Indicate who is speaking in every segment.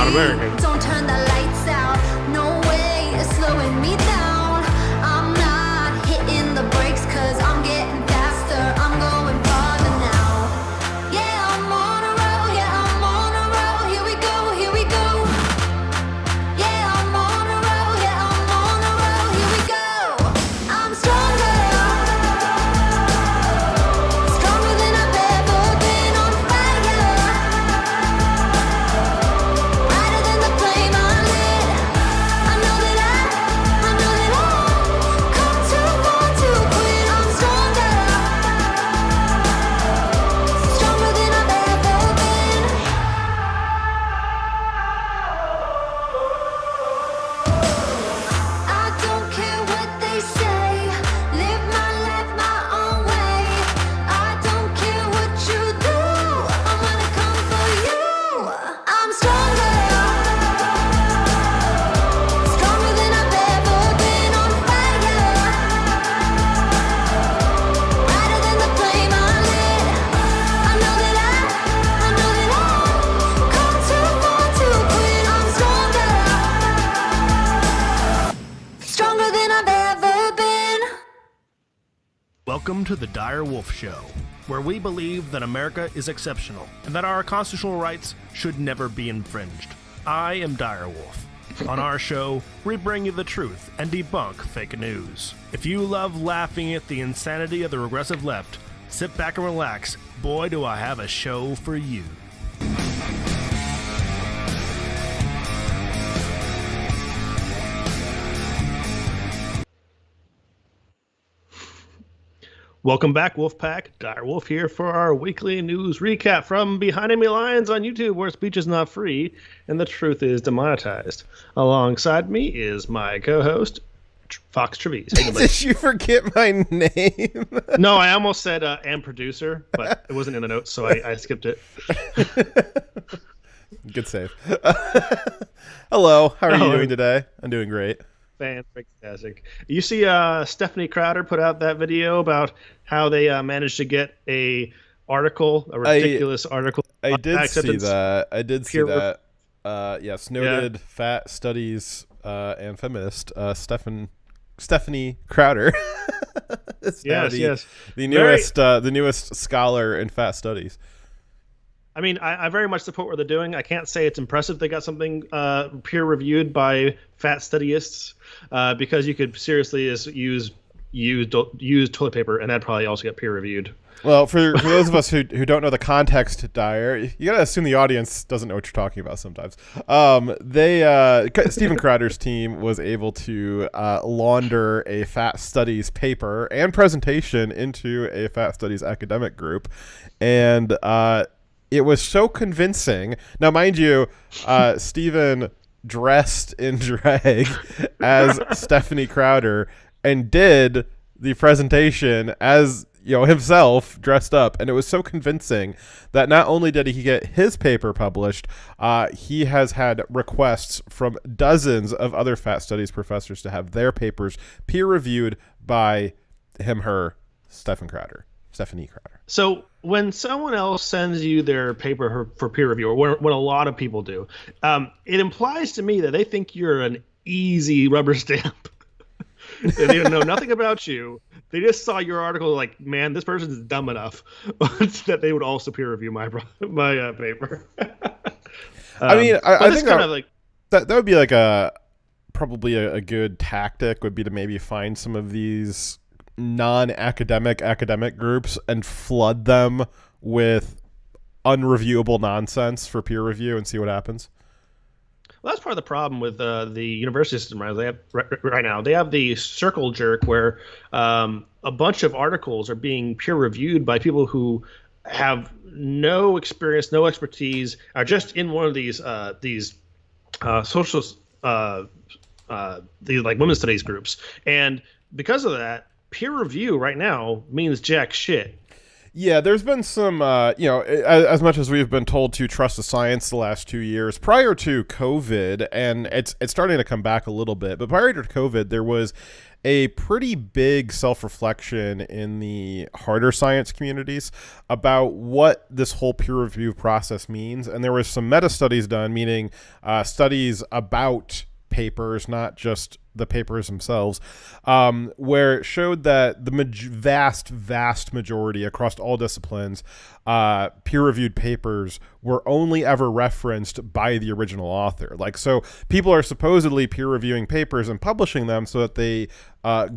Speaker 1: American.
Speaker 2: Don't turn the lights out. No way it's slowing me down. I'm not hitting the brakes 'cause I'm getting faster. I'm going farther now. Yeah, I'm on a roll. Yeah, I'm on a roll. Here we go. Here we go. Yeah, I'm on a roll. Yeah, I'm on a roll. Here we go. I'm stronger. Stronger than I've ever been. On fire. Brighter than the flame I lit. I know that I've come too far to quit. I'm stronger. Stronger than I've ever been. I don't care what they say. Live my life my own way. I don't care what you do. I'm gonna come for you. I'm stronger. Stronger than I've ever been. On fire. Brighter than the flame I lit. I know that I've come too far to quit. I'm stronger. Stronger than I've ever been.
Speaker 3: Welcome to the Dire Wolf Show, where we believe that America is exceptional and that our constitutional rights should never be infringed. I am Dire Wolf. On our show, we bring you the truth and debunk fake news. If you love laughing at the insanity of the regressive left, sit back and relax. Boy, do I have a show for you. Welcome back, Wolfpack. Dire Wolf here for our weekly news recap from Behind Enemy Lines on YouTube, where speech is not free and the truth is demonetized. Alongside me is my co-host, Fox Trevize. Hey,
Speaker 4: Did you forget my name?
Speaker 3: no, I almost said and producer, but it wasn't in the notes, so I skipped it.
Speaker 4: Good save. Hello, how are you doing today? I'm doing great.
Speaker 3: Fantastic. You see Stephanie Crowder put out that video about how they managed to get a ridiculous article.
Speaker 4: I did see that. Yes, noted fat studies and feminist Stephanie Crowder.
Speaker 3: Yes.
Speaker 4: The newest scholar in fat studies.
Speaker 3: I mean, I very much support what they're doing. I can't say it's impressive they got something peer-reviewed by fat studyists, because you could seriously just use toilet paper, and that'd probably also get peer-reviewed.
Speaker 4: Well, for those of us who don't know the context, Dire, you gotta assume the audience doesn't know what you're talking about sometimes. Stephen Crowder's team was able to launder a fat studies paper and presentation into a fat studies academic group, and it was so convincing. Now, mind you, Stephen dressed in drag as Stephanie Crowder and did the presentation as himself dressed up, and it was so convincing that not only did he get his paper published, he has had requests from dozens of other fat studies professors to have their papers peer reviewed by Stephanie Crowder.
Speaker 3: So when someone else sends you their paper for peer review, or when a lot of people do, it implies to me that they think you're an easy rubber stamp. They don't know nothing about you. They just saw your article like, man, this person is dumb enough that they would also peer review my paper.
Speaker 4: I mean, I think
Speaker 3: kind of like
Speaker 4: that would be like probably a good tactic would be to maybe find some of these non-academic groups and flood them with unreviewable nonsense for peer review and see what happens.
Speaker 3: Well, that's part of the problem with the university system right now. They have the circle jerk where a bunch of articles are being peer reviewed by people who have no experience, no expertise, are just in one of these social these like women's studies groups, and because of that, peer review right now means jack shit.
Speaker 4: Yeah, there's been some, as much as we've been told to trust the science the last 2 years, prior to COVID, and it's starting to come back a little bit, but prior to COVID, there was a pretty big self-reflection in the harder science communities about what this whole peer review process means. And there was some meta studies done, meaning studies about papers, not just the papers themselves, where it showed that the vast majority across all disciplines, peer-reviewed papers were only ever referenced by the original author. Like, so people are supposedly peer-reviewing papers and publishing them so that they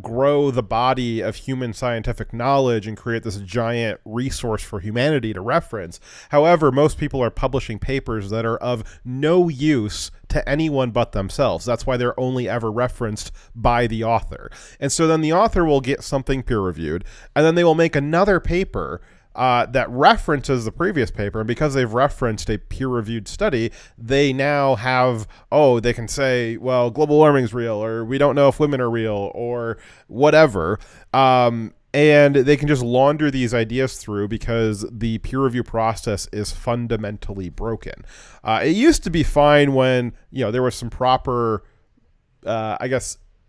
Speaker 4: grow the body of human scientific knowledge and create this giant resource for humanity to reference. However, most people are publishing papers that are of no use to anyone but themselves. That's why they're only ever referenced by the author. And so then the author will get something peer-reviewed, and then they will make another paper that references the previous paper. And because they've referenced a peer-reviewed study, they now have, they can say, well, global warming is real, or we don't know if women are real, or whatever. And they can just launder these ideas through because the peer review process is fundamentally broken. It used to be fine when, there was some proper,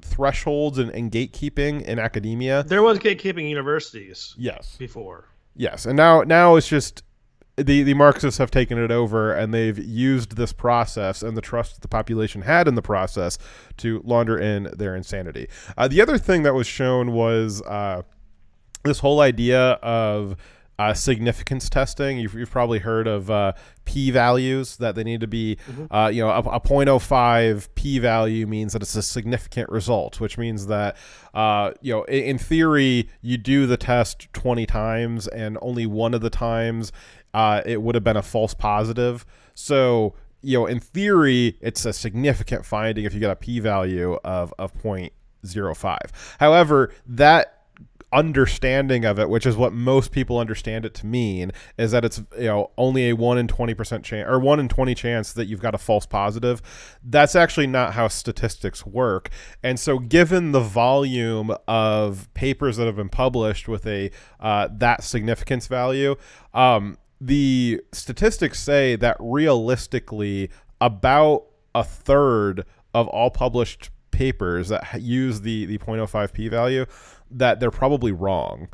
Speaker 4: thresholds and gatekeeping in academia.
Speaker 1: There was gatekeeping in universities.
Speaker 4: Yes.
Speaker 1: Before.
Speaker 4: Yes, and now it's just the Marxists have taken it over, and they've used this process and the trust that the population had in the process to launder in their insanity. The other thing that was shown was this whole idea of significance testing. You've probably heard of p-values, that they need to be, a 0.05 p-value means that it's a significant result, which means that, in theory, you do the test 20 times and only one of the times it would have been a false positive. So, in theory, it's a significant finding if you get a p-value of 0.05. However, that understanding of it, which is what most people understand it to mean, is that it's only a 1 in 20% chance, or 1 in 20 chance that you've got a false positive. That's actually not how statistics work. And so given the volume of papers that have been published with a that significance value, the statistics say that realistically about a third of all published papers that use the 0.05 p-value, that they're probably wrong,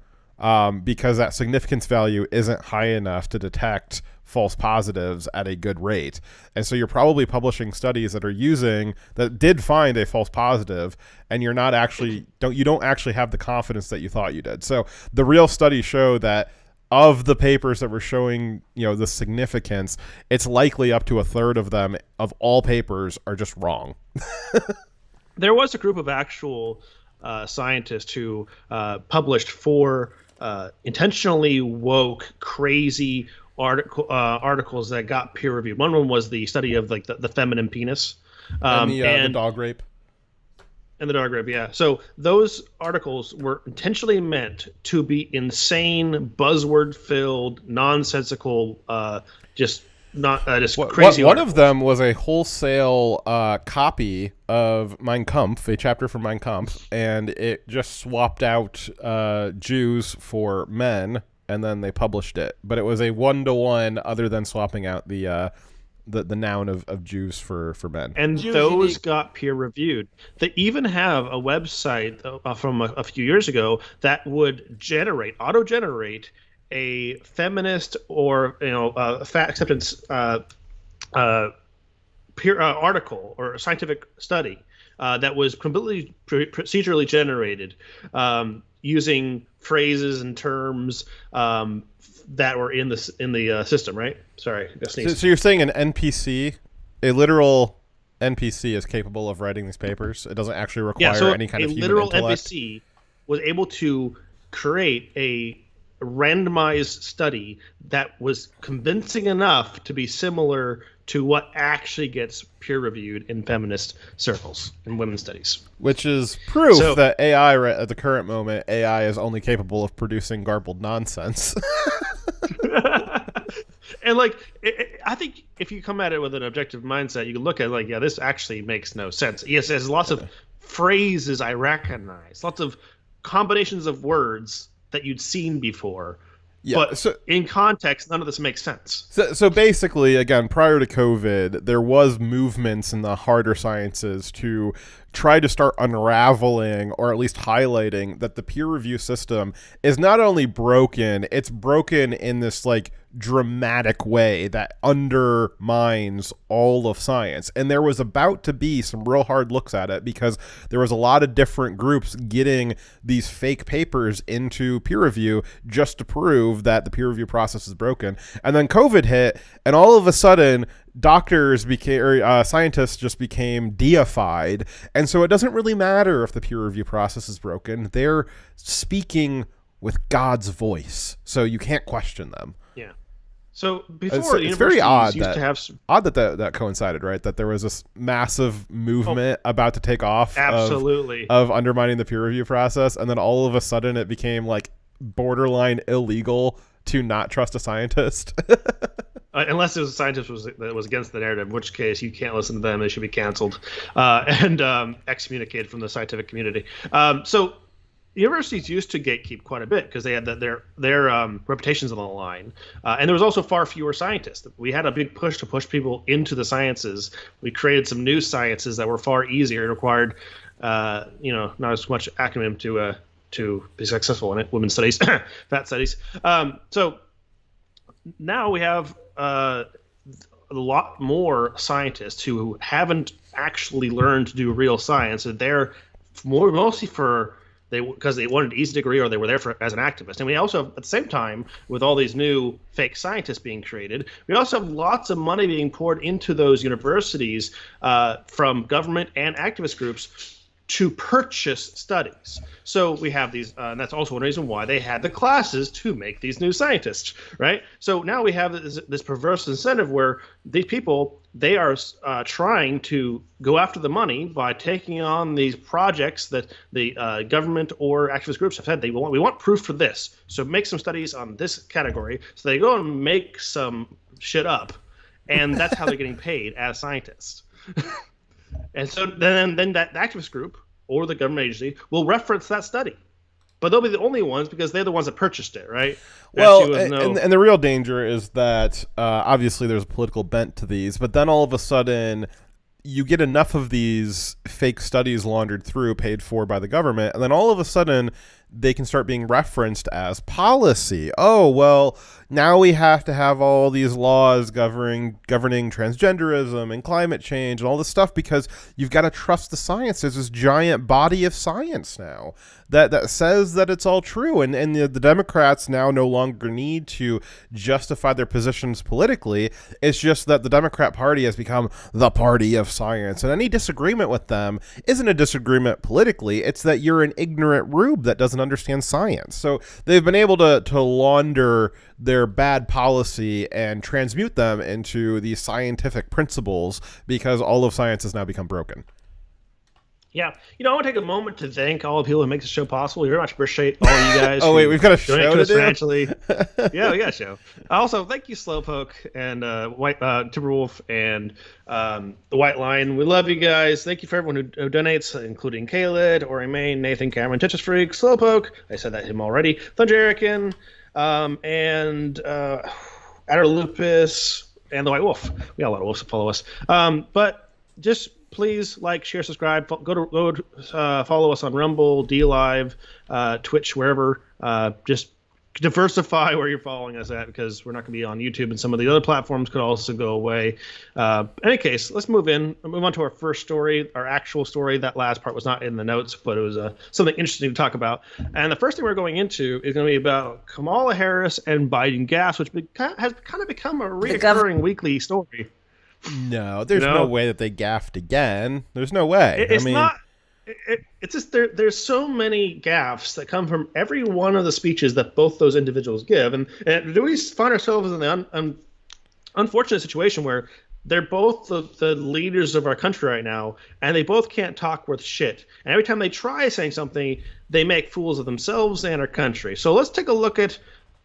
Speaker 4: because that significance value isn't high enough to detect false positives at a good rate. And so you're probably publishing studies that did find a false positive, and you don't actually have the confidence that you thought you did. So the real studies show that of the papers that were showing, the significance, it's likely up to a third of them, of all papers, are just wrong.
Speaker 1: There was a group of actual scientists who published 4 intentionally woke, crazy articles that got peer reviewed. One of them was the study of the feminine penis,
Speaker 4: and the dog rape.
Speaker 1: And the dog rape, yeah. So those articles were intentionally meant to be insane, buzzword-filled, nonsensical, just crazy.
Speaker 4: One of them was a wholesale copy of Mein Kampf, a chapter from Mein Kampf, and it just swapped out Jews for men, and then they published it. But it was a 1-to-1, other than swapping out the noun of Jews for men.
Speaker 1: And those got peer reviewed. They even have a website from a few years ago that would auto-generate a feminist or fat acceptance peer article or a scientific study that was completely procedurally generated, using phrases and terms that were in the system. Right? Sorry, I sneezed.
Speaker 4: So you're saying an NPC, a literal NPC, is capable of writing these papers? It doesn't actually require any kind of human intellect?
Speaker 1: A literal NPC was able to create a randomized study that was convincing enough to be similar to what actually gets peer reviewed in feminist circles in women's studies.
Speaker 4: Which is proof that AI, at the current moment, AI is only capable of producing garbled nonsense.
Speaker 1: And I think if you come at it with an objective mindset, you can look at it this actually makes no sense. Yes, there's lots of phrases I recognize, lots of combinations of words that you'd seen before,
Speaker 4: Yeah,
Speaker 1: but in context, none of this makes sense.
Speaker 4: So basically, again, prior to COVID, there was movements in the harder sciences to try to start unraveling, or at least highlighting, that the peer review system is not only broken, it's broken in this like dramatic way that undermines all of science. And there was about to be some real hard looks at it, because there was a lot of different groups getting these fake papers into peer review just to prove that the peer review process is broken. And then COVID hit, and all of a sudden doctors became, or scientists just became deified. And so it doesn't really matter if the peer review process is broken. They're speaking with God's voice, so you can't question them.
Speaker 1: Yeah. So before,
Speaker 4: it's very odd
Speaker 1: used
Speaker 4: that
Speaker 1: to have
Speaker 4: that coincided, right? That there was this massive movement about to take off,
Speaker 1: absolutely,
Speaker 4: of undermining the peer review process, and then all of a sudden it became like borderline illegal to not trust a scientist.
Speaker 1: Unless it was a scientist that was against the narrative, in which case you can't listen to them; they should be canceled and excommunicated from the scientific community. So universities used to gatekeep quite a bit because they had their reputations on the line, and there was also far fewer scientists. We had a big push to push people into the sciences. We created some new sciences that were far easier and required, not as much acronym to be successful in it. Women's studies, fat studies. So now we have a lot more scientists who haven't actually learned to do real science, and they're mostly because they wanted an easy degree, or they were there as an activist. And we also have, at the same time, with all these new fake scientists being created, we also have lots of money being poured into those universities from government and activist groups to purchase studies. So we have these, and that's also one reason why they had the classes to make these new scientists, right? So now we have this perverse incentive where these people, they are trying to go after the money by taking on these projects that the government or activist groups have said we want proof for this. So make some studies on this category. So they go and make some shit up, and that's how they're getting paid as scientists. And so then that activist group or the government agency will reference that study. But they'll be the only ones because they're the ones that purchased it, right?
Speaker 4: Well, and the real danger is that obviously there's a political bent to these, but then all of a sudden you get enough of these fake studies laundered through, paid for by the government, and then all of a sudden they can start being referenced as policy. Oh, well, now we have to have all these laws governing transgenderism and climate change and all this stuff because you've got to trust the science. There's this giant body of science now that says that it's all true. And the Democrats now no longer need to justify their positions politically. It's just that the Democrat Party has become the party of science. And any disagreement with them isn't a disagreement politically. It's that you're an ignorant rube that doesn't understand science. So they've been able to launder their bad policy and transmute them into these scientific principles because all of science has now become broken.
Speaker 1: Yeah. I want to take a moment to thank all the people who make this show possible. We very much appreciate all of you guys.
Speaker 4: Oh, wait, we've got a show to do?
Speaker 1: Financially. Yeah, we got a show. Also, thank you, Slowpoke and Timberwolf and the White Lion. We love you guys. Thank you for everyone who donates, including Kaled, Ori Main, Nathan Cameron, Tetris Freak, Slowpoke. I said that to him already. Thunderican, and Adder Lupus, and the White Wolf. We got a lot of wolves that follow us. But just please like, share, subscribe. Go to follow us on Rumble, DLive, Twitch, wherever. Just diversify where you're following us at because we're not going to be on YouTube, and some of the other platforms could also go away. In any case, let's move on to our first story, our actual story. That last part was not in the notes, but it was something interesting to talk about. And the first thing we're going into is going to be about Kamala Harris and Biden gaffes, which has kind of become a recurring weekly story.
Speaker 4: No, there's no way that they gaffed again. There's no way.
Speaker 1: It's just there's so many gaffes that come from every one of the speeches that both those individuals give, and do we find ourselves in the unfortunate situation where they're both the leaders of our country right now, and they both can't talk worth shit. And every time they try saying something, they make fools of themselves and our country. So let's take a look at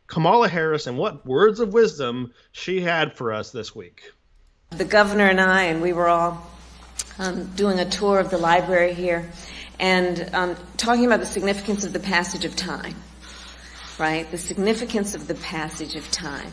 Speaker 1: Kamala Harris and what words of wisdom she had for us this week.
Speaker 5: The governor and we were all doing a tour of the library here and talking about the significance of the passage of time. right? The significance of the passage of time.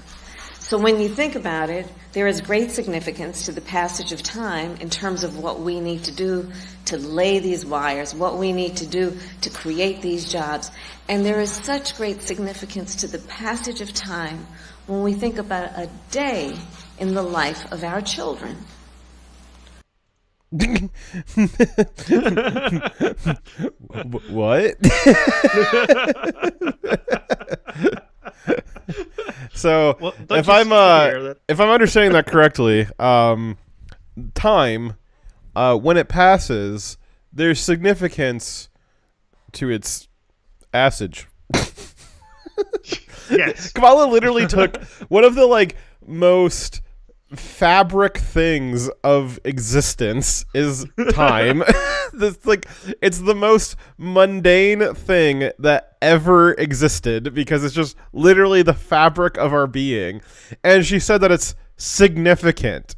Speaker 5: So when you think about it, there is great significance to the passage of time in terms of what we need to do to lay these wires, what we need to do to create these jobs. And there is such great significance to the passage of time when we think about a day in the life of our children.
Speaker 4: What? So
Speaker 1: Well,
Speaker 4: if
Speaker 1: don't you
Speaker 4: I'm
Speaker 1: hear that?
Speaker 4: if I'm understanding that correctly, time when it passes, there's significance to its passage.
Speaker 1: Yes.
Speaker 4: Kamala literally took one of the most fabric things of existence is time. It's the most mundane thing that ever existed because it's just literally the fabric of our being. And she said that it's significant.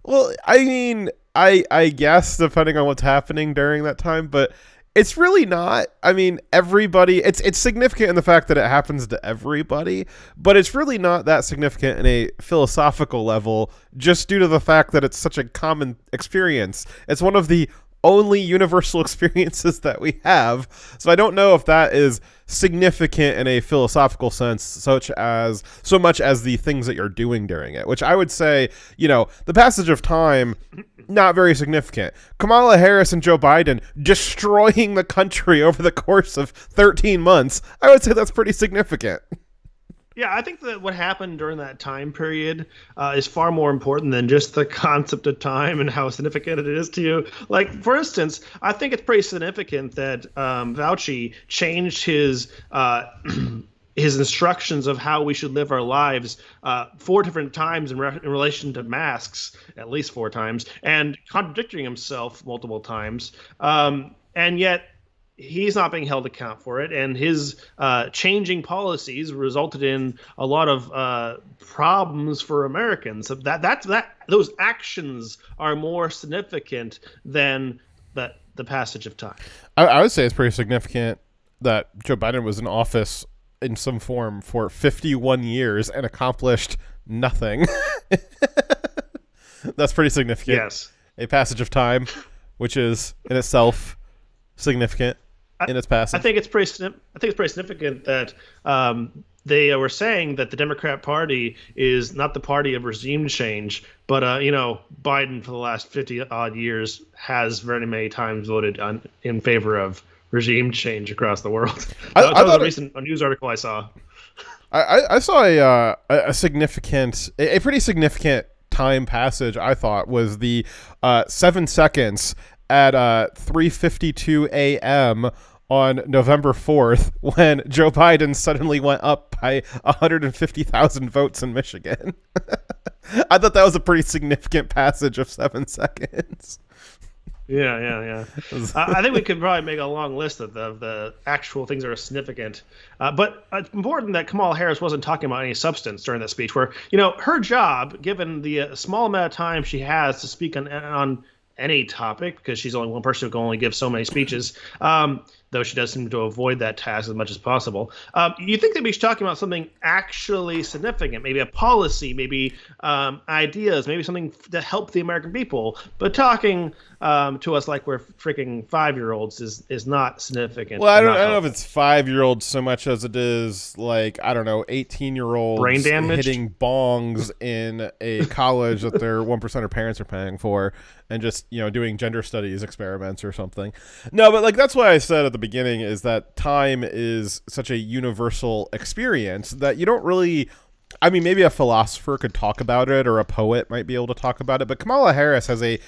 Speaker 4: Well, I mean, I guess depending on what's happening during that time, but it's really not. I mean, everybody, it's significant in the fact that it happens to everybody, but it's really not that significant in a philosophical level just due to the fact that it's such a common experience. It's one of the only universal experiences that we have. So I don't know if that is significant in a philosophical sense, so much as the things that you're doing during it, which I would say, the passage of time, not very significant. Kamala Harris and Joe Biden destroying the country over the course of 13 months, I would say that's pretty significant.
Speaker 1: Yeah, I think that what happened during that time period is far more important than just the concept of time and how significant it is to you. Like, for instance, I think it's pretty significant that Fauci changed his his instructions of how we should live our lives 4 different times in relation to masks, at least 4 times, and contradicting himself multiple times. And yet, he's not being held account for it, and his changing policies resulted in a lot of problems for Americans. So those actions are more significant than the passage of time.
Speaker 4: I would say it's pretty significant that Joe Biden was in office in some form for 51 years and accomplished nothing. That's pretty significant.
Speaker 1: Yes.
Speaker 4: A passage of time, which is in itself significant in its passage.
Speaker 1: I think it's pretty significant that they were saying that the Democrat Party is not the party of regime change, but Biden for the last 50 odd years has very many times voted in favor of regime change across the world. That was a recent news article I saw.
Speaker 4: I saw a pretty significant time passage. I thought was the 7 seconds at 3:52 a.m. on November 4th when Joe Biden suddenly went up by 150,000 votes in Michigan. I thought that was a pretty significant passage of 7 seconds.
Speaker 1: Yeah. I think we could probably make a long list of the actual things that are significant. But it's important that Kamala Harris wasn't talking about any substance during that speech where, her job, given the small amount of time she has to speak on any topic, because she's only one person who can only give so many speeches, though she does seem to avoid that task as much as possible. You think that she's talking about something actually significant, maybe a policy, maybe ideas, maybe something to help the American people. But talking to us like we're freaking 5-year-olds is not significant.
Speaker 4: Well, I don't know if it's 5-year-olds so much as it is 18-year-olds
Speaker 1: brain damage,
Speaker 4: hitting bongs in a college that their 1% parents are paying for, and just doing gender studies experiments or something. No, but that's why I said at the beginning is that time is such a universal experience that you don't really. I mean, maybe a philosopher could talk about it, or a poet might be able to talk about it. But Kamala Harris has a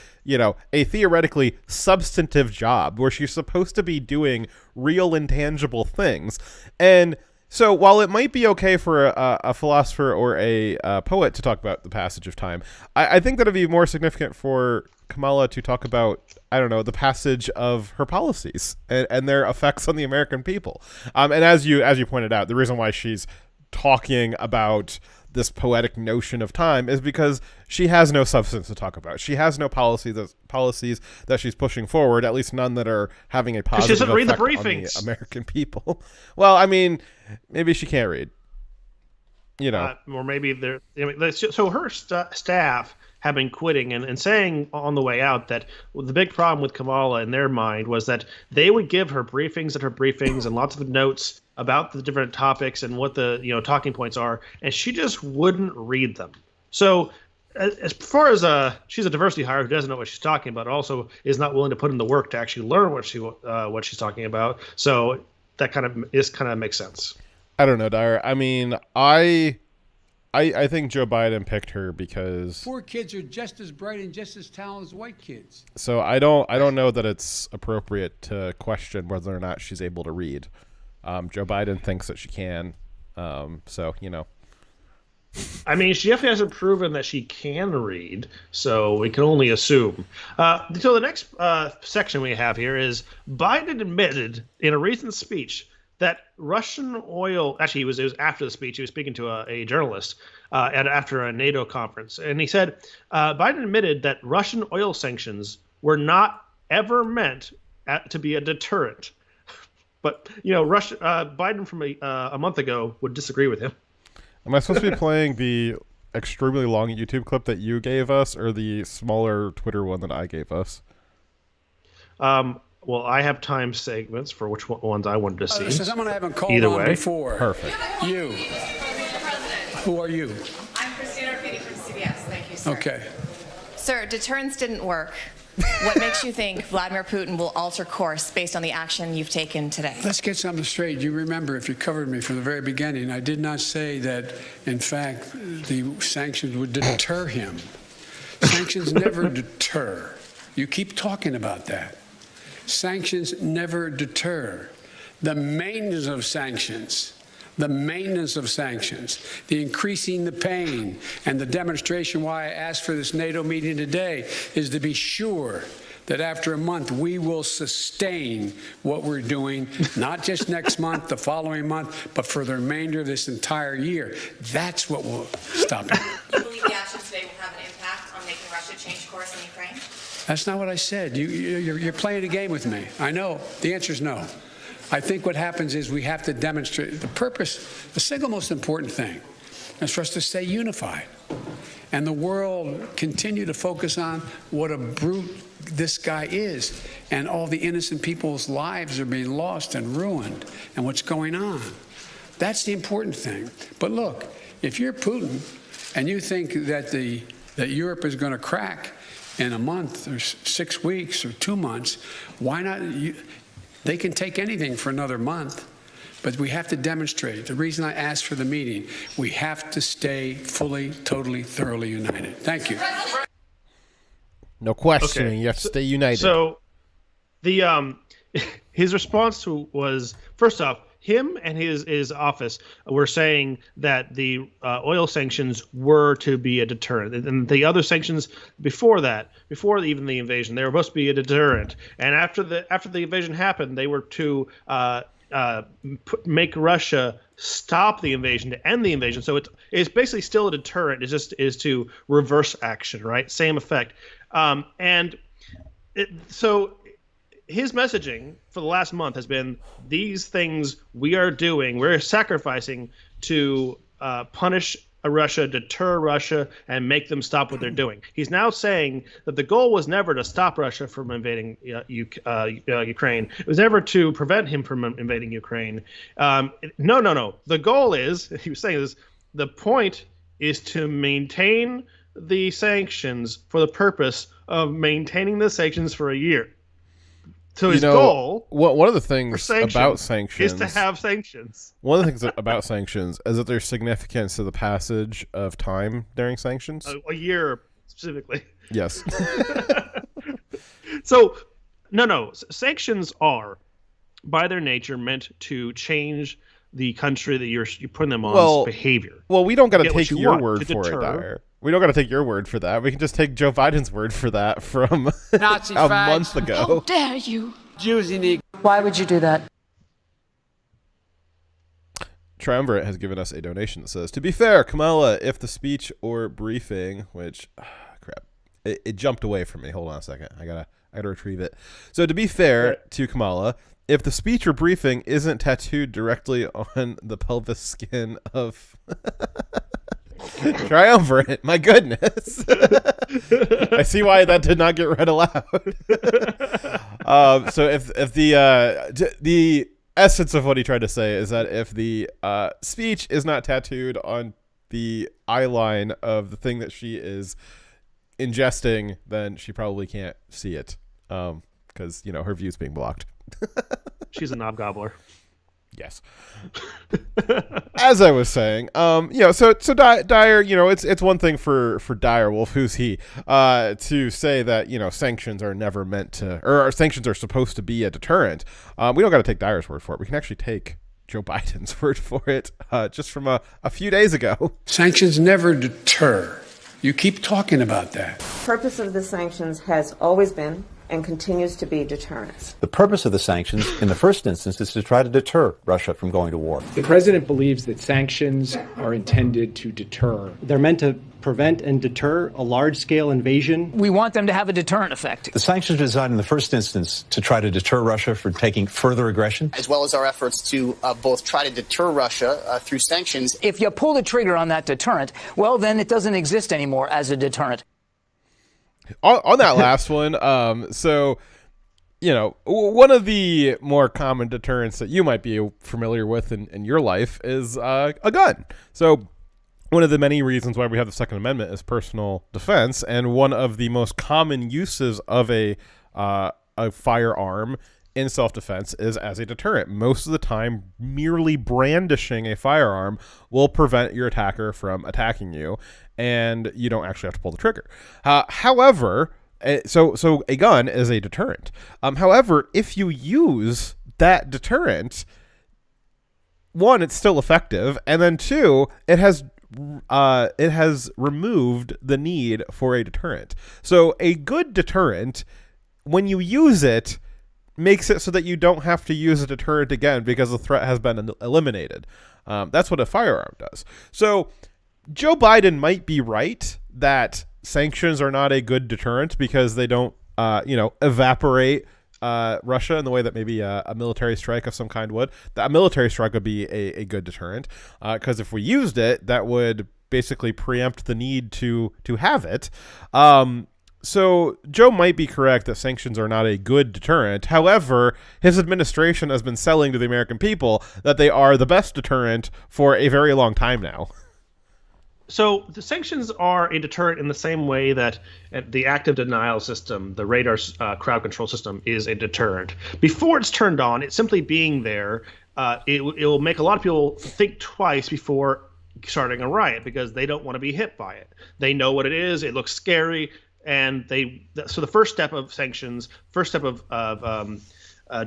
Speaker 4: theoretically substantive job where she's supposed to be doing real intangible things. And so while it might be okay for a philosopher or a poet to talk about the passage of time, I think that it'd be more significant for Kamala to talk about, the passage of her policies and their effects on the American people. And as you pointed out, the reason why she's talking about this poetic notion of time is because she has no substance to talk about. She has no policies that she's pushing forward, at least none that are having a positive effect
Speaker 1: read the
Speaker 4: on
Speaker 1: briefings.
Speaker 4: the American people. Well, I mean, maybe she can't read. You know,
Speaker 1: or maybe they're. So her staff have been quitting and saying on the way out that the big problem with Kamala in their mind was that they would give her briefings and lots of notes about the different topics and what the talking points are, and she just wouldn't read them. So as far as she's a diversity hire who doesn't know what she's talking about, also is not willing to put in the work to actually learn what she's talking about. So that kind of makes sense.
Speaker 4: I don't know, Dyer. I mean, I think Joe Biden picked her because
Speaker 6: poor kids are just as bright and just as talented as white kids.
Speaker 4: So I don't know that it's appropriate to question whether or not she's able to read. Joe Biden thinks that she can. So,
Speaker 1: I mean, she definitely hasn't proven that she can read, so we can only assume. So the next section we have here is Biden admitted in a recent speech that Russian oil, actually it was after the speech, he was speaking to a journalist after a NATO conference, and he said Biden admitted that Russian oil sanctions were not ever meant to be a deterrent. But, Biden from a month ago would disagree with him.
Speaker 4: Am I supposed to be playing the extremely long YouTube clip that you gave us or the smaller Twitter one that I gave us?
Speaker 1: Well, I have time segments for which ones I wanted to see.
Speaker 6: Someone I haven't called
Speaker 1: Either
Speaker 6: on
Speaker 1: way.
Speaker 6: before.
Speaker 4: Perfect.
Speaker 6: You. Who are you?
Speaker 7: I'm Christina Arcady from CBS. Thank you, sir.
Speaker 6: Okay.
Speaker 7: Sir, deterrence didn't work. What makes you think Vladimir Putin will alter course based on the action you've taken today?
Speaker 6: Let's get something straight. You remember, if you covered me from the very beginning, I did not say that, in fact, the sanctions would deter him. Sanctions never deter. You keep talking about that. Sanctions never deter. The maintenance of sanctions, the increasing the pain, and the demonstration why I asked for this NATO meeting today is to be sure that after a month we will sustain what we're doing, not just next month, the following month, but for the remainder of this entire year. That's what will stop it.
Speaker 7: Do you believe the action today will have an impact on making Russia change course in Ukraine?
Speaker 6: That's not what I said. You're playing a game with me. I know. The answer is no. I think what happens is we have to demonstrate the purpose. The single most important thing is for us to stay unified. And the world continue to focus on what a brute this guy is. And all the innocent people's lives are being lost and ruined and what's going on. That's the important thing. But look, if you're Putin and you think that that Europe is going to crack in a month or 6 weeks or 2 months, why not? They can take anything for another month, but we have to demonstrate. The reason I asked for the meeting, we have to stay fully, totally, thoroughly united. Thank you.
Speaker 4: No questioning.
Speaker 1: Okay.
Speaker 4: You have to stay united.
Speaker 1: So the his response was, first off, him and his office were saying that the oil sanctions were to be a deterrent, and the other sanctions before even the invasion, they were supposed to be a deterrent. And after the invasion happened, they were to make Russia stop the invasion, to end the invasion. So it's basically still a deterrent. It just is to reverse action, right? Same effect. So his messaging for the last month has been these things we're sacrificing to punish Russia, deter Russia, and make them stop what they're doing. He's now saying that the goal was never to stop Russia from invading Ukraine. It was never to prevent him from invading Ukraine. No. The goal is, he was saying this, the point is to maintain the sanctions for the purpose of maintaining the sanctions for a year. So his goal,
Speaker 4: one of the things about sanctions
Speaker 1: is to have sanctions.
Speaker 4: One of the things about sanctions is that there's significance to the passage of time during sanctions.
Speaker 1: A year specifically.
Speaker 4: Yes.
Speaker 1: So, no. Sanctions are, by their nature, meant to change the country that you're putting them on's behavior.
Speaker 4: Well, we don't got to take
Speaker 1: you
Speaker 4: your
Speaker 1: want,
Speaker 4: word
Speaker 1: to
Speaker 4: for
Speaker 1: deter.
Speaker 4: it, Dyer. We don't got to take your word for that. We can just take Joe Biden's word for that from
Speaker 6: Nazi
Speaker 4: a
Speaker 6: fags.
Speaker 4: month ago.
Speaker 2: Dare you?
Speaker 6: Jews, you need.
Speaker 8: Why would you do that?
Speaker 4: Triumvirate has given us a donation that says, to be fair, Kamala, if the speech or briefing, which, crap, it jumped away from me. Hold on a second. I gotta retrieve it. So to be fair to Kamala, if the speech or briefing isn't tattooed directly on the pelvis skin of Triumvirate, my goodness. I see why that did not get read aloud. So if the essence of what he tried to say is that if the speech is not tattooed on the eye line of the thing that she is ingesting, then she probably can't see it, because her view's being blocked.
Speaker 1: She's a knob gobbler.
Speaker 4: Yes. As I was saying, so Dyer, it's one thing for Direwolf, who's he, to say that, sanctions are never meant to, or sanctions are supposed to be a deterrent. We don't got to take Dyer's word for it. We can actually take Joe Biden's word for it, just from a few days ago.
Speaker 6: Sanctions never deter. You keep talking about that.
Speaker 5: The purpose of the sanctions has always been and continues to be deterrence.
Speaker 8: The purpose of the sanctions, in the first instance, is to try to deter Russia from going to war.
Speaker 9: The president believes that sanctions are intended to deter.
Speaker 10: They're meant to prevent and deter a large-scale invasion.
Speaker 11: We want them to have a deterrent effect.
Speaker 8: The sanctions are designed in the first instance to try to deter Russia from taking further aggression,
Speaker 12: as well as our efforts to both try to deter Russia through sanctions.
Speaker 11: If you pull the trigger on that deterrent, well, then it doesn't exist anymore as a deterrent.
Speaker 4: On that last one, so, one of the more common deterrents that you might be familiar with in your life is a gun. So one of the many reasons why we have the Second Amendment is personal defense, and one of the most common uses of a firearm in self-defense is as a deterrent. Most of the time, merely brandishing a firearm will prevent your attacker from attacking you, and you don't actually have to pull the trigger. However, so a gun is a deterrent. However, if you use that deterrent, one, it's still effective, and then two, it has removed the need for a deterrent. So a good deterrent, when you use it, makes it so that you don't have to use a deterrent again because the threat has been eliminated. That's what a firearm does. So Joe Biden might be right that sanctions are not a good deterrent because they don't, evaporate Russia in the way that maybe a military strike of some kind would. A military strike would be a good deterrent, because if we used it, that would basically preempt the need to have it. So Joe might be correct that sanctions are not a good deterrent. However, his administration has been selling to the American people that they are the best deterrent for a very long time now.
Speaker 1: So the sanctions are a deterrent in the same way that the active denial system, the radar crowd control system, is a deterrent. Before it's turned on, it's simply being there. It will make a lot of people think twice before starting a riot because they don't want to be hit by it. They know what it is. It looks scary. And so the first step of sanctions, first step of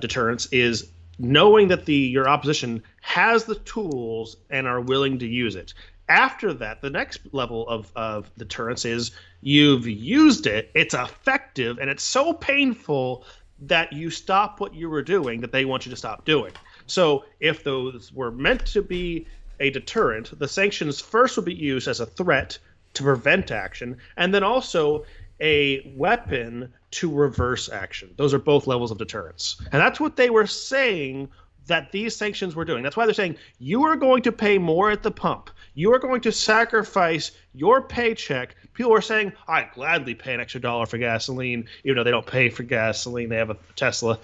Speaker 1: deterrence is knowing that your opposition has the tools and are willing to use it. After that, the next level of deterrence is you've used it, it's effective, and it's so painful that you stop what you were doing that they want you to stop doing. So if those were meant to be a deterrent, the sanctions first would be used as a threat to prevent action, and then also a weapon to reverse action. Those are both levels of deterrence. And that's what they were saying that these sanctions were doing. That's why they're saying you are going to pay more at the pump. You are going to sacrifice your paycheck. People were saying, I'd gladly pay an extra $1 for gasoline, even though they don't pay for gasoline. They have a Tesla.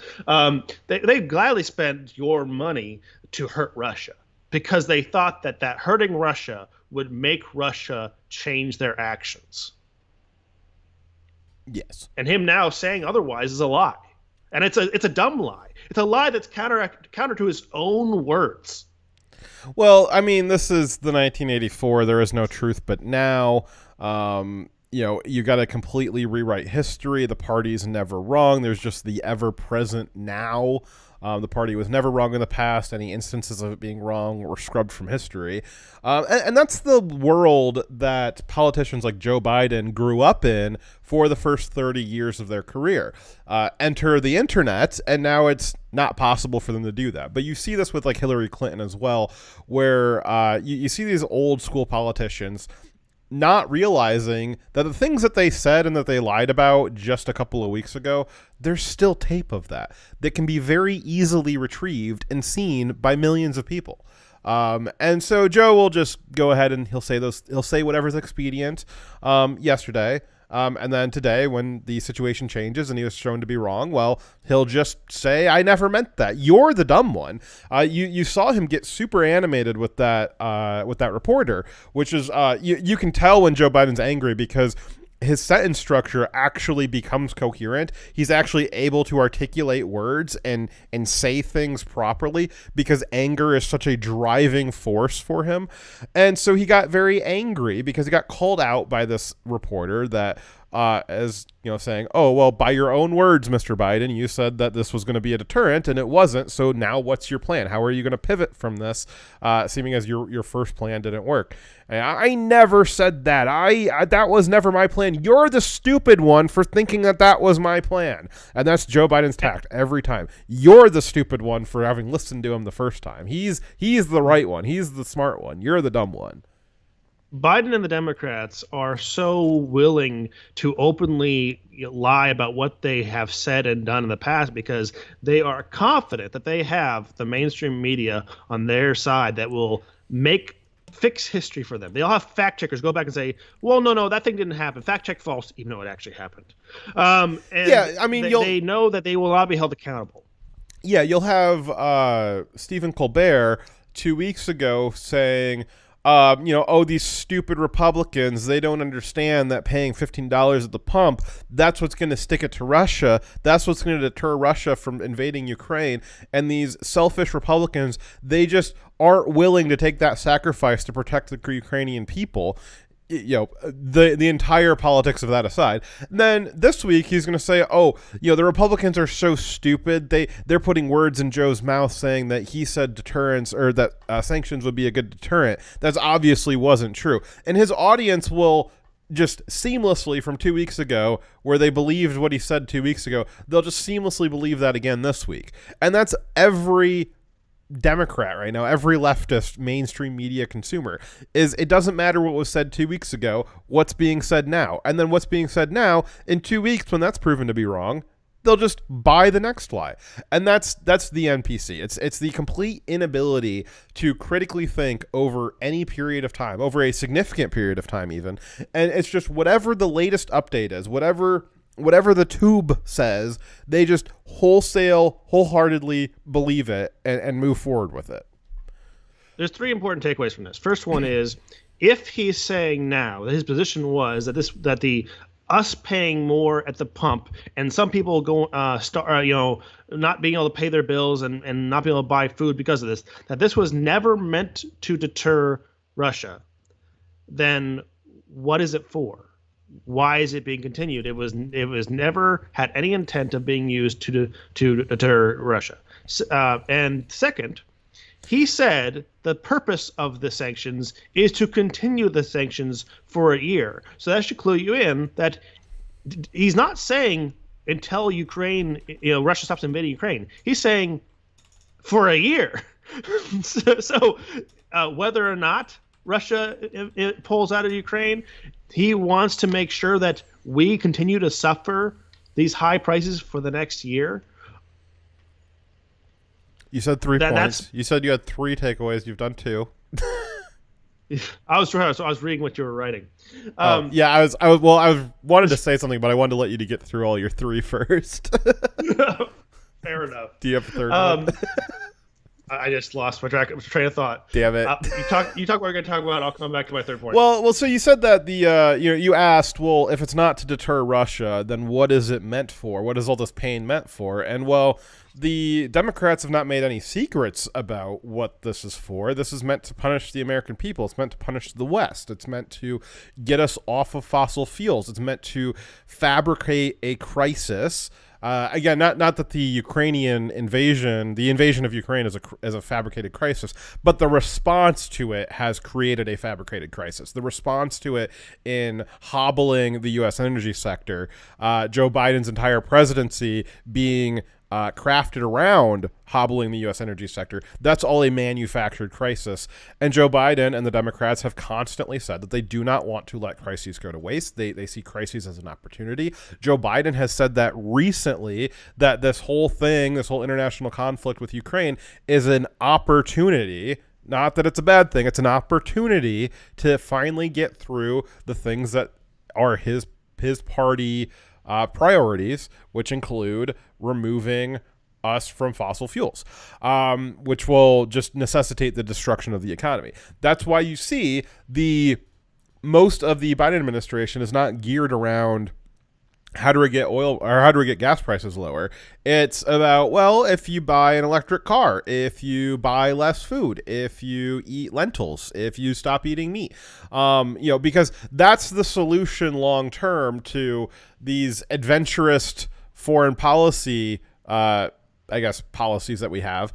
Speaker 1: They gladly spend your money to hurt Russia because they thought that hurting Russia would make Russia change their actions.
Speaker 4: Yes.
Speaker 1: And him now saying otherwise is a lie. And it's a dumb lie. It's a lie that's counter to his own words. Well,
Speaker 4: I mean, this is the 1984. There is no truth but now. you got to completely rewrite history. The party's never wrong. There's just the ever-present now. The party was never wrong in the past. Any instances of it being wrong were scrubbed from history. And that's the world that politicians like Joe Biden grew up in for the first 30 years of their career. Enter the internet, and now it's not possible for them to do that. But you see this with like Hillary Clinton as well, where you see these old school politicians not realizing that the things that they said and that they lied about just a couple of weeks ago, there's still tape of that can be very easily retrieved and seen by millions of people. And so Joe will just go ahead and he'll say whatever's expedient yesterday. And then today, when the situation changes and he was shown to be wrong, well, he'll just say, I never meant that. You're the dumb one. You saw him get super animated with that reporter, which is you can tell when Joe Biden's angry because his sentence structure actually becomes coherent. He's actually able to articulate words and say things properly because anger is such a driving force for him. And so he got very angry because he got called out by this reporter that as saying, oh, well, by your own words, Mr. Biden, you said that this was going to be a deterrent and it wasn't. So now what's your plan? How are you going to pivot from this, seeming as your first plan didn't work? And I never said that. That was never my plan. You're the stupid one for thinking that was my plan. And that's Joe Biden's tact every time. You're the stupid one for having listened to him the first time. He's the right one. He's the smart one. You're the dumb one.
Speaker 1: Biden and the Democrats are so willing to openly lie about what they have said and done in the past because they are confident that they have the mainstream media on their side that will fix history for them. They'll have fact checkers go back and say, well, no, that thing didn't happen. Fact check false, even though it actually happened. They know that they will not be held accountable.
Speaker 4: Yeah, you'll have Stephen Colbert 2 weeks ago saying, these stupid Republicans, they don't understand that paying $15 at the pump, that's what's going to stick it to Russia. That's what's going to deter Russia from invading Ukraine. And these selfish Republicans, they just aren't willing to take that sacrifice to protect the Ukrainian people. The entire politics of that aside. And then this week he's going to say, the Republicans are so stupid. They're putting words in Joe's mouth saying that he said deterrence or that sanctions would be a good deterrent. That obviously wasn't true. And his audience will just seamlessly from 2 weeks ago, where they believed what he said 2 weeks ago, they'll just seamlessly believe that again this week. And that's every Democrat right now, every leftist mainstream media consumer, is it doesn't matter what was said 2 weeks ago, what's being said now. And then what's being said now in 2 weeks, when that's proven to be wrong, they'll just buy the next lie. And that's the NPC. It's the complete inability to critically think over any period of time, over a significant period of time even. And it's just whatever the latest update is, whatever the tube says, they just wholeheartedly believe it and move forward with it.
Speaker 1: There's three important takeaways from this. First one is, if he's saying now that his position was that us paying more at the pump and some people not being able to pay their bills and not being able to buy food because of this, that this was never meant to deter Russia, then what is it for? Why is it being continued? It was never had any intent of being used to deter Russia. And second, he said the purpose of the sanctions is to continue the sanctions for a year. So that should clue you in that he's not saying until Russia stops invading Ukraine. He's saying for a year. So whether or not Russia it pulls out of Ukraine, he wants to make sure that we continue to suffer these high prices for the next year.
Speaker 4: You said 3 points. You said you had 3 takeaways. You've done 2.
Speaker 1: I was reading what you were writing.
Speaker 4: I wanted to say something, but I wanted to let you to get through all your 3 first.
Speaker 1: Fair enough.
Speaker 4: Do you have a third one?
Speaker 1: I just lost my train of thought.
Speaker 4: Damn it.
Speaker 1: You talk what we're going to talk about. I'll come back to my third point.
Speaker 4: Well, so you said that you asked, well, if it's not to deter Russia, then what is it meant for? What is all this pain meant for? And well, the Democrats have not made any secrets about what this is for. This is meant to punish the American people. It's meant to punish the West. It's meant to get us off of fossil fuels. It's meant to fabricate a crisis. Again, not that the Ukrainian invasion, the invasion of Ukraine is a fabricated crisis, but the response to it has created a fabricated crisis. The response to it in hobbling the U.S. energy sector, Joe Biden's entire presidency being crafted around hobbling the U.S. energy sector. That's all a manufactured crisis. And Joe Biden and the Democrats have constantly said that they do not want to let crises go to waste. They see crises as an opportunity. Joe Biden has said that recently, that this whole international conflict with Ukraine is an opportunity. Not that it's a bad thing. It's an opportunity to finally get through the things that are his party priorities, which include removing us from fossil fuels, which will just necessitate the destruction of the economy. That's why you see most of the Biden administration is not geared around how do we get oil or how do we get gas prices lower. It's about, well, if you buy an electric car, if you buy less food, if you eat lentils, if you stop eating meat, because that's the solution long term to these adventurous foreign policy, policies that we have.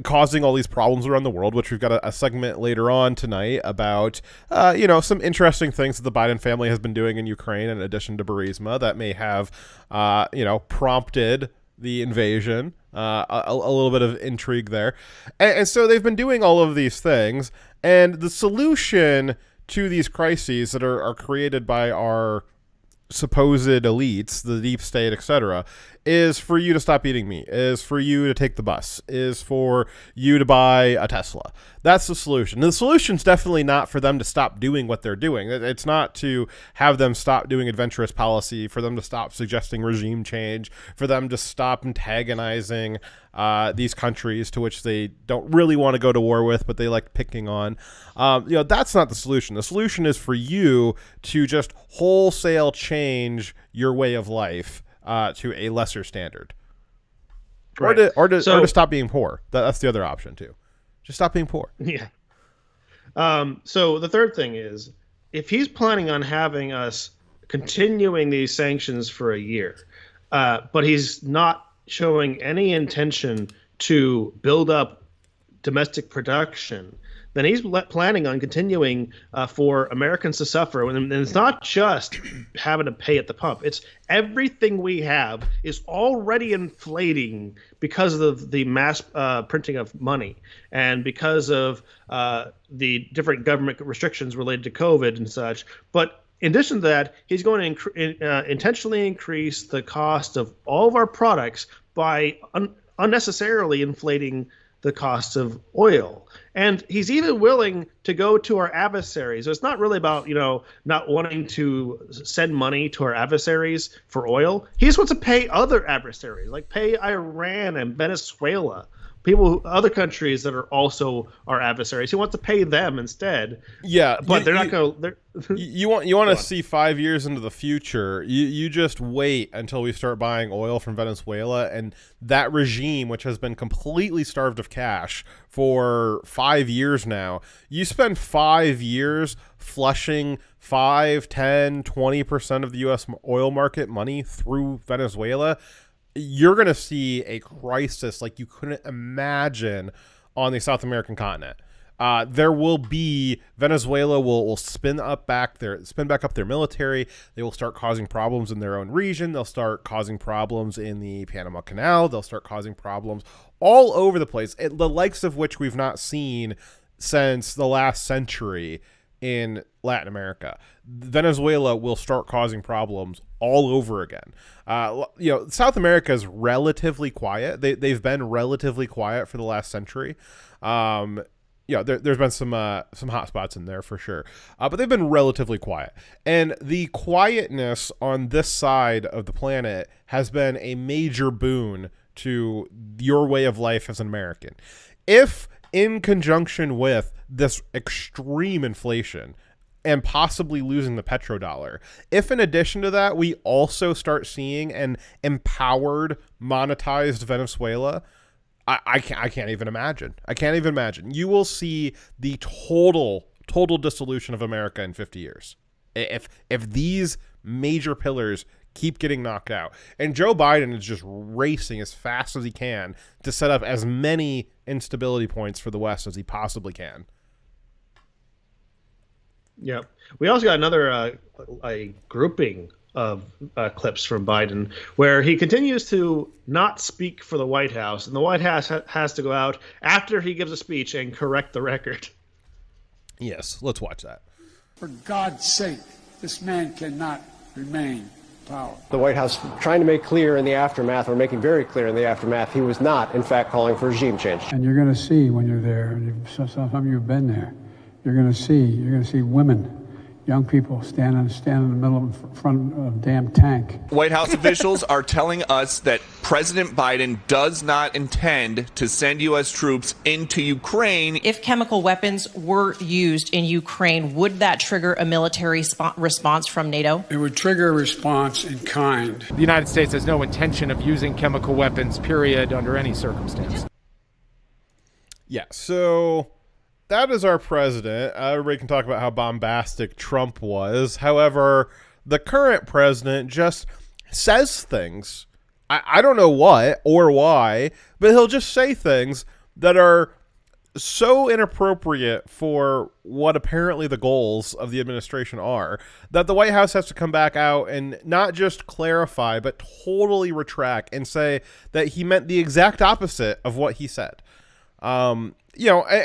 Speaker 4: Causing all these problems around the world, which we've got a segment later on tonight about, some interesting things that the Biden family has been doing in Ukraine in addition to Burisma that may have, prompted the invasion, a little bit of intrigue there. And so they've been doing all of these things. And the solution to these crises that are created by our supposed elites, the deep state, etc., is for you to stop eating meat, is for you to take the bus, is for you to buy a Tesla. That's the solution. And the solution's definitely not for them to stop doing what they're doing. It's not to have them stop doing adventurous policy, for them to stop suggesting regime change, for them to stop antagonizing these countries to which they don't really want to go to war with, but they like picking on. That's not the solution. The solution is for you to just wholesale change your way of life to a lesser standard, right. or to stop being poor. That's the other option too. Just stop being poor.
Speaker 1: Yeah. So the third thing is, if he's planning on having us continuing these sanctions for a year, but he's not showing any intention to build up domestic production, then he's planning on continuing for Americans to suffer. And it's not just having to pay at the pump. It's everything we have is already inflating because of the mass printing of money and because of the different government restrictions related to COVID and such. But in addition to that, he's going to intentionally increase the cost of all of our products by unnecessarily inflating the cost of oil. And he's even willing to go to our adversaries. So it's not really about, not wanting to send money to our adversaries for oil. He just wants to pay other adversaries, like pay Iran and Venezuela, other countries that are also our adversaries. He wants to pay them instead.
Speaker 4: Yeah,
Speaker 1: but they're not going to.
Speaker 4: You want to see 5 years into the future. You just wait until we start buying oil from Venezuela, and that regime, which has been completely starved of cash for 5 years now, you spend 5 years flushing 5, 10, 20% of the U.S. oil market money through Venezuela. You're going to see a crisis like you couldn't imagine on the South American continent. There will be Venezuela will spin back up their military. They will start causing problems in their own region. They'll start causing problems in the Panama Canal. They'll start causing problems all over the place, the likes of which we've not seen since the last century in Latin America. Venezuela will start causing problems all over again. South America is relatively quiet. They've been relatively quiet for the last century. There's been some hot spots in there for sure, but they've been relatively quiet. And the quietness on this side of the planet has been a major boon to your way of life as an American. If in conjunction with this extreme inflation and possibly losing the petrodollar, if in addition to that we also start seeing an empowered, monetized Venezuela, I can't even imagine. I can't even imagine. You will see the total dissolution of America in 50 years. If these major pillars keep getting knocked out. And Joe Biden is just racing as fast as he can to set up as many instability points for the West as he possibly can.
Speaker 1: Yep. We also got another a grouping of clips from Biden where he continues to not speak for the White House, and the White House has to go out after he gives a speech and correct the record.
Speaker 4: Yes, let's watch that.
Speaker 6: For God's sake, this man cannot remain in power.
Speaker 13: The White House trying to make clear in the aftermath, or making very clear in the aftermath, he was not, in fact, calling for regime change.
Speaker 6: And you're going to see when you're there, and some of you have been there, you're going to see women, young people stand in the middle in front of a damn tank.
Speaker 14: White House officials are telling us that President Biden does not intend to send U.S. troops into Ukraine.
Speaker 15: If chemical weapons were used in Ukraine, would that trigger a military response from NATO?
Speaker 6: It would trigger a response in kind.
Speaker 9: The United States has no intention of using chemical weapons, period, under any circumstance.
Speaker 4: Yeah, so that is our president. Everybody can talk about how bombastic Trump was. However, the current president just says things. I don't know what or why, but he'll just say things that are so inappropriate for what apparently the goals of the administration are, that the White House has to come back out and not just clarify, but totally retract and say that he meant the exact opposite of what he said. And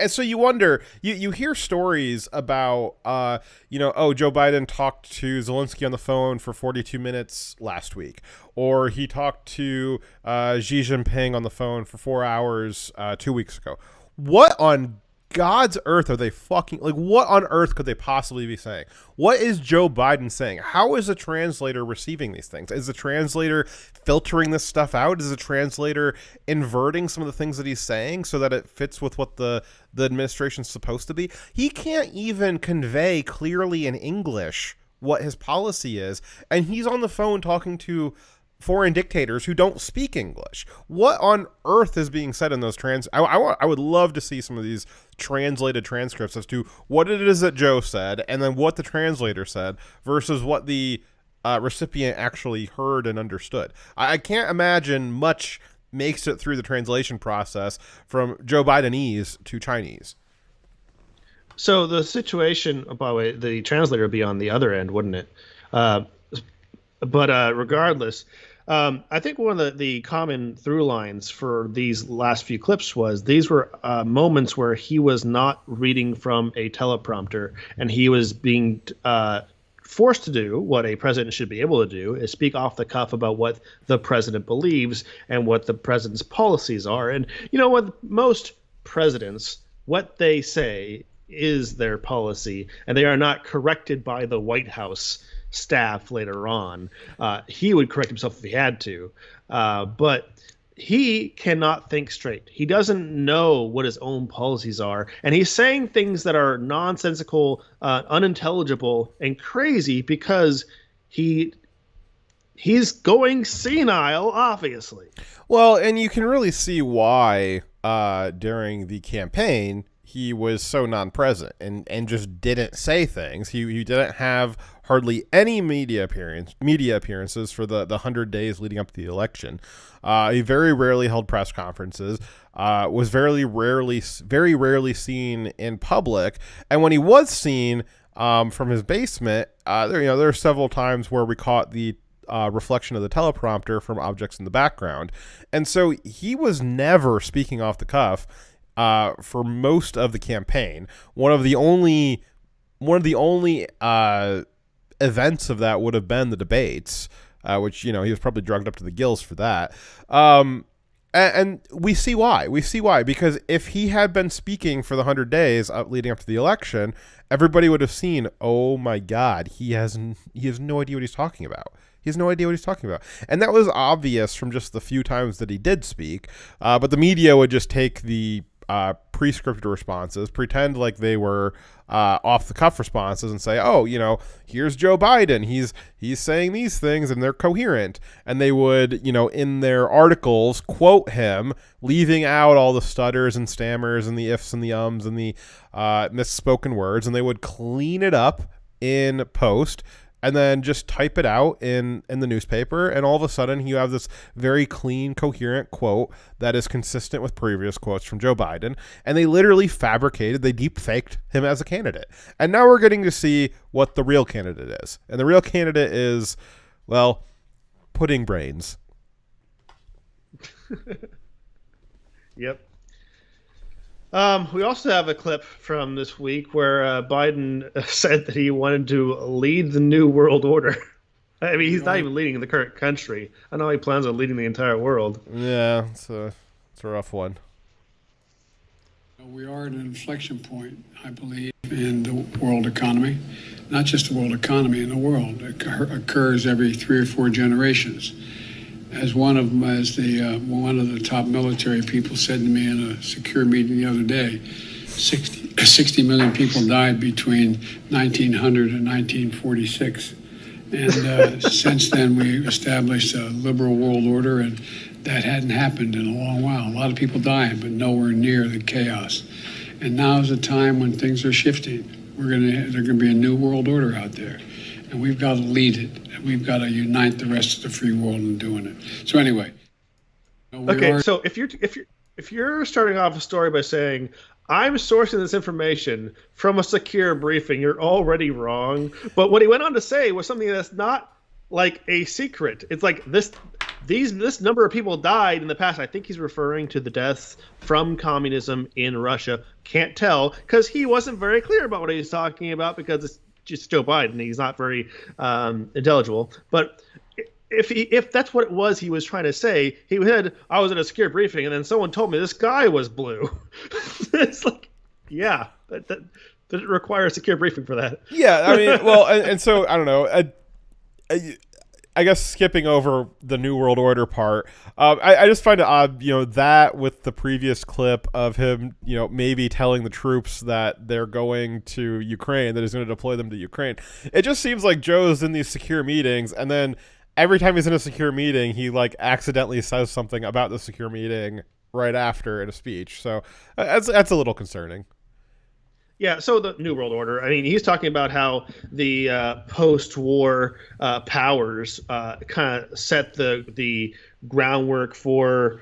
Speaker 4: so you wonder, you hear stories about, Joe Biden talked to Zelensky on the phone for 42 minutes last week, or he talked to Xi Jinping on the phone for 4 hours 2 weeks ago. What on God's earth are they what on earth could they possibly be saying? What is Joe Biden saying? How is the translator receiving these things? Is the translator filtering this stuff out? Is the translator inverting some of the things that he's saying so that it fits with what the administration's supposed to be? He can't even convey clearly in English what his policy is, and he's on the phone talking to foreign dictators who don't speak English. What on earth is being said in those I would love to see some of these translated transcripts as to what it is that Joe said and then what the translator said versus what the recipient actually heard and understood. I can't imagine much makes it through the translation process from Joe Bidenese to Chinese.
Speaker 1: So the situation, by the way, the translator would be on the other end, wouldn't it? But regardless, I think one of the common through lines for these last few clips was these were moments where he was not reading from a teleprompter, and he was being forced to do what a president should be able to do, is speak off the cuff about what the president believes and what the president's policies are. And you know what, most presidents, what they say is their policy, and they are not corrected by the White House staff later on. He would correct himself if he had to, but he cannot think straight. He doesn't know what his own policies are, and he's saying things that are nonsensical, unintelligible, and crazy because he's going senile, obviously.
Speaker 4: Well, and you can really see why during the campaign he was so non-present and just didn't say things. He didn't have hardly any media appearances for the 100 days leading up to the election. He very rarely held press conferences, was very rarely seen in public. And when he was seen from his basement, there are several times where we caught the reflection of the teleprompter from objects in the background. And so he was never speaking off the cuff for most of the campaign. One of the only events of that would have been the debates, which, he was probably drugged up to the gills for that. And we see why. Because if he had been speaking for the 100 days leading up to the election, everybody would have seen, oh my God, he has no idea what he's talking about. He has no idea what he's talking about. And that was obvious from just the few times that he did speak. But the media would just take the pre-scripted responses, pretend like they were off-the-cuff responses, and say, oh, here's Joe Biden. He's saying these things, and they're coherent. And they would, in their articles, quote him, leaving out all the stutters and stammers and the ifs and the ums and the misspoken words, and they would clean it up in post and then just type it out in the newspaper, and all of a sudden you have this very clean, coherent quote that is consistent with previous quotes from Joe Biden, and they literally they deep-faked him as a candidate. And now we're getting to see what the real candidate is. And the real candidate is, well, pudding brains.
Speaker 1: Yep. We also have a clip from this week where Biden said that he wanted to lead the New World Order. I mean, he's not even leading the current country. I know he plans on leading the entire world.
Speaker 4: Yeah, it's a rough one.
Speaker 6: We are at an inflection point, I believe, in the world economy. Not just the world economy, in the world. It occurs every 3 or 4 generations. As one of the top military people said to me in a secure meeting the other day, 60 million people died between 1900 and 1946. And since then, we established a liberal world order, and that hadn't happened in a long while. A lot of people died, but nowhere near the chaos. And now is a time when things are shifting. There's going to be a new world order out there, and we've got to lead it. We've got to unite the rest of the free world in doing it. So anyway.
Speaker 1: So if you're starting off a story by saying, I'm sourcing this information from a secure briefing, you're already wrong. But what he went on to say was something that's not like a secret. It's like this number of people died in the past. I think he's referring to the deaths from communism in Russia. Can't tell because he wasn't very clear about what he was talking about because it's just Joe Biden. He's not very intelligible. But if that's what it was he was trying to say, he said, I was at a secure briefing and then someone told me this guy was blue. It's like, yeah, that doesn't require a secure briefing for that.
Speaker 4: Yeah, I mean, well, and so, I don't know. I guess skipping over the New World Order part, I just find it odd, that with the previous clip of him, maybe telling the troops that they're going to Ukraine, that he's going to deploy them to Ukraine. It just seems like Joe's in these secure meetings, and then every time he's in a secure meeting, he accidentally says something about the secure meeting right after in a speech. So that's a little concerning.
Speaker 1: Yeah, so the New World Order, I mean, he's talking about how the post-war powers kind of set the groundwork for,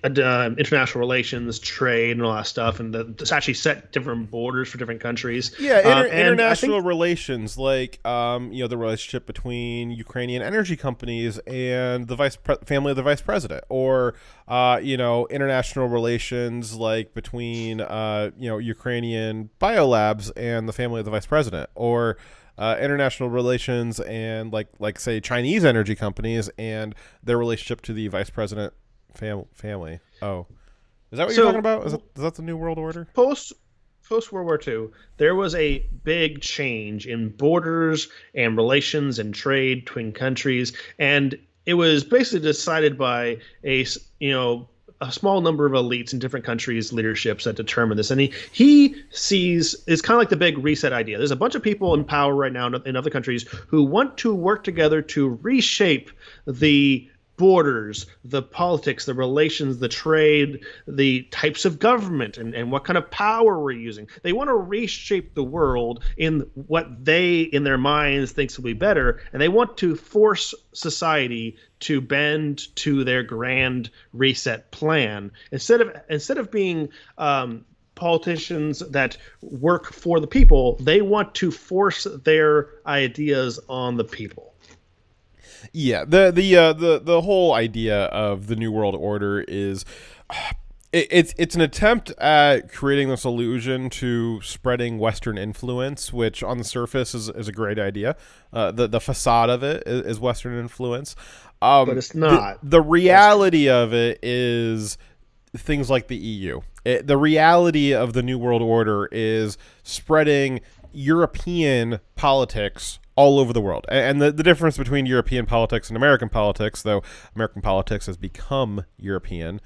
Speaker 1: international relations, trade, and all that stuff, and it's actually set different borders for different countries.
Speaker 4: Yeah, international relations, like the relationship between Ukrainian energy companies and the family of the vice president, or international relations like between Ukrainian biolabs and the family of the vice president, or international relations and like say Chinese energy companies and their relationship to the vice president family. Oh, is that what you're talking about? Is that the New World Order?
Speaker 1: Post World War II, there was a big change in borders and relations and trade between countries, and it was basically decided by a small number of elites in different countries' leaderships that determine this. And he sees it's kind of like the big reset idea. There's a bunch of people in power right now in other countries who want to work together to reshape the borders, the politics, the relations, the trade, the types of government, and what kind of power we're using. They want to reshape the world in what they, in their minds, thinks will be better, and they want to force society to bend to their grand reset plan. Instead of being politicians that work for the people, they want to force their ideas on the people.
Speaker 4: Yeah, the whole idea of the New World Order is it's an attempt at creating this illusion to spreading Western influence, which on the surface is a great idea. The facade of it is Western influence,
Speaker 1: but it's not.
Speaker 4: The reality of it is things like the EU. The reality of the New World Order is spreading European politics all over the world. And the difference between European politics and American politics, though American politics has become European,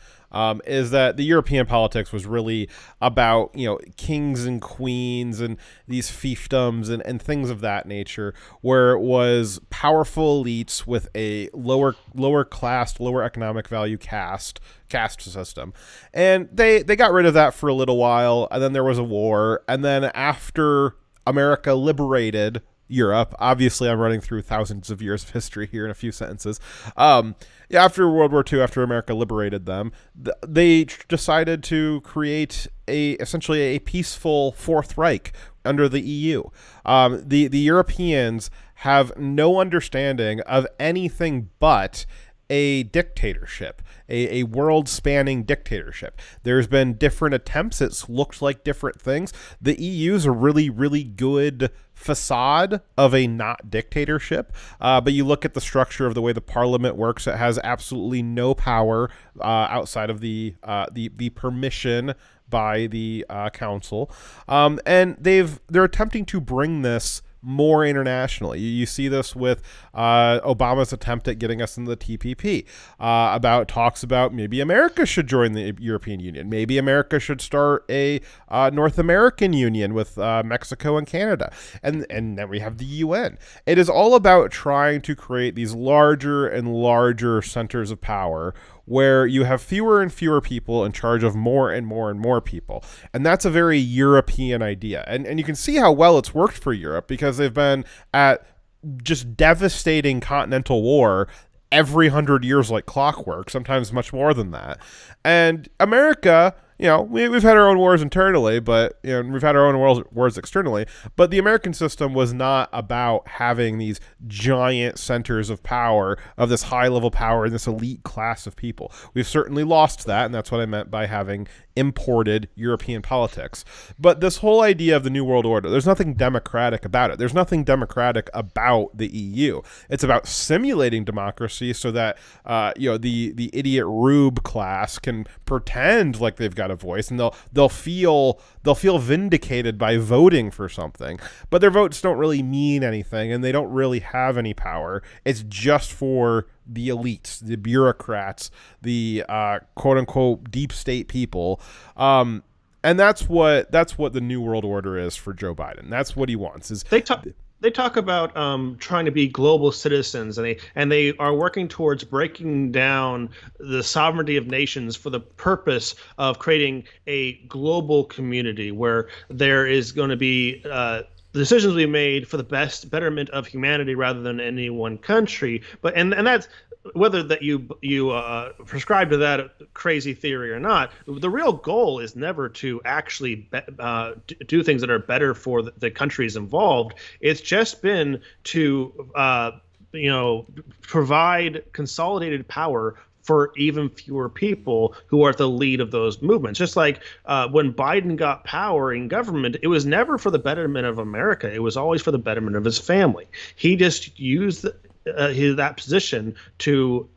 Speaker 4: is that the European politics was really about, kings and queens and these fiefdoms and things of that nature, where it was powerful elites with a lower class, lower economic value caste system. And they got rid of that for a little while, and then there was a war, and then after America liberated Europe, obviously I'm running through thousands of years of history here in a few sentences. After World War II, after America liberated them, they decided to create essentially a peaceful Fourth Reich under the EU. The Europeans have no understanding of anything but a dictatorship, a world-spanning dictatorship. There's been different attempts. It's looked like different things. The EU's a really, really good facade of a not dictatorship, but you look at the structure of the way the parliament works, it has absolutely no power outside of the permission by the council, and they're attempting to bring this more internationally. You see this with Obama's attempt at getting us into the TPP, about talks about maybe America should join the European Union. Maybe America should start a North American Union with Mexico and Canada. And then we have the UN. It is all about trying to create these larger and larger centers of power where you have fewer and fewer people in charge of more and more and more people. And that's a very European idea. And you can see how well it's worked for Europe, because they've been at just devastating continental war every 100 years like clockwork, sometimes much more than that. And America, we've had our own wars internally, but we've had our own wars externally. But the American system was not about having these giant centers of power, of this high level power and this elite class of people. We've certainly lost that, and that's what I meant by having imported European politics. But this whole idea of the New World Order, there's nothing democratic about it. There's nothing democratic about the EU. It's about simulating democracy so that the idiot rube class can pretend like they've got a voice, and they'll feel vindicated by voting for something, but their votes don't really mean anything, and they don't really have any power. It's just for the elites, the bureaucrats, the quote unquote deep state people, and that's what the New World Order is for Joe Biden. That's what he wants.
Speaker 1: They talk about trying to be global citizens, and they are working towards breaking down the sovereignty of nations for the purpose of creating a global community where there is going to be decisions we made for the betterment of humanity rather than any one country. But and that's whether that you prescribe to that crazy theory or not. The real goal is never to actually do things that are better for the countries involved. It's just been to provide consolidated power for even fewer people who are at the lead of those movements. Just like when Biden got power in government, it was never for the betterment of America. It was always for the betterment of his family. He just used that position to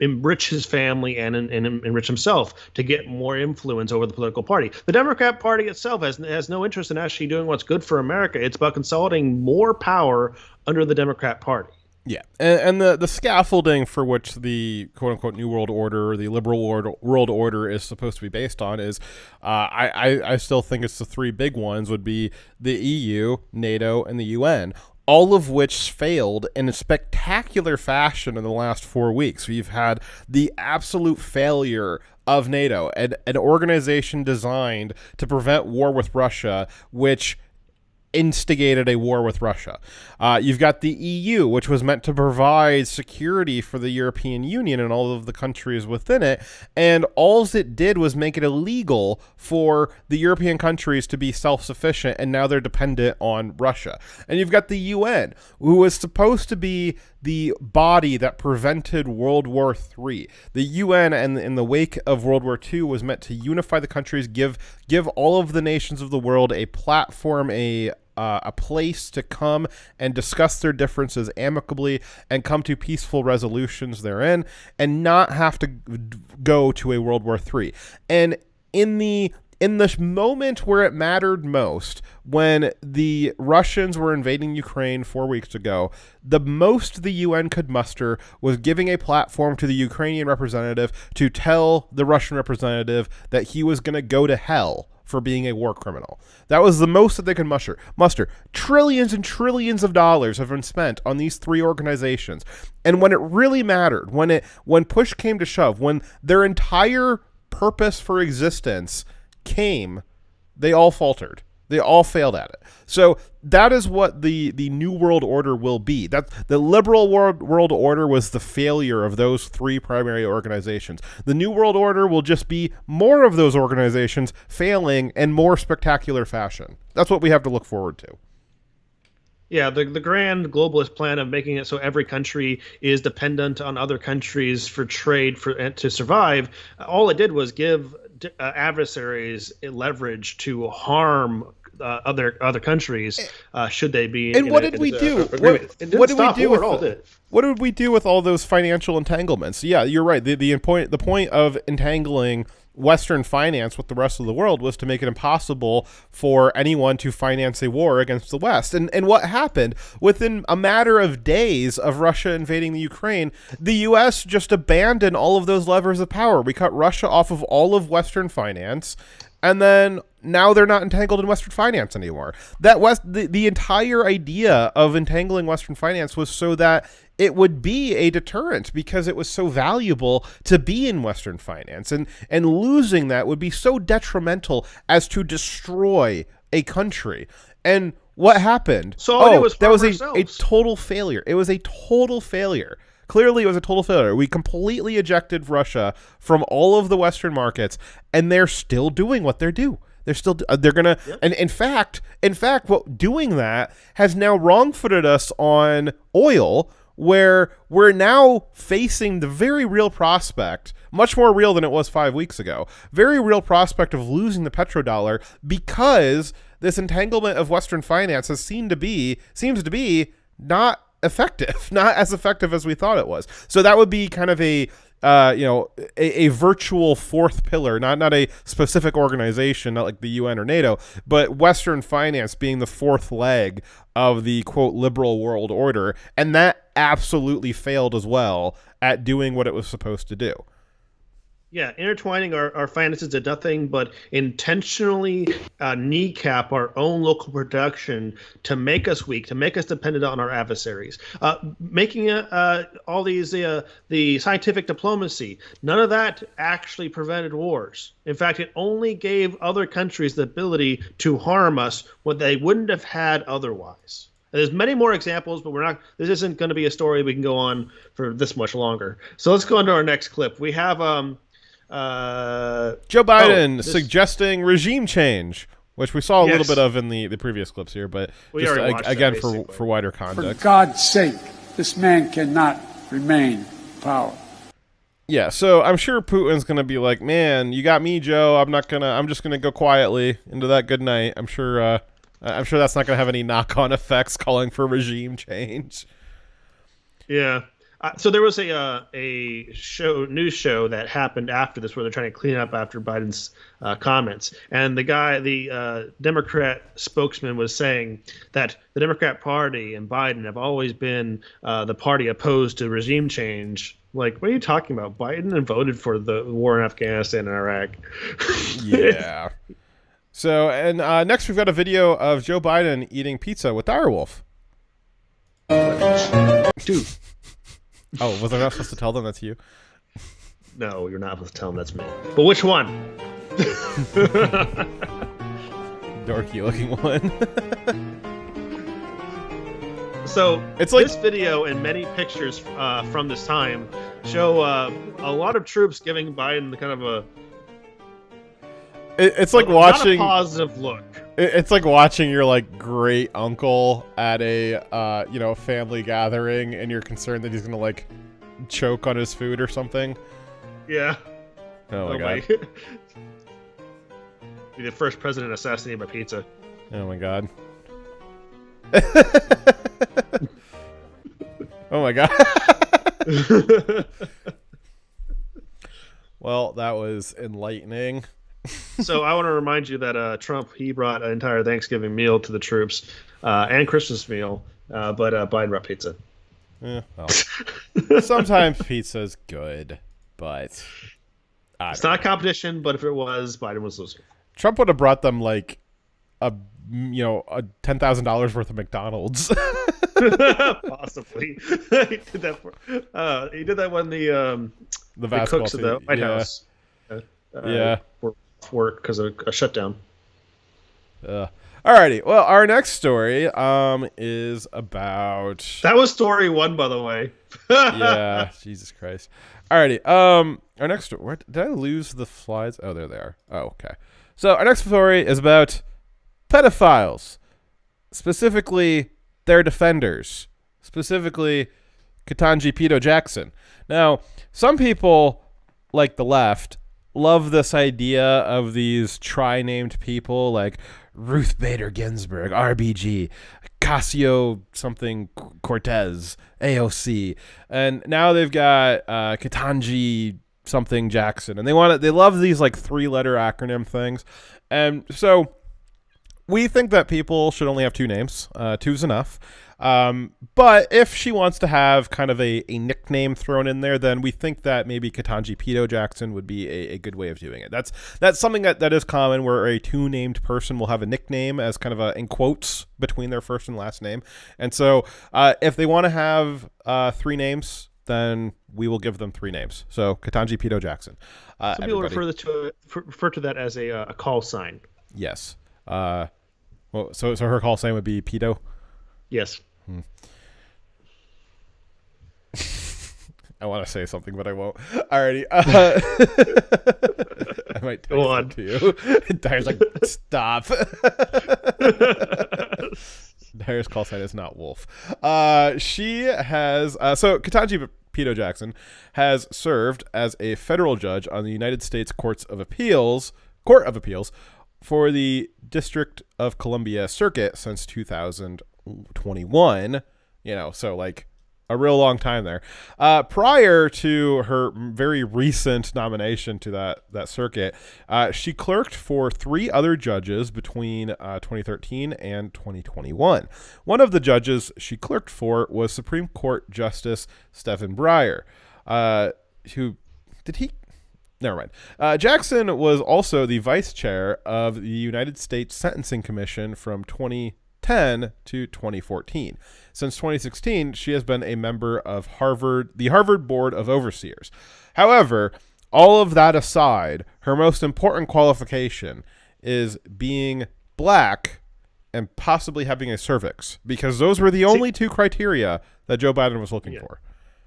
Speaker 1: enrich his family and enrich himself, to get more influence over the political party. The Democrat Party itself has no interest in actually doing what's good for America. It's about consolidating more power under the Democrat Party.
Speaker 4: Yeah, and the scaffolding for which the quote-unquote New World Order or the liberal world order is supposed to be based on is, I still think it's the three big ones would be the EU, NATO, and the UN, all of which failed in a spectacular fashion in the last 4 weeks. We've had the absolute failure of NATO, an organization designed to prevent war with Russia, which instigated a war with Russia. You've got the EU, which was meant to provide security for the European Union and all of the countries within it, and all it did was make it illegal for the European countries to be self-sufficient, and now they're dependent on Russia. And you've got the UN, who was supposed to be the body that prevented World War III. The UN, and in the wake of World War II, was meant to unify the countries, give all of the nations of the world a platform, a place to come and discuss their differences amicably and come to peaceful resolutions therein, and not have to go to a World War III. And in the in the moment where it mattered most, when the Russians were invading Ukraine 4 weeks ago, the most the UN could muster was giving a platform to the Ukrainian representative to tell the Russian representative that he was going to go to hell for being a war criminal. That was the most that they could muster. Trillions and trillions of dollars have been spent on these three organizations. And when it really mattered, when push came to shove, when their entire purpose for existence came, they all faltered. They all failed at it. So that is what the New World Order will be. That the liberal world order was the failure of those three primary organizations. The New World Order will just be more of those organizations failing in more spectacular fashion. That's what we have to look forward to.
Speaker 1: Yeah, the grand globalist plan of making it so every country is dependent on other countries for trade to survive, all it did was give adversaries leverage to harm other countries should they be.
Speaker 4: And what did we do? What did we do with all those financial entanglements? Yeah, you're right. The point of entangling Western finance with the rest of the world was to make it impossible for anyone to finance a war against the West. And what happened? Within a matter of days of Russia invading the Ukraine, the U.S. just abandoned all of those levers of power. We cut Russia off of all of Western finance, and then now they're not entangled in Western finance anymore. The entire idea of entangling Western finance was so that it would be a deterrent, because it was so valuable to be in Western finance, and losing that would be so detrimental as to destroy a country. And what happened? That was a total failure. It was a total failure. Clearly, it was a total failure. We completely ejected Russia from all of the Western markets, and they're still doing what they do. They're gonna, and in fact, what doing that has now wrong-footed us on oil, where we're now facing the very real prospect, much more real than it was 5 weeks ago, very real prospect of losing the petrodollar, because this entanglement of Western finance seems to be not effective, not as effective as we thought it was. So that would be kind of a virtual fourth pillar, not a specific organization, not like the UN or NATO, but Western finance being the fourth leg of the, quote, liberal world order. And that absolutely failed as well at doing what it was supposed to do.
Speaker 1: Yeah, intertwining our finances did nothing but intentionally kneecap our own local production to make us weak, to make us dependent on our adversaries. Making all these the scientific diplomacy, none of that actually prevented wars. In fact, it only gave other countries the ability to harm us what they wouldn't have had otherwise. There's many more examples, but this isn't going to be a story we can go on for this much longer. So let's go on to our next clip. We have
Speaker 4: Joe Biden suggesting regime change, which we saw a little bit of in the previous clips here, but just again for wider context.
Speaker 6: For God's sake, this man cannot remain in power.
Speaker 4: Yeah, so I'm sure Putin's going to be like, man, you got me, Joe. I'm just going to go quietly into that good night. I'm sure that's not going to have any knock-on effects calling for regime change.
Speaker 1: Yeah. So there was a news show that happened after this where they're trying to clean up after Biden's comments. And the Democrat spokesman was saying that the Democrat Party and Biden have always been the party opposed to regime change. Like, what are you talking about? Biden voted for the war in Afghanistan and Iraq.
Speaker 4: Yeah. So, and next we've got a video of Joe Biden eating pizza with Direwolf.
Speaker 1: Dude.
Speaker 4: Oh, was I not supposed to tell them that's you?
Speaker 1: No, you're not supposed to tell them that's me. But which one?
Speaker 4: Dorky looking one.
Speaker 1: So it's like this video and many pictures from this time show a lot of troops giving Biden the kind of
Speaker 4: it's like watching
Speaker 1: not a positive look.
Speaker 4: It's like watching your like great uncle at a family gathering, and you're concerned that he's gonna like choke on his food or something.
Speaker 1: Yeah.
Speaker 4: Oh my god.
Speaker 1: Be the first president assassinated by pizza.
Speaker 4: Oh my god. Oh my god. Well, that was enlightening.
Speaker 1: So I want to remind you that Trump, he brought an entire Thanksgiving meal to the troops and Christmas meal, but Biden brought pizza.
Speaker 4: Well, sometimes pizza's good, but
Speaker 1: it's not a competition. But if it was, Biden was losing.
Speaker 4: Trump would have brought them like a $10,000 worth of McDonald's.
Speaker 1: Possibly. He did that when the cooks at the White House were off work because of a shutdown.
Speaker 4: Alrighty. Well, our next story is about...
Speaker 1: That was story 1, by the way.
Speaker 4: Yeah, Jesus Christ. Alrighty. Our next story... Where, did I lose the slides? Oh, there they are. Oh, okay. So our next story is about pedophiles. Specifically, their defenders. Specifically, Ketanji Pedo Jackson. Now, some people, like the left, love this idea of these tri-named people like Ruth Bader Ginsburg, RBG, Ocasio something Cortez, AOC, and now they've got Ketanji something Jackson, and they love these like 3-letter acronym things, and so we think that people should only have 2 names. 2's enough. But if she wants to have kind of a nickname thrown in there, then we think that maybe Ketanji Pedo Jackson would be a good way of doing it. That's something that is common, where a 2-named person will have a nickname as kind of in quotes between their first and last name. And so if they want to have 3 names, then we will give them 3 names. So Ketanji Pedo Jackson.
Speaker 1: Some people refer to that as a call sign.
Speaker 4: Yes. Well, so her call sign would be pedo?
Speaker 1: Yes.
Speaker 4: I want to say something, but I won't. Alrighty. I might text it to you. Dyer's like, stop. Dyer's call sign is not wolf. She has... so Ketanji Pedo Jackson has served as a federal judge on the United States Court of Appeals for the District of Columbia Circuit since 2021, so like a real long time there. Prior to her very recent nomination to that circuit, she clerked for 3 other judges between 2013 and 2021. One of the judges she clerked for was Supreme Court Justice Stephen Breyer, Never mind. Jackson was also the vice chair of the United States Sentencing Commission from 2010 to 2014. Since 2016, she has been a member of the Harvard Board of Overseers. However, all of that aside, her most important qualification is being black and possibly having a cervix, because those were the only 2 criteria that Joe Biden was looking for.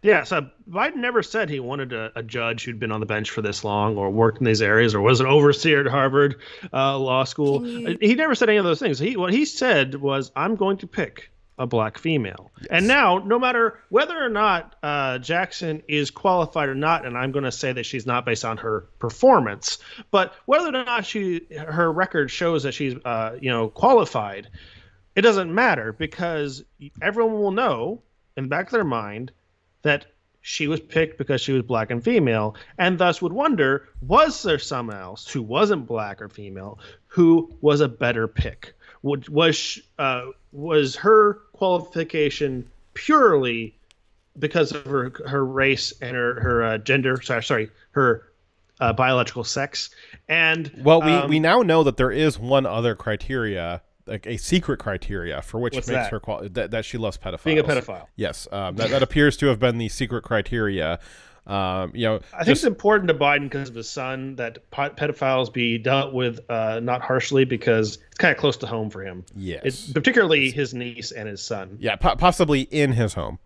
Speaker 1: Yeah, so Biden never said he wanted a judge who'd been on the bench for this long or worked in these areas or was an overseer at Harvard Law School. He never said any of those things. What he said was, I'm going to pick a black female. Yes. And now, no matter whether or not Jackson is qualified or not, and I'm going to say that she's not based on her performance, but whether or not her record shows that she's qualified, it doesn't matter, because everyone will know in the back of their mind that she was picked because she was black and female, and thus would wonder, was there someone else who wasn't black or female who was a better pick? Was her qualification purely because of her race and her gender? Her biological sex? And
Speaker 4: we now know that there is one other criteria, like a secret criteria for which makes her that she loves pedophiles.
Speaker 1: Being a pedophile.
Speaker 4: Yes, that appears to have been the secret criteria. I think
Speaker 1: it's important to Biden because of his son that pedophiles be dealt with not harshly, because it's kind of close to home for him.
Speaker 4: Yes,
Speaker 1: particularly his niece and his son.
Speaker 4: Yeah, possibly in his home,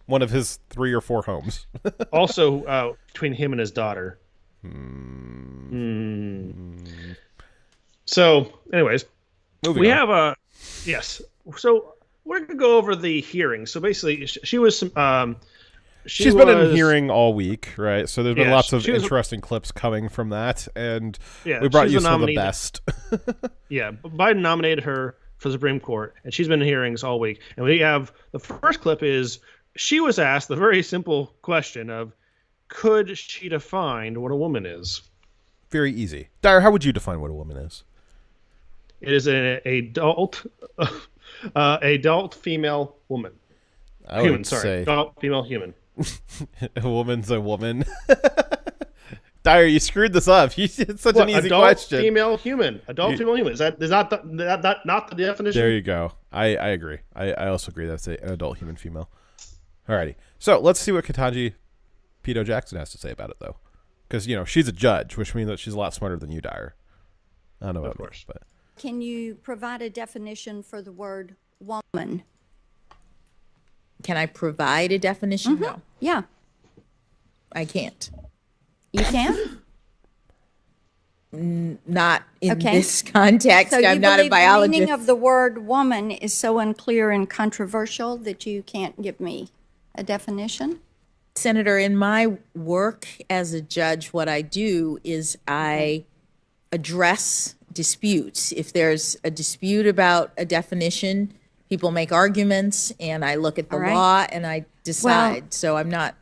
Speaker 4: one of his 3 or 4 homes.
Speaker 1: Also, between him and his daughter. So, anyways. We have a yes. So we're gonna go over the hearing. So basically, she was she's
Speaker 4: been in hearing all week, right? So there's been lots of interesting clips coming from that, and we brought you some of the best.
Speaker 1: Yeah, Biden nominated her for the Supreme Court, and she's been in hearings all week. And we have the first clip is she was asked the very simple question of, could she define what a woman is?
Speaker 4: Very easy. Dyer, how would you define what a woman is?
Speaker 1: It is an adult female woman.
Speaker 4: I
Speaker 1: Human,
Speaker 4: would
Speaker 1: sorry.
Speaker 4: say
Speaker 1: Adult female human.
Speaker 4: a woman's a woman. Dyer, you screwed this up. It's such an easy
Speaker 1: adult
Speaker 4: question.
Speaker 1: Female human. Adult female human. Is that not the definition?
Speaker 4: There you go. I agree. I also agree that's an adult human female. Alrighty. So let's see what Ketanji Pito Jackson has to say about it, though. Because, she's a judge, which means that she's a lot smarter than you, Dyer. I don't know about
Speaker 1: course.
Speaker 4: but
Speaker 16: Can you provide a definition for the word woman?
Speaker 17: Can I provide a definition?
Speaker 16: Mm-hmm.
Speaker 17: No.
Speaker 16: Yeah.
Speaker 17: I can't.
Speaker 16: You can?
Speaker 17: Not in this context.
Speaker 16: So
Speaker 17: I'm not a biologist.
Speaker 16: The meaning of the word woman is so unclear and controversial that you can't give me a definition?
Speaker 17: Senator, in my work as a judge, what I do is I address disputes. If there's a dispute about a definition, people make arguments, and I look at the law and I decide. So I'm not.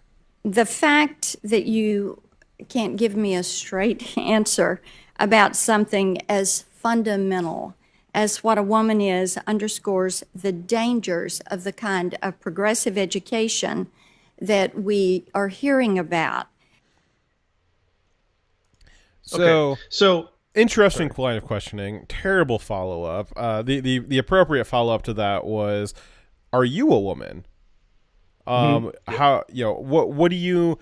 Speaker 16: The fact that you can't give me a straight answer about something as fundamental as what a woman is underscores the dangers of the kind of progressive education that we are hearing about.
Speaker 4: So interesting line of questioning. Terrible follow up. The appropriate follow up to that was, "Are you a woman?" How what do you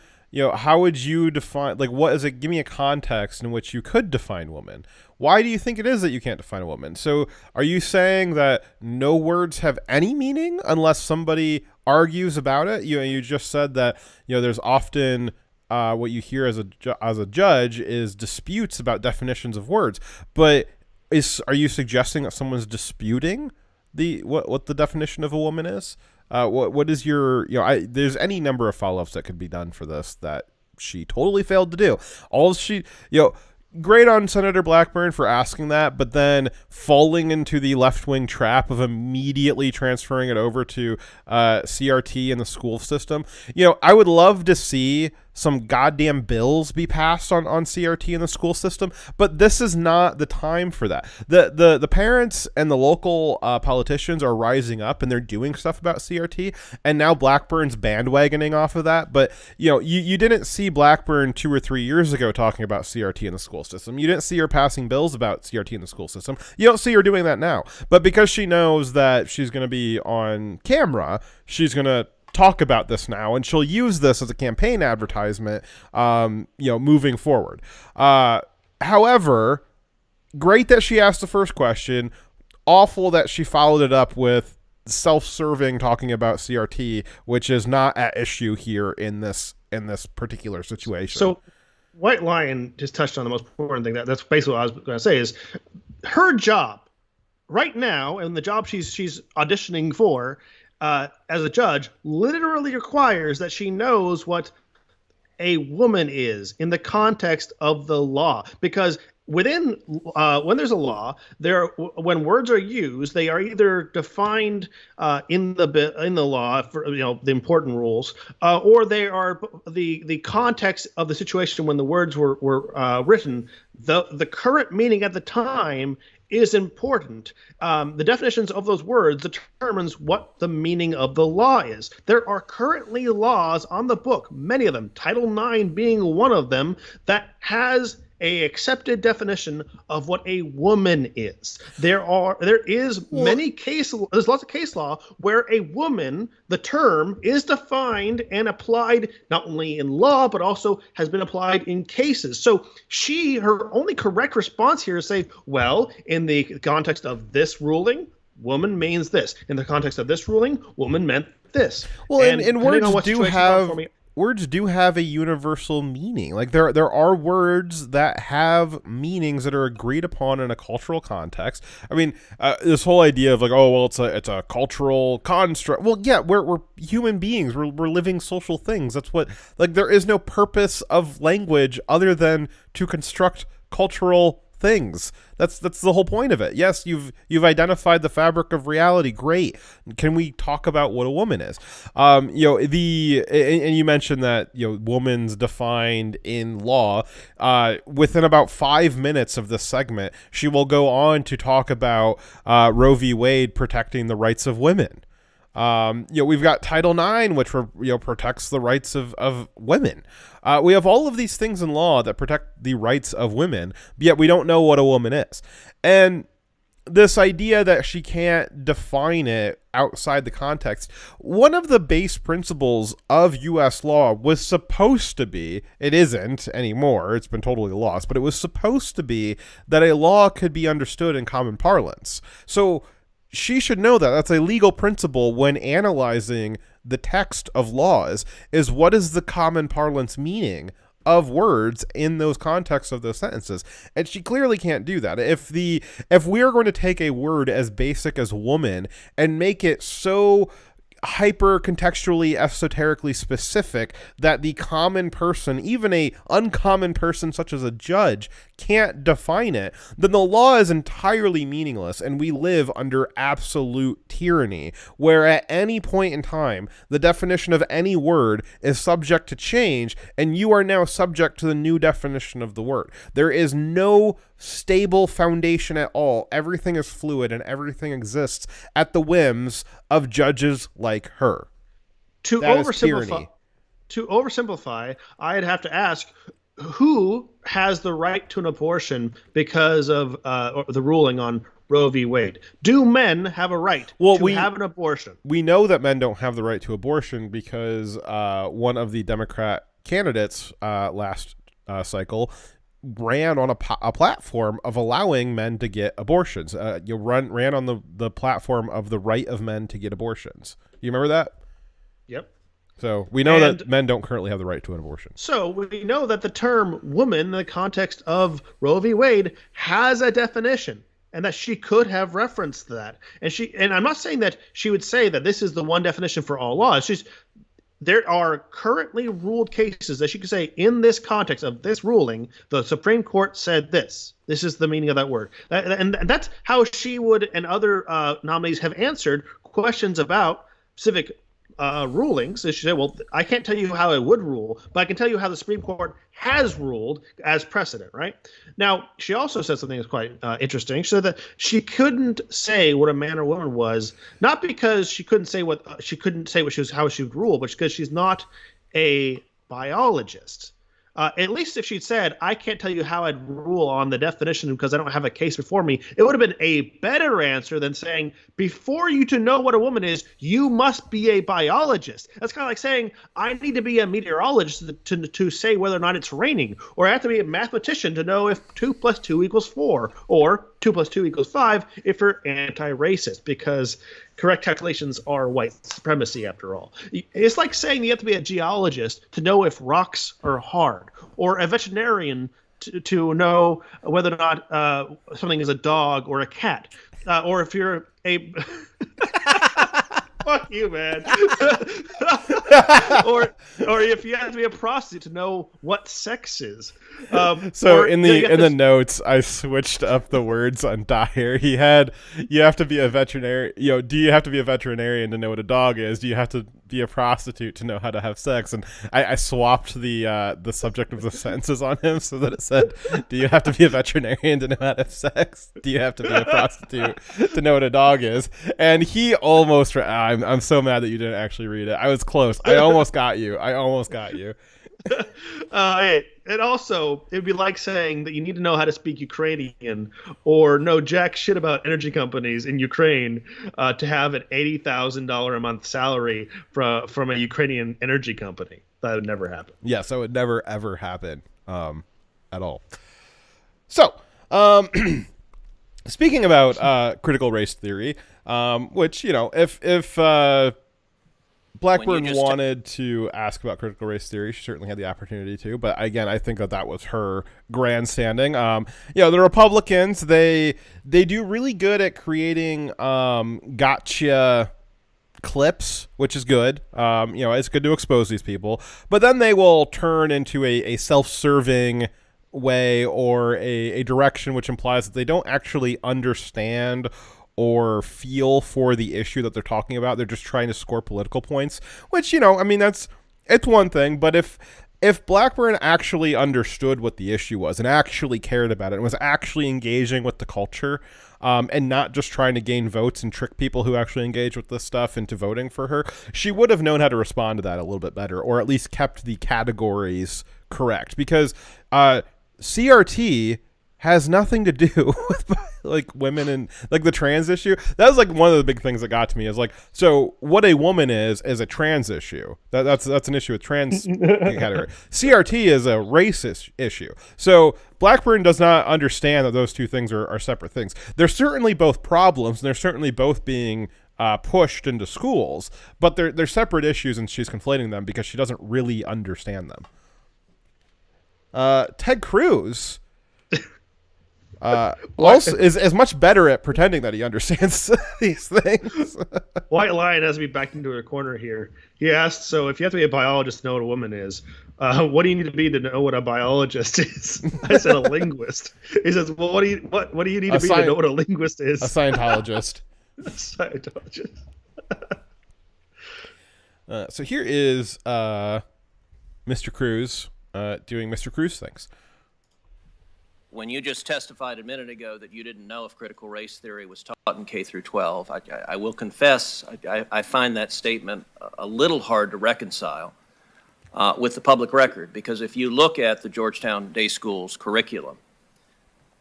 Speaker 4: how would you define, like, what is it? Give me a context in which you could define woman. Why do you think it is that you can't define a woman? So are you saying that no words have any meaning unless somebody argues about it? You just said that there's often what you hear as a judge is disputes about definitions of words. But are you suggesting that someone's disputing what the definition of a woman is? What is your there's any number of follow-ups that could be done for this that she totally failed to do. Great on Senator Blackburn for asking that, but then falling into the left-wing trap of immediately transferring it over to CRT and the school system. I would love to see some goddamn bills be passed on CRT in the school system, but this is not the time for that. The parents and the local politicians are rising up and they're doing stuff about CRT, and now Blackburn's bandwagoning off of that. But you didn't see Blackburn 2 or 3 years ago talking about CRT in the school system. You didn't see her passing bills about CRT in the school system. You don't see her doing that now. But because she knows that she's going to be on camera, she's going to talk about this now, and she'll use this as a campaign advertisement, moving forward. However, great that she asked the first question. Awful that she followed it up with self-serving talking about CRT, which is not at issue here in this particular situation.
Speaker 1: So White Lion just touched on the most important thing. That's basically what I was going to say is her job right now, and the job she's auditioning for as a judge, literally requires that she knows what a woman is in the context of the law. Because when there's a law, when words are used, they are either defined in the law for the important rules, or they are the context of the situation when the words were written. The current meaning at the time is important. The definitions of those words determines what the meaning of the law is. There are currently laws on the book, many of them, Title IX being one of them, that has a accepted definition of what a woman is. There's lots of case law where a woman, the term, is defined and applied not only in law but also has been applied in cases. So her only correct response here is say, well, in the context of this ruling, woman means this. In the context of this ruling, woman meant this.
Speaker 4: Well, and words do have a universal meaning. Like there are words that have meanings that are agreed upon in a cultural context. I mean, this whole idea of like, oh well, it's a cultural construct. Well, yeah, we're human beings. We're living social things. That's what, like, there is no purpose of language other than to construct cultural things. That's the whole point of it. Yes, you've identified the fabric of reality. Great. Can we talk about what a woman is? And you mentioned that woman's defined in law. Within about 5 minutes of this segment, she will go on to talk about Roe v. Wade protecting the rights of women. We've got Title IX, which protects the rights of women. We have all of these things in law that protect the rights of women, yet we don't know what a woman is. And this idea that she can't define it outside the context, one of the base principles of U.S. law was supposed to be, it isn't anymore, it's been totally lost, but it was supposed to be that a law could be understood in common parlance. So she should know that that's a legal principle when analyzing the text of laws, is what is the common parlance meaning of words in those contexts of those sentences. And she clearly can't do that. If we are going to take a word as basic as woman and make it so hyper contextually esoterically specific that the common person, even a uncommon person such as a judge, can't define it, then the law is entirely meaningless, and we live under absolute tyranny, where at any point in time the definition of any word is subject to change, and you are now subject to the new definition of the word. There is no stable foundation at all. Everything is fluid, and everything exists at the whims of judges like her.
Speaker 1: To oversimplify, I'd have to ask, who has the right to an abortion because of the ruling on Roe v. Wade? Do men have a right to have an abortion? We know that men don't have the right to abortion because one of the Democrat candidates last cycle ran on a platform of allowing men to get abortions. Ran on the platform of the right of men to get abortions. You remember that? Yep. So we know that men don't currently have the right to an abortion. So we know that the term woman in the context of Roe v. Wade has a definition, and that she could have referenced that. And I'm not saying that she would say that this is the one definition for all laws. There are currently ruled cases that she could say, in this context of this ruling, the Supreme Court said this. This is the meaning of that word. And that's how she would and other nominees have answered questions about civic rulings. So she said, well, I can't tell you how it would rule, but I can tell you how the Supreme Court has ruled as precedent, right? Now, she also said something that's quite interesting. She said that she couldn't say what a man or woman was, not because she couldn't say how she would rule, but because she's not a biologist. At least if she'd said, I can't tell you how I'd rule on the definition because I don't have a case before me, it would have been a better answer than saying, before you to know what a woman is, you must be a biologist. That's kind of like saying, I need to be a meteorologist to say whether or not it's raining, or I have to be a mathematician to know if 2 + 2 = 4, or 2 + 2 = 5 if you're anti-racist, because correct calculations are white supremacy after all. It's like saying you have to be a geologist to know if rocks are hard, or a veterinarian to know whether or not something is a dog or a cat, or if you're a fuck you, man. or if you have to be a prostitute to know what sex is.
Speaker 4: So in the notes, I switched up the words on Dyer. He had, you have to be a veterinarian. Do you have to be a veterinarian to know what a dog is? Do you have to be a prostitute to know how to have sex? And I swapped the subject of the sentences on him so that it said, do you have to be a veterinarian to know how to have sex? Do you have to be a prostitute to know what a dog is? And he almost, I'm so mad that you didn't actually read it. I was close. I almost got you.
Speaker 1: And also, it'd be like saying that you need to know how to speak Ukrainian or know jack shit about energy companies in Ukraine to have an $80,000 a month salary from a Ukrainian energy company. That would never happen.
Speaker 4: Yes, that would never, ever happen at all. So, speaking about critical race theory, which, if Blackburn wanted to ask about critical race theory, she certainly had the opportunity to, but again, I think that was her grandstanding. The Republicans, they do really good at creating gotcha clips, which is good. It's good to expose these people, but then they will turn into a self-serving way or a direction which implies that they don't actually understand or feel for the issue that they're talking about. They're just trying to score political points, which, I mean, it's one thing. But if Blackburn actually understood what the issue was and actually cared about it and was actually engaging with the culture, and not just trying to gain votes and trick people who actually engage with this stuff into voting for her, she would have known how to respond to that a little bit better, or at least kept the categories correct, because CRT has nothing to do with like women and like the trans issue. That was like one of the big things that got to me, is like, so what a woman is a trans issue. That's an issue with trans category. CRT is a racist issue. So Blackburn does not understand that those two things are separate things. They're certainly both problems, and they're certainly both being pushed into schools, but they're separate issues, and she's conflating them because she doesn't really understand them. Ted Cruz also is much better at pretending that he understands these things.
Speaker 1: White Lion has me backed into a corner here. He asked, so if you have to be a biologist to know what a woman is, what do you need to be to know what a biologist is? I said a linguist. He says, well, what do you need to be to know what a linguist is?
Speaker 4: A Scientologist.
Speaker 1: A Scientologist.
Speaker 4: So here is Mr. Cruz doing Mr. Cruz things.
Speaker 18: When you just testified a minute ago that you didn't know if critical race theory was taught in K through 12, I will confess I find that statement a little hard to reconcile with the public record, because if you look at the Georgetown Day School's curriculum,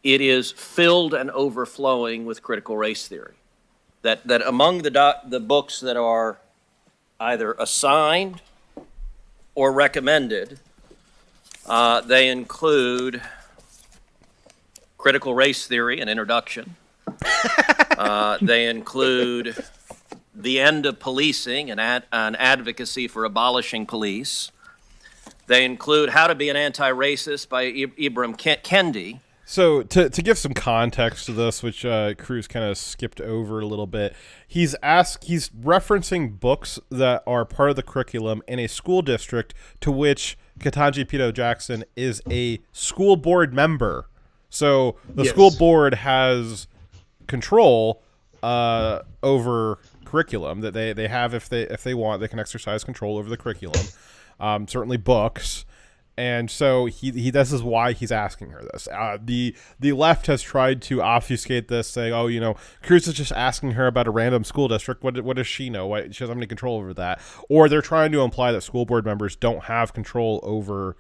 Speaker 18: it is filled and overflowing with critical race theory. That among the books that are either assigned or recommended, they include Critical Race Theory, an introduction. They include The End of Policing, an advocacy for abolishing police. They include How to Be an Anti-Racist by Ibram Kendi.
Speaker 4: So to give some context to this, which Cruz kind of skipped over a little bit, he's referencing books that are part of the curriculum in a school district to which Ketanji Pito Jackson is a school board member. So the school board has control over curriculum that they have. If they want, they can exercise control over the curriculum, certainly books. And so this is why he's asking her this. The left has tried to obfuscate this, saying, Cruz is just asking her about a random school district. What does she know? Why, she doesn't have any control over that. Or they're trying to imply that school board members don't have control over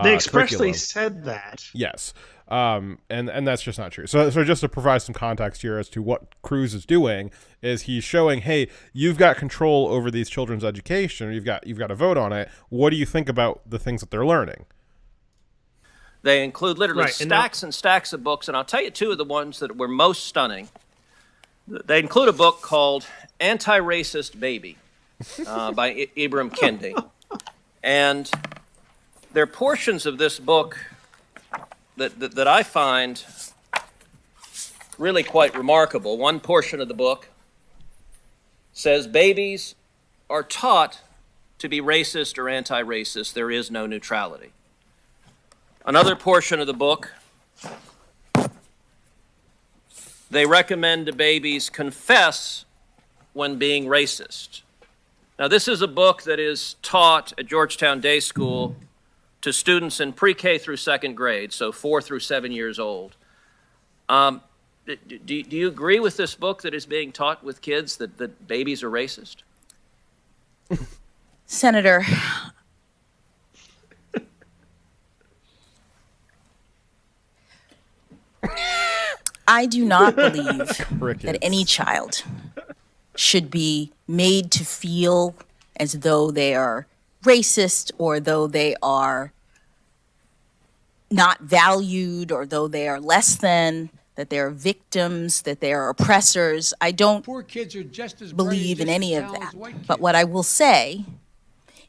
Speaker 1: they expressly
Speaker 4: curriculum.
Speaker 1: said that.
Speaker 4: Yes. And that's just not true. So just to provide some context here as to what Cruz is doing, is he's showing, hey, you've got control over these children's education. You've got a vote on it. What do you think about the things that they're learning?
Speaker 18: They include literally stacks and stacks of books, and I'll tell you two of the ones that were most stunning. They include a book called Anti-Racist Baby by Ibram Kendi. And there are portions of this book that I find really quite remarkable. One portion of the book says babies are taught to be racist or anti-racist. There is no neutrality. Another portion of the book, they recommend to babies confess when being racist. Now, this is a book that is taught at Georgetown Day School to students in pre-K through second grade, so 4 through 7 years old. Do you agree with this book that is being taught with kids that babies are racist?
Speaker 17: Senator, I do not believe that any child should be made to feel as though they are racist, or though they are not valued, or though they are less than, that they are victims, that they are oppressors. I don't believe in any of that. But what I will say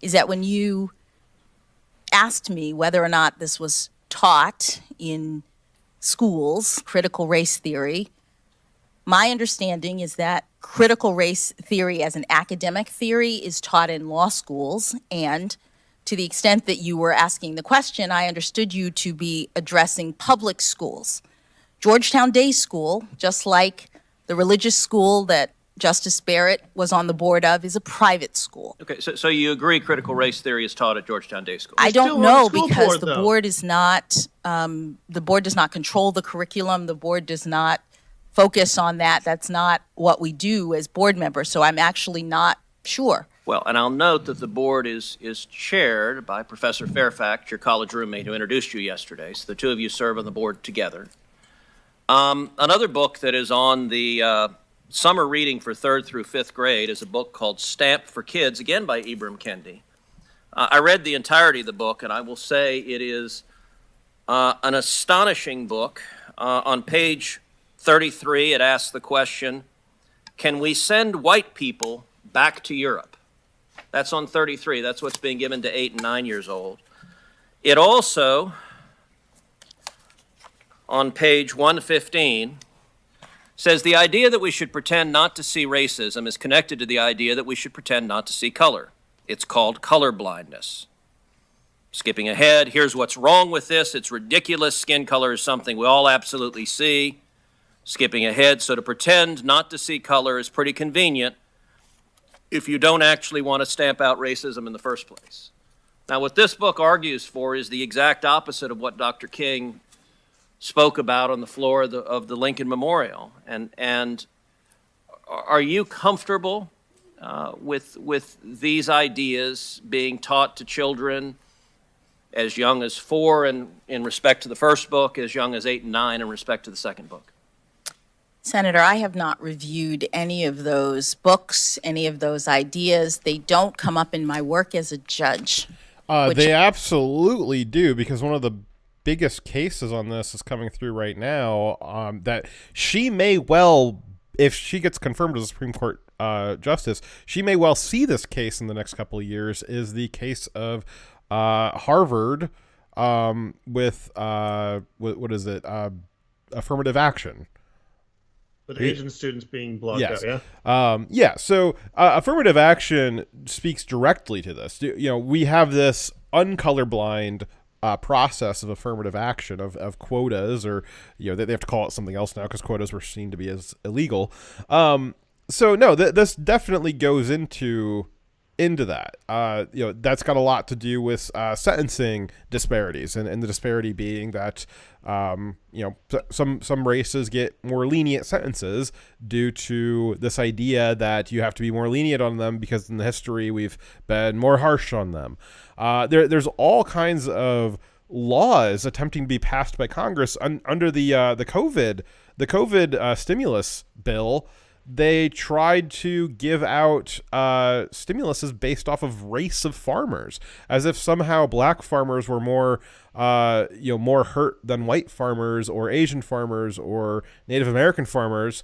Speaker 17: is that when you asked me whether or not this was taught in schools, critical race theory, my understanding is that critical race theory as an academic theory is taught in law schools, and to the extent that you were asking the question, I understood you to be addressing public schools. Georgetown Day School, just like the religious school that Justice Barrett was on the board of, is a private school.
Speaker 18: Okay, so you agree critical race theory is taught at Georgetown Day School?
Speaker 17: I don't know, because the board is not, the board does not control the curriculum. The board does not focus on that. That's not what we do as board members. So I'm actually not sure.
Speaker 18: Well, and I'll note that the board is chaired by Professor Fairfax, your college roommate who introduced you yesterday. So the two of you serve on the board together. Another book that is on the summer reading for 3rd through 5th grade is a book called Stamp for Kids, again by Ibram Kendi. I read the entirety of the book, and I will say it is an astonishing book. On page 33, it asks the question, can we send white people back to Europe? That's on 33. That's what's being given to 8 and 9 years old. It also, on page 115, says the idea that we should pretend not to see racism is connected to the idea that we should pretend not to see color. It's called color blindness. Skipping ahead, here's what's wrong with this. It's ridiculous. Skin color is something we all absolutely see. Skipping ahead, so to pretend not to see color is pretty convenient if you don't actually want to stamp out racism in the first place. Now, what this book argues for is the exact opposite of what Dr. King spoke about on the floor of the Lincoln Memorial. And are you comfortable with these ideas being taught to children as young as 4 in respect to the first book, as young as 8 and 9 in respect to the second book?
Speaker 17: Senator, I have not reviewed any of those books, any of those ideas. They don't come up in my work as a judge.
Speaker 4: They absolutely do, because one of the biggest cases on this is coming through right now, that she may well, if she gets confirmed as a Supreme Court justice, she may well see this case in the next couple of years, is the case of Harvard with what is it, affirmative action.
Speaker 1: With Asian students being blocked
Speaker 4: yes.
Speaker 1: out,
Speaker 4: So affirmative action speaks directly to this. We have this uncolorblind process of affirmative action, of quotas, or they have to call it something else now because quotas were seen to be as illegal. So no, this definitely goes into that. That's got a lot to do with sentencing disparities, and the disparity being that some races get more lenient sentences due to this idea that you have to be more lenient on them because in the history we've been more harsh on them. There's all kinds of laws attempting to be passed by Congress under the COVID stimulus bill. They tried to give out stimuluses based off of race of farmers, as if somehow black farmers were more hurt than white farmers or Asian farmers or Native American farmers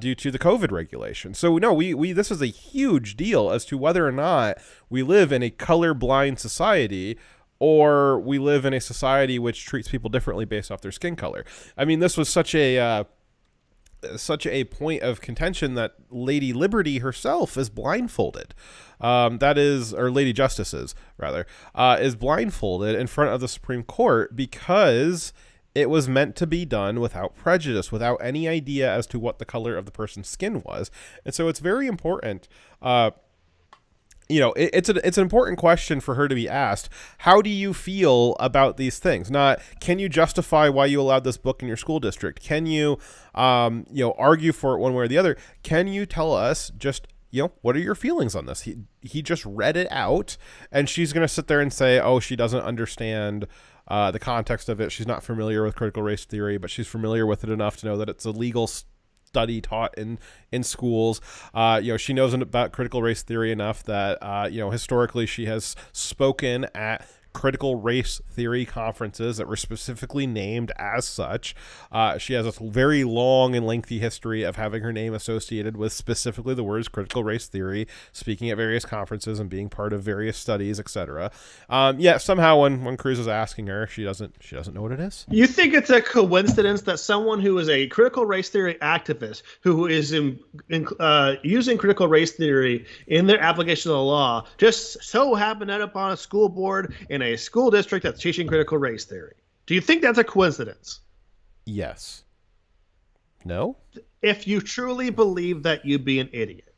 Speaker 4: due to the COVID regulation. So no, we this is a huge deal as to whether or not we live in a colorblind society or we live in a society which treats people differently based off their skin color. I mean, this was such a point of contention that Lady Liberty herself is blindfolded. Or Lady Justices, rather, is blindfolded in front of the Supreme Court because it was meant to be done without prejudice, without any idea as to what the color of the person's skin was. And so it's very important. It's an important question for her to be asked. How do you feel about these things? Not, can you justify why you allowed this book in your school district? Can you, argue for it one way or the other? Can you tell us just, what are your feelings on this? He just read it out, and she's going to sit there and say, oh, she doesn't understand the context of it. She's not familiar with critical race theory, but she's familiar with it enough to know that it's a legal study taught in schools. She knows about critical race theory enough that historically she has spoken at critical race theory conferences that were specifically named as such. She has a very long and lengthy history of having her name associated with specifically the words critical race theory, speaking at various conferences and being part of various studies, etc. Yet somehow when Cruz is asking her, she doesn't know what it is.
Speaker 1: You think it's a coincidence that someone who is a critical race theory activist, who is using critical race theory in their application of the law, just so happened to end up on a school board in a school district that's teaching critical race theory? Do you think that's a coincidence?
Speaker 4: Yes. No?
Speaker 1: If you truly believe that, you'd be an idiot.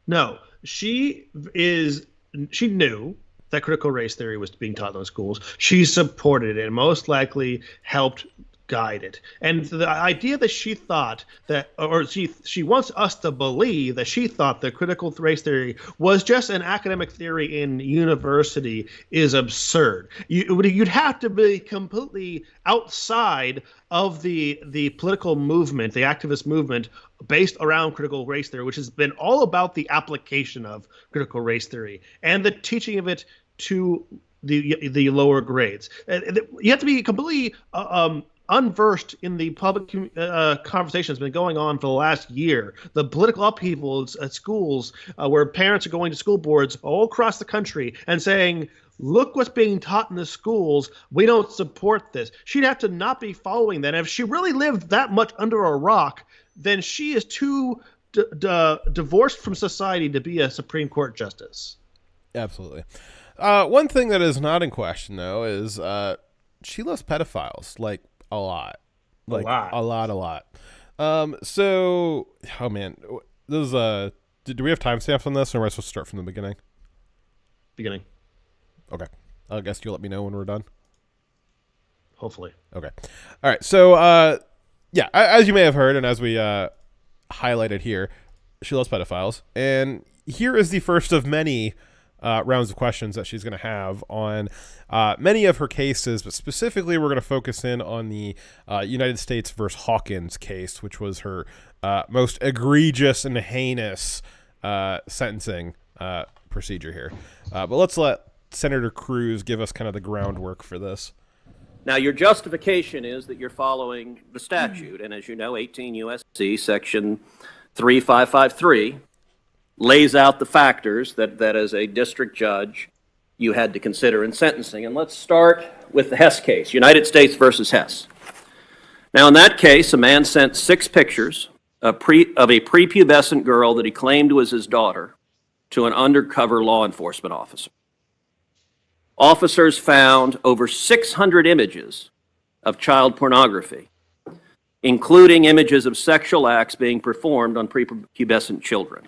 Speaker 1: No, she knew that critical race theory was being taught in those schools. She supported it and most likely helped guide it. And the idea that she thought that, or she wants us to believe that she thought that critical race theory was just an academic theory in university is absurd. You'd have to be completely outside of the political movement, the activist movement based around critical race theory, which has been all about the application of critical race theory and the teaching of it to the lower grades. You have to be completely unversed in the public conversation that's been going on for the last year. The political upheavals at schools where parents are going to school boards all across the country and saying, look what's being taught in the schools. We don't support this. She'd have to not be following that. And if she really lived that much under a rock, then she is too divorced from society to be a Supreme Court justice.
Speaker 4: Absolutely. One thing that is not in question, though, is she loves pedophiles, like, a lot. Like, a lot. So, oh, man. This is, do we have timestamps on this, or am I supposed to start from the beginning?
Speaker 1: Beginning.
Speaker 4: Okay. I guess you'll let me know when we're done.
Speaker 1: Hopefully.
Speaker 4: Okay. All right. So, yeah, as you may have heard, and as we highlighted here, she loves pedophiles. And here is the first of many rounds of questions that she's going to have on many of her cases, but specifically we're going to focus in on the United States versus Hawkins case, which was her most egregious and heinous sentencing procedure here. But let's let Senator Cruz give us kind of the groundwork for this.
Speaker 18: Now, your justification is that you're following the statute, and as you know, 18 U.S.C. Section 3553 lays out the factors that as a district judge you had to consider in sentencing. And let's start with the Hess case, United States versus Hess. Now, in that case, a man sent 6 pictures of a prepubescent girl that he claimed was his daughter to an undercover law enforcement officer. Officers found over 600 images of child pornography, including images of sexual acts being performed on prepubescent children.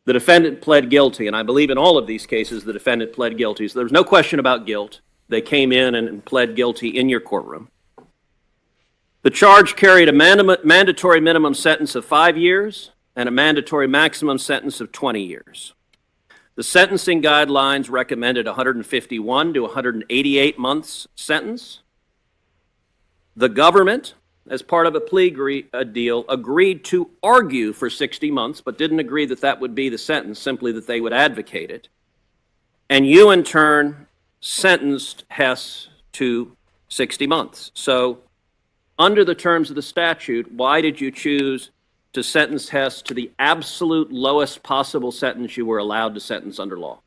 Speaker 18: The defendant pled guilty, and I believe in all of these cases the defendant pled guilty. So there's no question about guilt. They came in and pled guilty in your courtroom. The charge carried a mandatory minimum sentence of 5 years and a mandatory maximum sentence of 20 years. The sentencing guidelines recommended 151 to 188 months sentence. The government, as part of a plea deal, agreed to argue for 60 months, but didn't agree that that would be the sentence, simply that they would advocate it. And you, in turn, sentenced Hess to 60 months. So, under the terms of the statute, why did you choose to sentence Hess to the absolute lowest possible sentence you were allowed to sentence under law?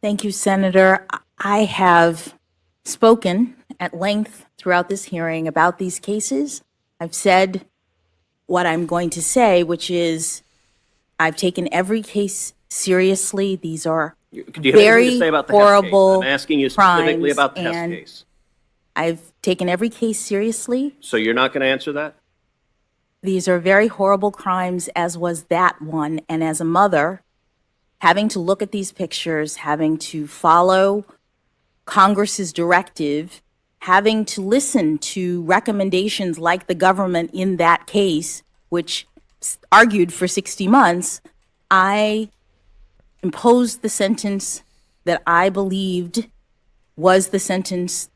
Speaker 17: Thank you, Senator. I have spoken at length throughout this hearing about these cases. I've said what I'm going to say, which is I've taken every case seriously. These are
Speaker 18: Do you have anything
Speaker 17: very
Speaker 18: to say about the
Speaker 17: horrible
Speaker 18: Hess case? I'm asking you specifically
Speaker 17: crimes,
Speaker 18: about the Hess
Speaker 17: and
Speaker 18: case.
Speaker 17: I've taken every case seriously.
Speaker 18: So you're not going to answer that?
Speaker 17: These are very horrible crimes, as was that one. And as a mother, having to look at these pictures, having to follow Congress's directive, having to listen to recommendations like the government in that case, which argued for 60 months, I imposed the sentence that I believed was the sentence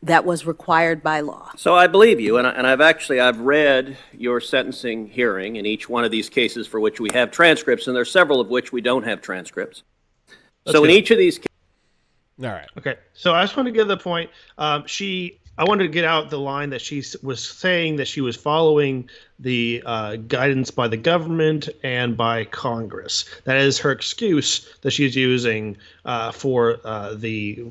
Speaker 17: that was required by law.
Speaker 18: So I believe you, and I've read your sentencing hearing in each one of these cases for which we have transcripts, and there are several of which we don't have transcripts. So in each of these
Speaker 4: All right.
Speaker 1: Okay. So I just want to give the point. I wanted to get out the line that she was saying that she was following the guidance by the government and by Congress. That is her excuse that she's using for the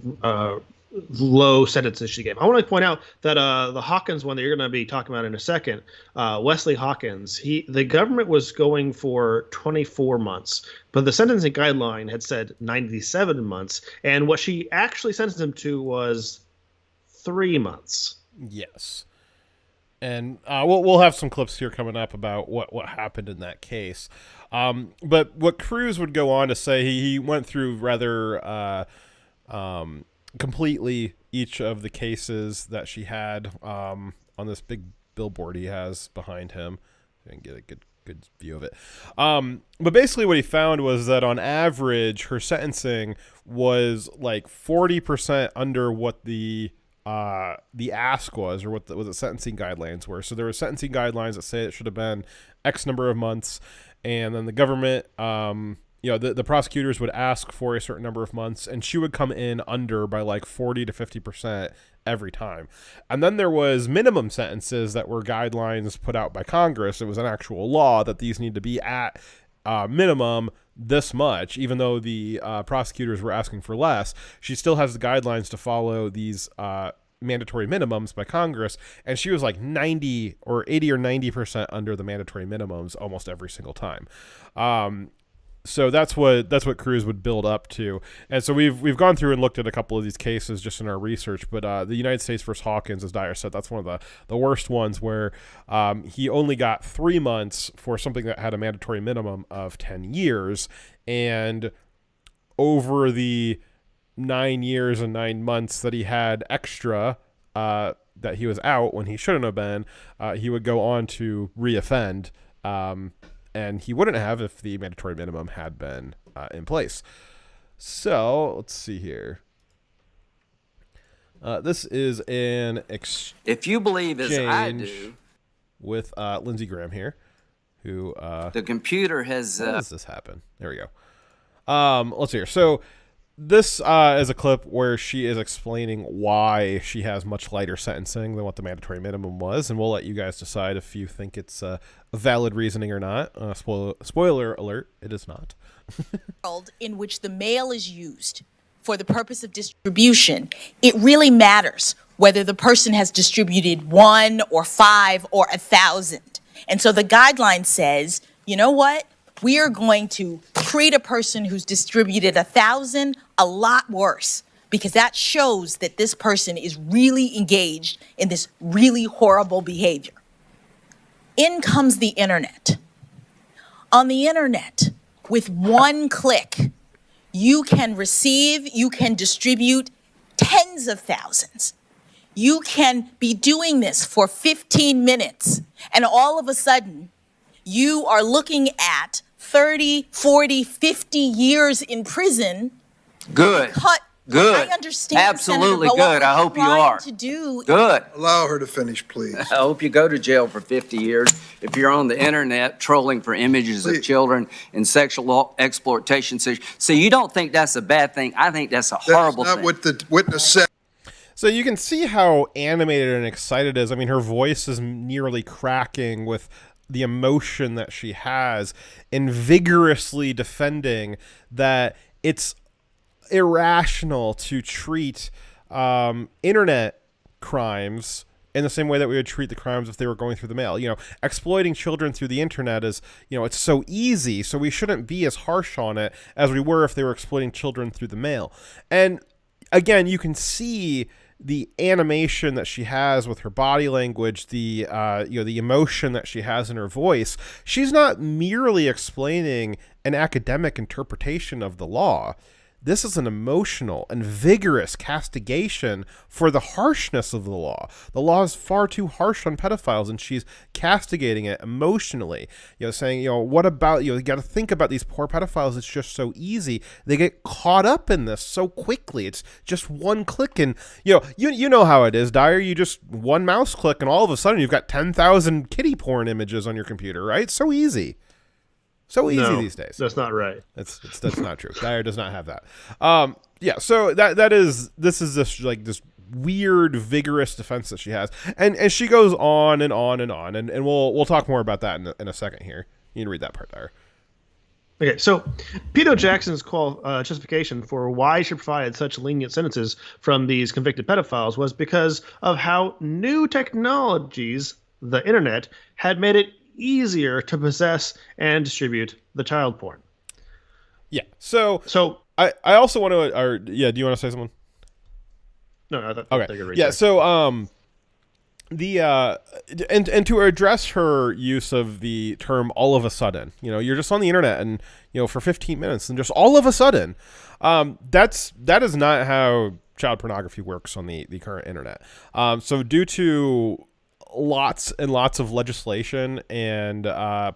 Speaker 1: low sentences she gave. I want to point out that the Hawkins one that you're going to be talking about in a second, Wesley Hawkins, the government was going for 24 months, but the sentencing guideline had said 97 months, and what she actually sentenced him to was 3 months.
Speaker 4: Yes. And we'll have some clips here coming up about what happened in that case. But what Cruz would go on to say, he went through rather completely each of the cases that she had on this big billboard he has behind him. I can get a good view of it. But basically what he found was that on average, her sentencing was like 40% under what the ask was, or what the sentencing guidelines were. So there were sentencing guidelines that say it should have been X number of months, and then the government, the prosecutors would ask for a certain number of months, and she would come in under by like 40 to 50% every time. And then there was minimum sentences that were guidelines put out by Congress. It was an actual law that these need to be at minimum this much, even though the prosecutors were asking for less. She still has the guidelines to follow these mandatory minimums by Congress, and she was like 80 or 90% under the mandatory minimums almost every single time. So that's what Cruz would build up to. And so we've gone through and looked at a couple of these cases just in our research, but the United States versus Hawkins, as Dyer said, that's one of the worst ones, where he only got 3 months for something that had a mandatory minimum of 10 years. And over the 9 years and 9 months that he had extra, that he was out when he shouldn't have been, he would go on to reoffend. And he wouldn't have if the mandatory minimum had been in place. So let's see here. This is an exchange.
Speaker 19: If you believe as I do,
Speaker 4: with Lindsey Graham here, who
Speaker 19: the computer has.
Speaker 4: How does this happen? There we go. Let's see here. So this is a clip where she is explaining why she has much lighter sentencing than what the mandatory minimum was, and we'll let you guys decide if you think it's a valid reasoning or not. Spoiler alert, it is not.
Speaker 17: World in which the mail is used for the purpose of distribution, it really matters whether the person has distributed 1 or 5 or 1,000. And so the guideline says, you know what? We are going to treat a person who's distributed 1,000 a lot worse, because that shows that this person is really engaged in this really horrible behavior. In comes the internet. On the internet, with one click, you can receive, you can distribute tens of thousands. You can be doing this for 15 minutes, and all of a sudden, you are looking at 30, 40, 50 years in prison.
Speaker 19: Good. Good.
Speaker 17: I understand.
Speaker 19: Absolutely
Speaker 17: Senator,
Speaker 19: good. I hope you are. Good.
Speaker 20: Allow her to finish, please.
Speaker 19: I hope you go to jail for 50 years if you're on the internet trolling for images of children in sexual exploitation. So you don't think that's a bad thing? I think that's a horrible thing.
Speaker 20: That's not what the witness said.
Speaker 4: So you can see how animated and excited it is. I mean, her voice is nearly cracking with the emotion that she has in vigorously defending that it's irrational to treat internet crimes in the same way that we would treat the crimes if they were going through the mail. You know, exploiting children through the internet is, it's so easy, so we shouldn't be as harsh on it as we were if they were exploiting children through the mail. And again, you can see the animation that she has with her body language, the the emotion that she has in her voice. She's not merely explaining an academic interpretation of the law. This is an emotional and vigorous castigation for the harshness of the law. The law is far too harsh on pedophiles, and she's castigating it emotionally. Saying, what about, you got to think about these poor pedophiles. It's just so easy. They get caught up in this so quickly. It's just one click, and you know how it is, Dyer. You just one mouse click, and all of a sudden you've got 10,000 kiddie porn images on your computer, right? So easy. So easy
Speaker 1: No,
Speaker 4: these days.
Speaker 1: That's not right.
Speaker 4: That's not true. Dyer does not have that. Yeah. So this is this weird, vigorous defense that she has, and she goes on and on and on, and we'll talk more about that in a second here. You can read that part, Dyer.
Speaker 1: Okay, so Pedo Jackson's justification for why she provided such lenient sentences from these convicted pedophiles was because of how new technologies, the internet, had made it easier to possess and distribute the child porn.
Speaker 4: Yeah. So I also want to, do you want to say something?
Speaker 1: No, I thought
Speaker 4: okay.
Speaker 1: right
Speaker 4: yeah.
Speaker 1: there.
Speaker 4: So and to address her use of the term all of a sudden, you're just on the internet and for 15 minutes and just all of a sudden, that is not how child pornography works on the current internet. So due to lots and lots of legislation and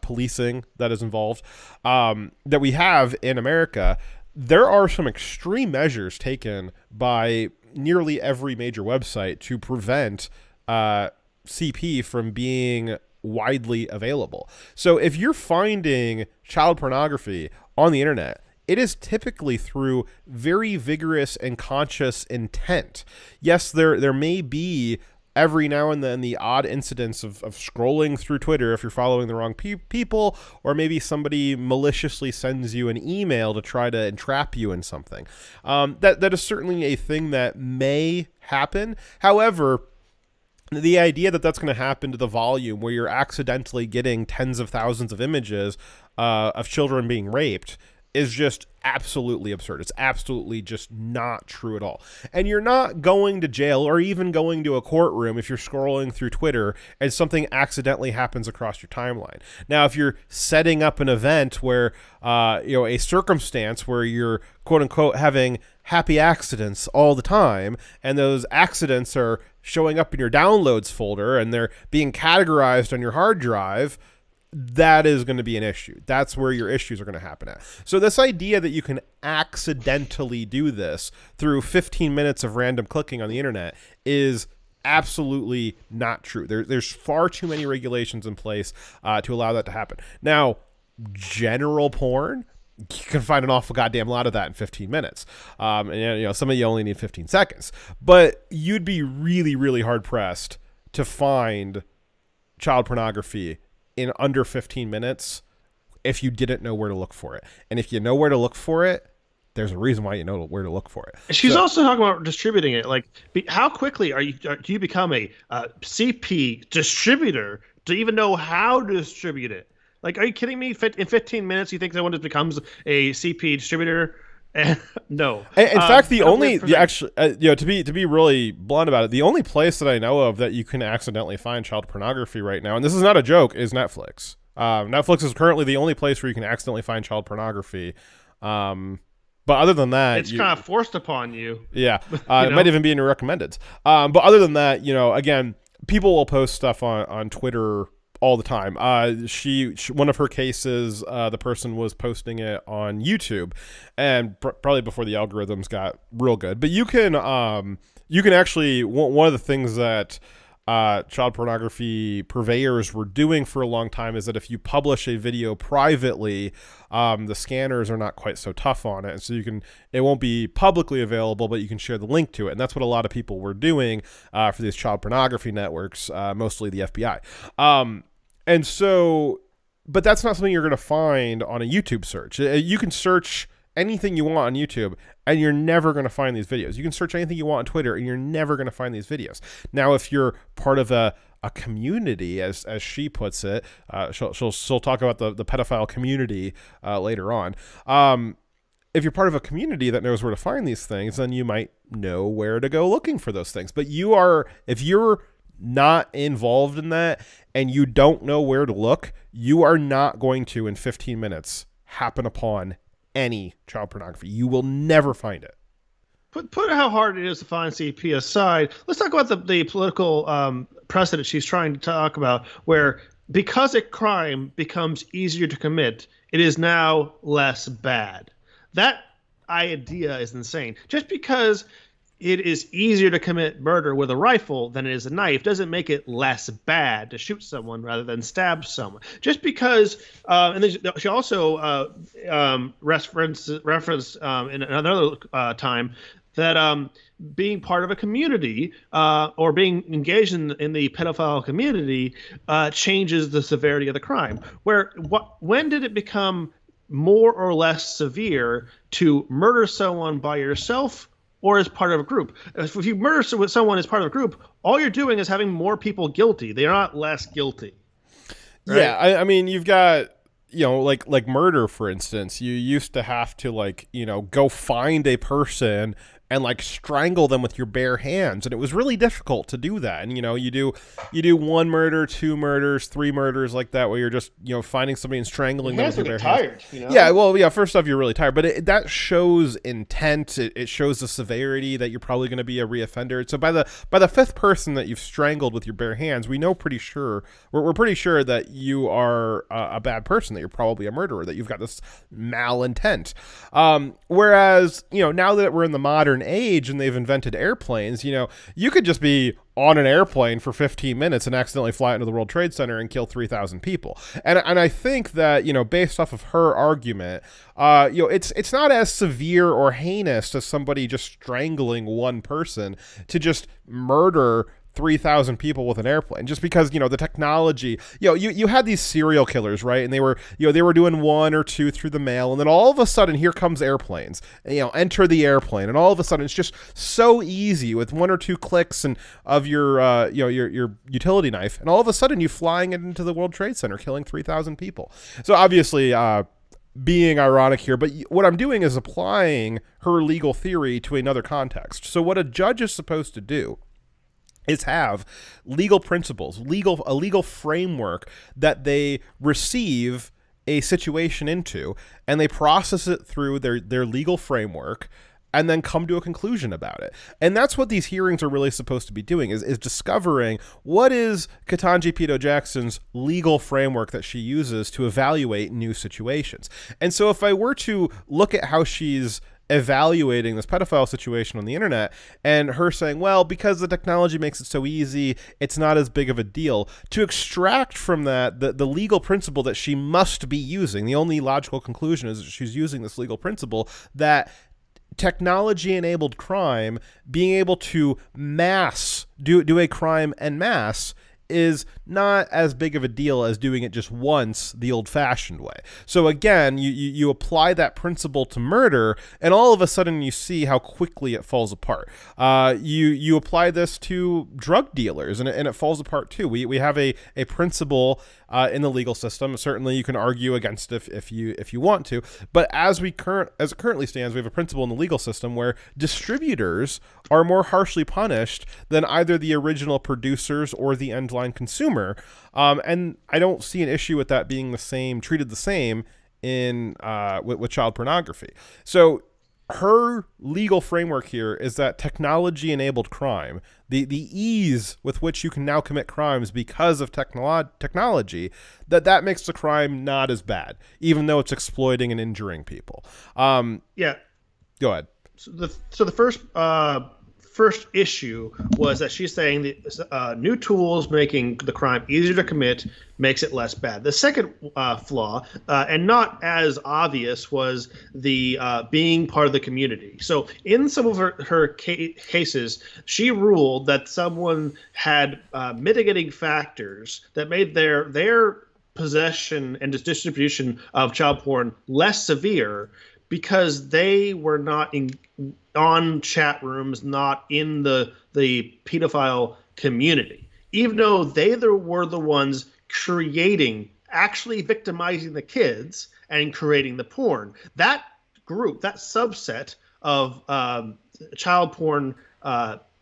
Speaker 4: policing that is involved that we have in America, there are some extreme measures taken by nearly every major website to prevent CP from being widely available. So if you're finding child pornography on the internet, it is typically through very vigorous and conscious intent. Yes, there may be every now and then the odd incidents of scrolling through Twitter if you're following the wrong people, or maybe somebody maliciously sends you an email to try to entrap you in something. That is certainly a thing that may happen. However, the idea that that's going to happen to the volume where you're accidentally getting tens of thousands of images of children being raped is just absolutely absurd. It's absolutely just not true at all. And you're not going to jail or even going to a courtroom if you're scrolling through Twitter and something accidentally happens across your timeline. Now, if you're setting up an event where, a circumstance where you're quote unquote having happy accidents all the time, and those accidents are showing up in your downloads folder and they're being categorized on your hard drive, that is going to be an issue. That's where your issues are going to happen at. So this idea that you can accidentally do this through 15 minutes of random clicking on the internet is absolutely not true. There's far too many regulations in place to allow that to happen. Now, general porn, you can find an awful goddamn lot of that in 15 minutes. And some of you only need 15 seconds. But you'd be really, really hard pressed to find child pornography in under 15 minutes if you didn't know where to look for it. And if you know where to look for it, there's a reason why you know where to look for it.
Speaker 1: She's also talking about distributing it. Like, how quickly do you become a CP distributor to even know how to distribute it? Like, are you kidding me? In 15 minutes, you think someone just becomes a CP distributor? No.
Speaker 4: In fact, to be really blunt about it, the only place that I know of that you can accidentally find child pornography right now, and this is not a joke, is Netflix. Netflix is currently the only place where you can accidentally find child pornography. But other than that,
Speaker 1: it's kind of forced upon you.
Speaker 4: Yeah, it might even be in your recommendeds. But other than that, again, people will post stuff on Twitter all the time. She one of her cases, the person was posting it on YouTube, and probably before the algorithms got real good. But you can actually, one of the things that child pornography purveyors were doing for a long time is that if you publish a video privately, the scanners are not quite so tough on it, and so it won't be publicly available, but you can share the link to it. And that's what a lot of people were doing for these child pornography networks, mostly the FBI. And so, but that's not something you're going to find on a YouTube search. You can search anything you want on YouTube, and you're never going to find these videos. You can search anything you want on Twitter, and you're never going to find these videos. Now, if you're part of a community, as she puts it, she'll talk about the pedophile community later on. If you're part of a community that knows where to find these things, then you might know where to go looking for those things. But if you're not involved in that and you don't know where to look, you are not going to, in 15 minutes, happen upon any child pornography. You will never find it.
Speaker 1: Put how hard it is to find CP aside. Let's talk about the political precedent she's trying to talk about, where because a crime becomes easier to commit, it is now less bad. That idea is insane. Just because it is easier to commit murder with a rifle than it is a knife doesn't make it less bad to shoot someone rather than stab someone. Just because, and then she also referenced in another time that being part of a community or being engaged in the pedophile community changes the severity of the crime. When did it become more or less severe to murder someone by yourself or as part of a group? If you murder someone as part of a group, all you're doing is having more people guilty. They're not less guilty. Right?
Speaker 4: Yeah, I mean, you've got, like murder, for instance. You used to have to, go find a person and strangle them with your bare hands, and it was really difficult to do that. And you do one murder, two murders, three murders like that, where you're just finding somebody and strangling them with your bare hands. Yeah, well, yeah. First off, you're really tired, but that shows intent. It shows the severity that you're probably going to be a reoffender. So by the fifth person that you've strangled with your bare hands, we're pretty sure that you are a bad person, that you're probably a murderer, that you've got this malintent. Whereas now that we're in the modern age and they've invented airplanes, you could just be on an airplane for 15 minutes and accidentally fly into the World Trade Center and kill 3,000 people. And I think that, based off of her argument, it's not as severe or heinous as somebody just strangling one person to just murder 3,000 people with an airplane, just because the technology. You had these serial killers, right? And they were doing one or two through the mail, and then all of a sudden here comes airplanes. Enter the airplane, and all of a sudden it's just so easy with one or two clicks and of your utility knife, and all of a sudden you flying into the World Trade Center, killing 3,000 people. So obviously, being ironic here, but what I'm doing is applying her legal theory to another context. So what a judge is supposed to do is have legal principles, a legal framework that they receive a situation into, and they process it through their legal framework and then come to a conclusion about it. And that's what these hearings are really supposed to be doing, is discovering what is Ketanji Pito Jackson's legal framework that she uses to evaluate new situations. And so if I were to look at how she's evaluating this pedophile situation on the internet, and her saying, well, because the technology makes it so easy, it's not as big of a deal, to extract from that the legal principle that she must be using, the only logical conclusion is that she's using this legal principle that technology-enabled crime, being able to do a crime en masse, is not as big of a deal as doing it just once the old-fashioned way. So again, you apply that principle to murder, and all of a sudden you see how quickly it falls apart. You apply this to drug dealers, and it falls apart too. We have a principle in the legal system. Certainly you can argue against it if you want to, but as it currently stands, we have a principle in the legal system where distributors are more harshly punished than either the original producers or the end line consumer. And I don't see an issue with that being treated the same in with child pornography. So her legal framework here is that technology-enabled crime, the ease with which you can now commit crimes because of technology, that makes the crime not as bad, even though it's exploiting and injuring people.
Speaker 1: Yeah.
Speaker 4: Go ahead.
Speaker 1: So the first issue was that she's saying the new tools making the crime easier to commit makes it less bad. The second flaw, and not as obvious, was the being part of the community. So in some of her cases, she ruled that someone had mitigating factors that made their possession and distribution of child porn less severe because they were not on chat rooms, not in the pedophile community, even though they were the ones actually victimizing the kids and creating the porn. That group, that subset of child porn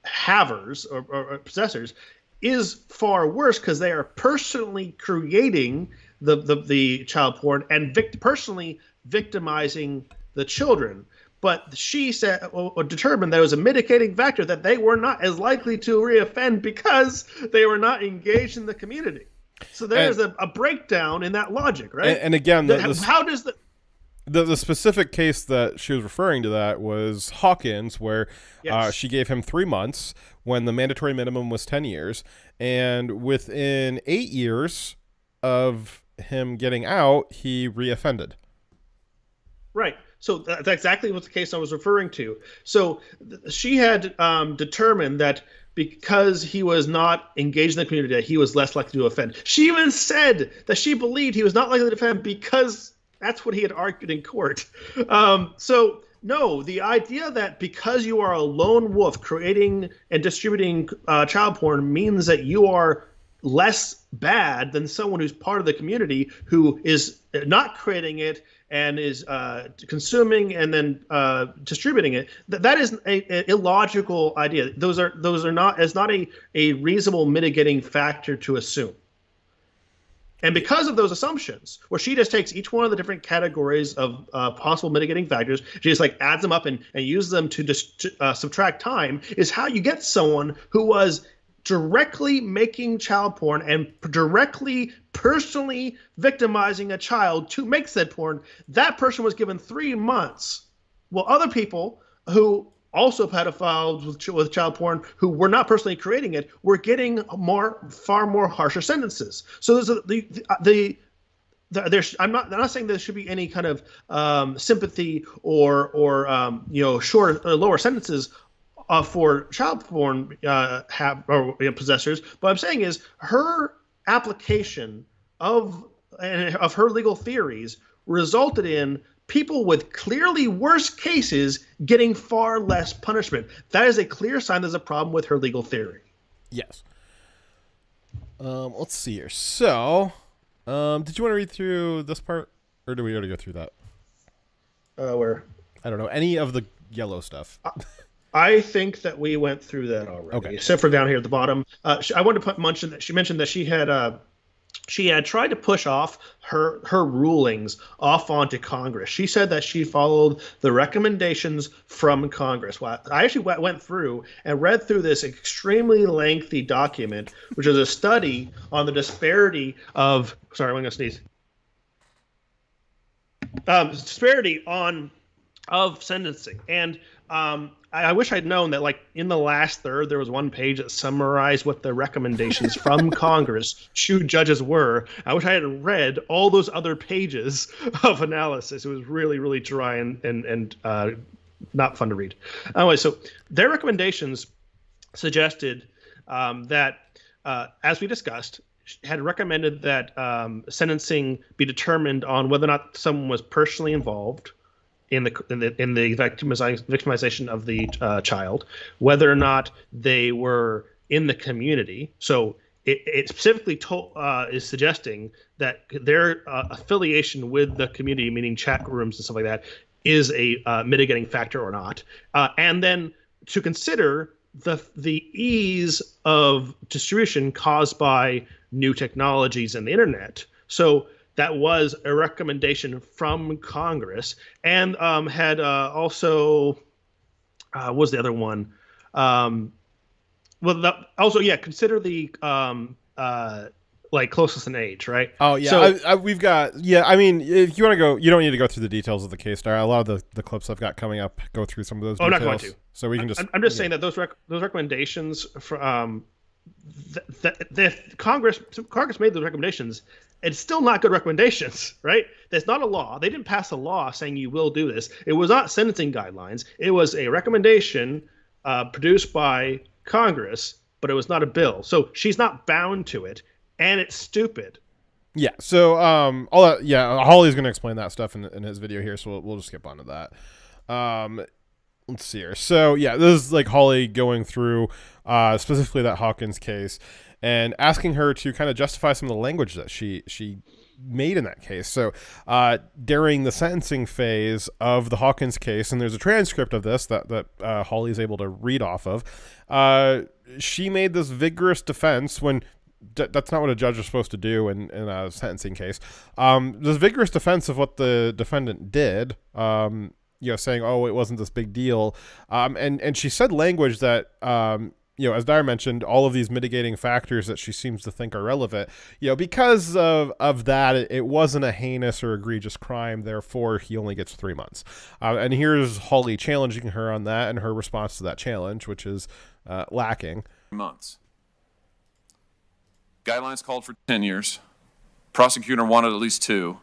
Speaker 1: havers or possessors is far worse because they are personally creating the child porn and personally victimizing the children. But she said or determined that it was a mitigating factor that they were not as likely to reoffend because they were not engaged in the community. So there's a breakdown in that logic, right?
Speaker 4: And again,
Speaker 1: how does the
Speaker 4: The specific case that she was referring to that was Hawkins, where
Speaker 1: Yes.
Speaker 4: she gave him 3 months when the mandatory minimum was 10 years. And within 8 years of him getting out, he reoffended.
Speaker 1: Right. So that's exactly what the case I was referring to. So she had determined that because he was not engaged in the community, that he was less likely to offend. She even said that she believed he was not likely to offend because that's what he had argued in court. So no, the idea that because you are a lone wolf creating and distributing child porn means that you are less bad than someone who's part of the community who is not creating it and is consuming and then distributing it. That is a illogical idea. Those are not a reasonable mitigating factor to assume. And because of those assumptions, where she just takes each one of the different categories of possible mitigating factors, she just like adds them up and uses them to subtract time, is how you get someone who was directly making child porn and directly personally victimizing a child to make said porn. That person was given 3 months, while other people who also pedophiles with child porn who were not personally creating it were getting far more harsher sentences. So there's I'm not saying there should be any kind of sympathy or shorter or lower sentences for child porn possessors. What I'm saying is her application of her legal theories resulted in people with clearly worse cases getting far less punishment. That is a clear sign there's a problem with her legal theory.
Speaker 4: Yes. Let's see here. So, did you want to read through this part, or do we already go through that?
Speaker 1: Where?
Speaker 4: I don't know. Any of the yellow stuff.
Speaker 1: I think that we went through that already,
Speaker 4: Okay.
Speaker 1: except for down here at the bottom. I wanted to mention that she mentioned that she had tried to push off her rulings off onto Congress. She said that she followed the recommendations from Congress. Well, I actually went through and read through this extremely lengthy document, which is a study on the disparity of – sorry, I'm going to sneeze. Disparity of sentencing. And I wish I'd known that, like, in the last third, there was one page that summarized what the recommendations from Congress to judges were. I wish I had read all those other pages of analysis. It was really, really dry and not fun to read. Anyway, so their recommendations suggested that, as we discussed, had recommended that sentencing be determined on whether or not someone was personally involved in the victimization of the child, whether or not they were in the community. So it specifically is suggesting that their affiliation with the community, meaning chat rooms and stuff like that, is a mitigating factor or not. And then to consider the ease of distribution caused by new technologies and the internet. So that was a recommendation from Congress, and had also what was the other one? Consider the like closest in age, right?
Speaker 4: Oh yeah,
Speaker 1: So,
Speaker 4: we've got I mean, if you want to go, you don't need to go through the details of the case. A lot of the clips I've got coming up go through some of those.
Speaker 1: I'm
Speaker 4: details,
Speaker 1: not going to.
Speaker 4: So we can just.
Speaker 1: I'm just saying that those recommendations from the Congress made those recommendations. It's still not good recommendations, right? That's not a law. They didn't pass a law saying you will do this. It was not sentencing guidelines. It was a recommendation produced by Congress, but it was not a bill. So she's not bound to it, and it's stupid.
Speaker 4: Yeah. So all that. Yeah, Holly's going to explain that stuff in his video here, so we'll just skip on to that. Let's see here. So yeah, this is like Holly going through specifically that Hawkins case and asking her to kind of justify some of the language that she made in that case. So during the sentencing phase of the Hawkins case, and there's a transcript of this that Holly is able to read off of, she made this vigorous defense when that's not what a judge is supposed to do in a sentencing case. This vigorous defense of what the defendant did, saying, oh, it wasn't this big deal. And she said language that as Dyer mentioned, all of these mitigating factors that she seems to think are relevant, because of that, it wasn't a heinous or egregious crime. Therefore, he only gets 3 months. And here's Hawley challenging her on that and her response to that challenge, which is lacking.
Speaker 21: Months. Guidelines called for 10 years. Prosecutor wanted at least 2.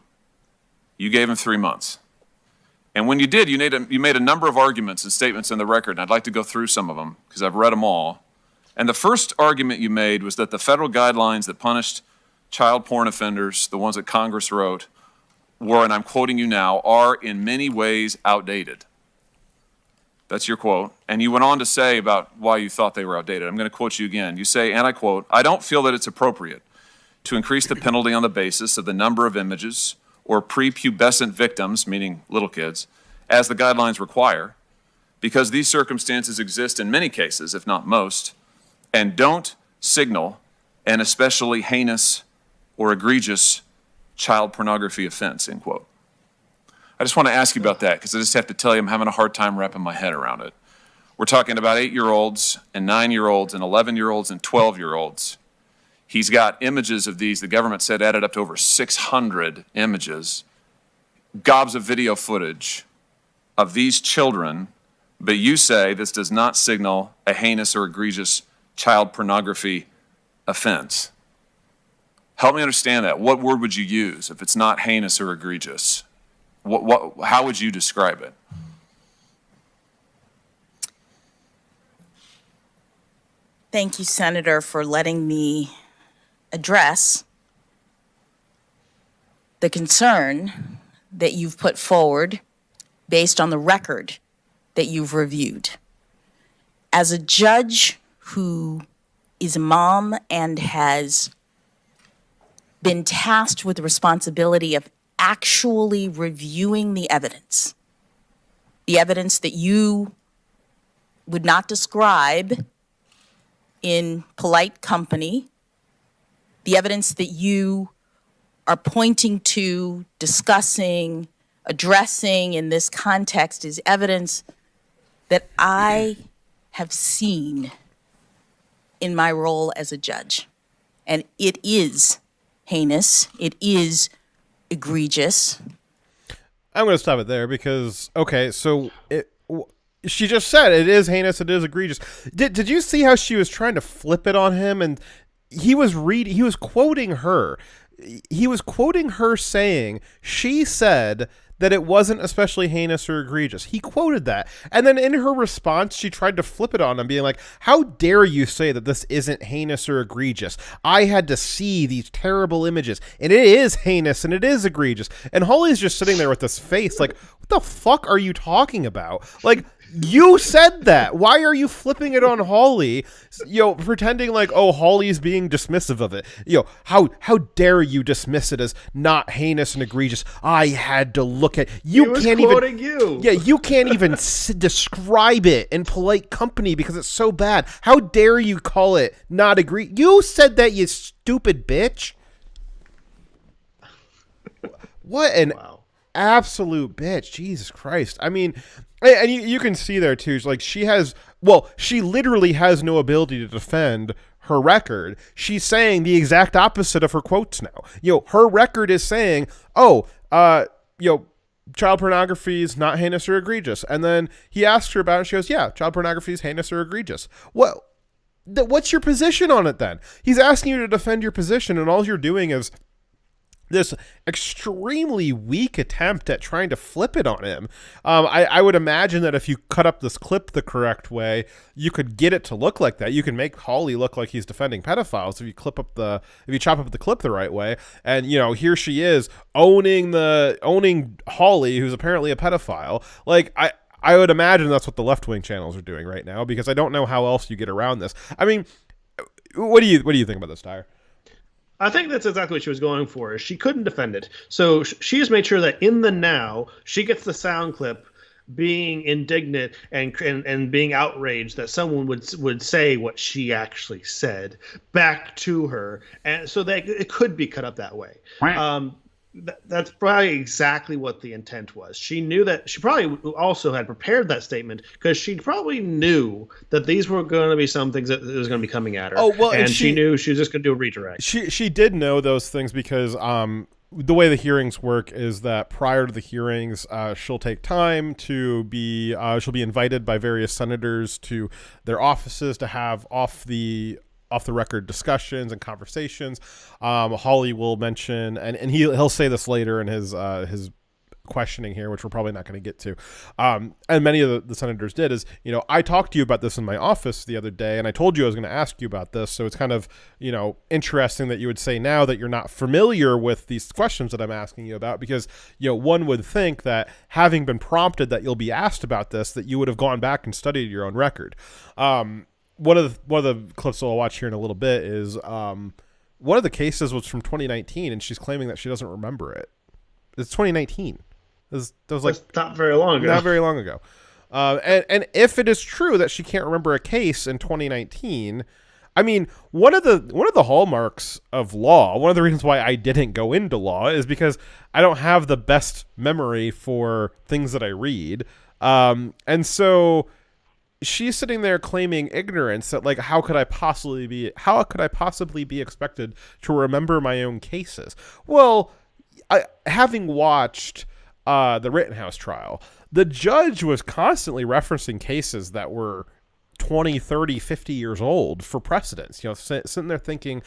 Speaker 21: You gave him 3 months. And when you did, you made a number of arguments and statements in the record, and I'd like to go through some of them because I've read them all. And the first argument you made was that the federal guidelines that punished child porn offenders, the ones that Congress wrote, were, and I'm quoting you now, are in many ways outdated. That's your quote. And you went on to say about why you thought they were outdated. I'm going to quote you again. You say, and I quote, "I don't feel that it's appropriate to increase the penalty on the basis of the number of images or prepubescent victims," meaning little kids, "as the guidelines require, because these circumstances exist in many cases, if not most, and don't signal an especially heinous or egregious child pornography offense," end quote. I just want to ask you about that because I just have to tell you I'm having a hard time wrapping my head around it. We're talking about 8-year-olds and 9-year-olds and 11-year-olds and 12-year-olds. He's got images of these, the government said added up to over 600 images, gobs of video footage of these children, but you say this does not signal a heinous or egregious child pornography offense. Help me understand that. What word would you use if it's not heinous or egregious? How would you describe it?
Speaker 17: Thank you, Senator, for letting me address the concern that you've put forward based on the record that you've reviewed. As a judge who is a mom and has been tasked with the responsibility of actually reviewing the evidence that you would not describe in polite company, the evidence that you are pointing to, discussing, addressing in this context is evidence that I have seen in my role as a judge. And it is heinous. It is egregious.
Speaker 4: I'm going to stop it there because, okay, so she just said it is heinous, it is egregious. Did you see how she was trying to flip it on him? And he was quoting her. He was quoting her saying she said that it wasn't especially heinous or egregious. He quoted that. And then in her response, she tried to flip it on him, being like, how dare you say that this isn't heinous or egregious? I had to see these terrible images, and it is heinous and it is egregious. And Hawley's just sitting there with this face like, what the fuck are you talking about? Like, you said that. Why are you flipping it on Hawley? Pretending like, oh, Hawley's being dismissive of it. How dare you dismiss it as not heinous and egregious? I had to look at you. Can't even you. Yeah, you can't even describe it in polite company because it's so bad. How dare you call it not egregious? You said that, you stupid bitch. What an absolute bitch. Jesus Christ. I mean, and you can see there too, like she literally has no ability to defend her record. She's saying the exact opposite of her quotes now. Her record is saying, child pornography is not heinous or egregious. And then he asks her about it and she goes, yeah, child pornography is heinous or egregious. What's your position on it then? He's asking you to defend your position and all you're doing is this extremely weak attempt at trying to flip it on him. I would imagine that if you cut up this clip the correct way, you could get it to look like that. You can make Hawley look like he's defending pedophiles if you chop up the clip the right way. And here she is owning Hawley, who's apparently a pedophile. Like I would imagine that's what the left-wing channels are doing right now because I don't know how else you get around this. I mean, what do you think about this, Dyer?
Speaker 1: I think that's exactly what she was going for. She couldn't defend it. So she has made sure that in the now, she gets the sound clip being indignant and being outraged that someone would say what she actually said back to her, and so that it could be cut up that way. That's probably exactly what the intent was. She knew that. She probably also had prepared that statement because she probably knew that these were going to be some things that was going to be coming at her.
Speaker 4: Oh, well,
Speaker 1: and she knew she was just going to do a redirect.
Speaker 4: She did know those things because the way the hearings work is that prior to the hearings, she'll take time to be she'll be invited by various senators to their offices to have off the record discussions and conversations. Hawley will mention, and he'll say this later in his questioning here, which we're probably not going to get to. And many of the senators did is, I talked to you about this in my office the other day, and I told you I was going to ask you about this. So it's kind of, interesting that you would say now that you're not familiar with these questions that I'm asking you about, because, one would think that having been prompted that you'll be asked about this, that you would have gone back and studied your own record. One of the clips I'll watch here in a little bit is one of the cases was from 2019, and she's claiming that she doesn't remember it. It's 2019. That was like
Speaker 1: not very long ago.
Speaker 4: Not very long ago. And if it is true that she can't remember a case in 2019, I mean, one of the hallmarks of law, one of the reasons why I didn't go into law is because I don't have the best memory for things that I read, and so she's sitting there claiming ignorance that, like, how could I possibly be expected to remember my own cases? Well, having watched the Rittenhouse trial, the judge was constantly referencing cases that were 20, 30, 50 years old for precedents, sitting there thinking,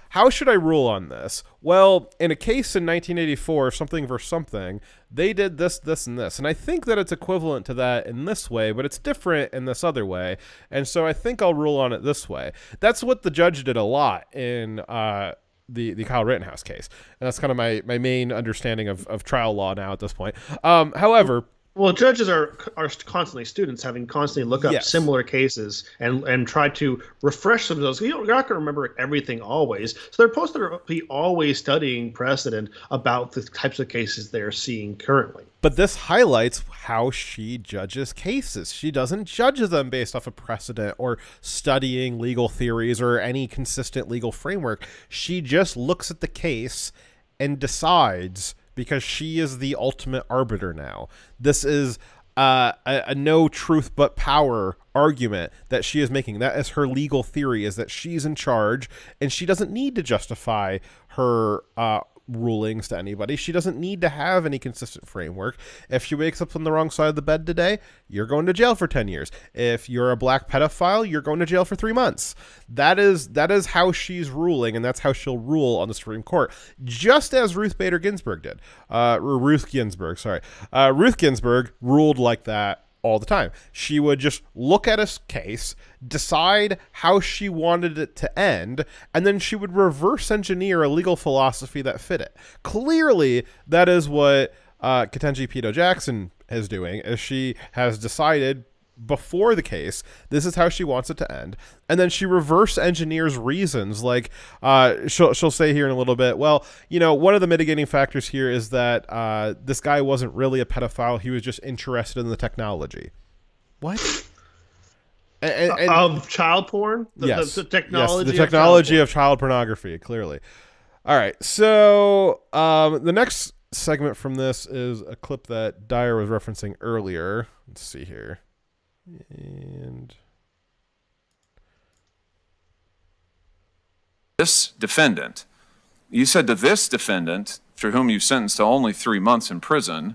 Speaker 4: how should I rule on this? Well, in a case in 1984, something versus something, they did this, this, and this. And I think that it's equivalent to that in this way, but it's different in this other way. And so I think I'll rule on it this way. That's what the judge did a lot in the Kyle Rittenhouse case. And that's kind of my main understanding of trial law now at this point. However...
Speaker 1: Well, judges are constantly students, having constantly look up similar cases and try to refresh themselves. You're not going to remember everything always, so they're supposed to be always studying precedent about the types of cases they're seeing currently.
Speaker 4: But this highlights how she judges cases. She doesn't judge them based off of precedent or studying legal theories or any consistent legal framework. She just looks at the case and decides, because she is the ultimate arbiter now. This is a no truth but power argument that she is making. That is her legal theory, is that she's in charge and she doesn't need to justify her rulings to anybody. She doesn't need to have any consistent framework. If she wakes up on the wrong side of the bed today, you're going to jail for 10 years. If you're a black pedophile, you're going to jail for 3 months. That is how she's ruling, and that's how she'll rule on the Supreme Court, just as Ruth Bader Ginsburg did. Ruth Ginsburg ruled like that all the time. She would just look at a case, decide how she wanted it to end, and then she would reverse engineer a legal philosophy that fit it. Clearly, that is what Ketanji Pito Jackson is doing, is she has decided before the case, this is how she wants it to end, and then she reverse engineers reasons. Like she'll say here in a little bit, well, one of the mitigating factors here is that this guy wasn't really a pedophile, he was just interested in the technology. What?
Speaker 1: Of child porn?
Speaker 4: Yes.
Speaker 1: The technology,
Speaker 4: yes, the technology of child pornography, clearly. All right, so the next segment from this is a clip that Dyer was referencing earlier. Let's see here. And
Speaker 21: this defendant, you said to this defendant, for whom you sentenced to only 3 months in prison,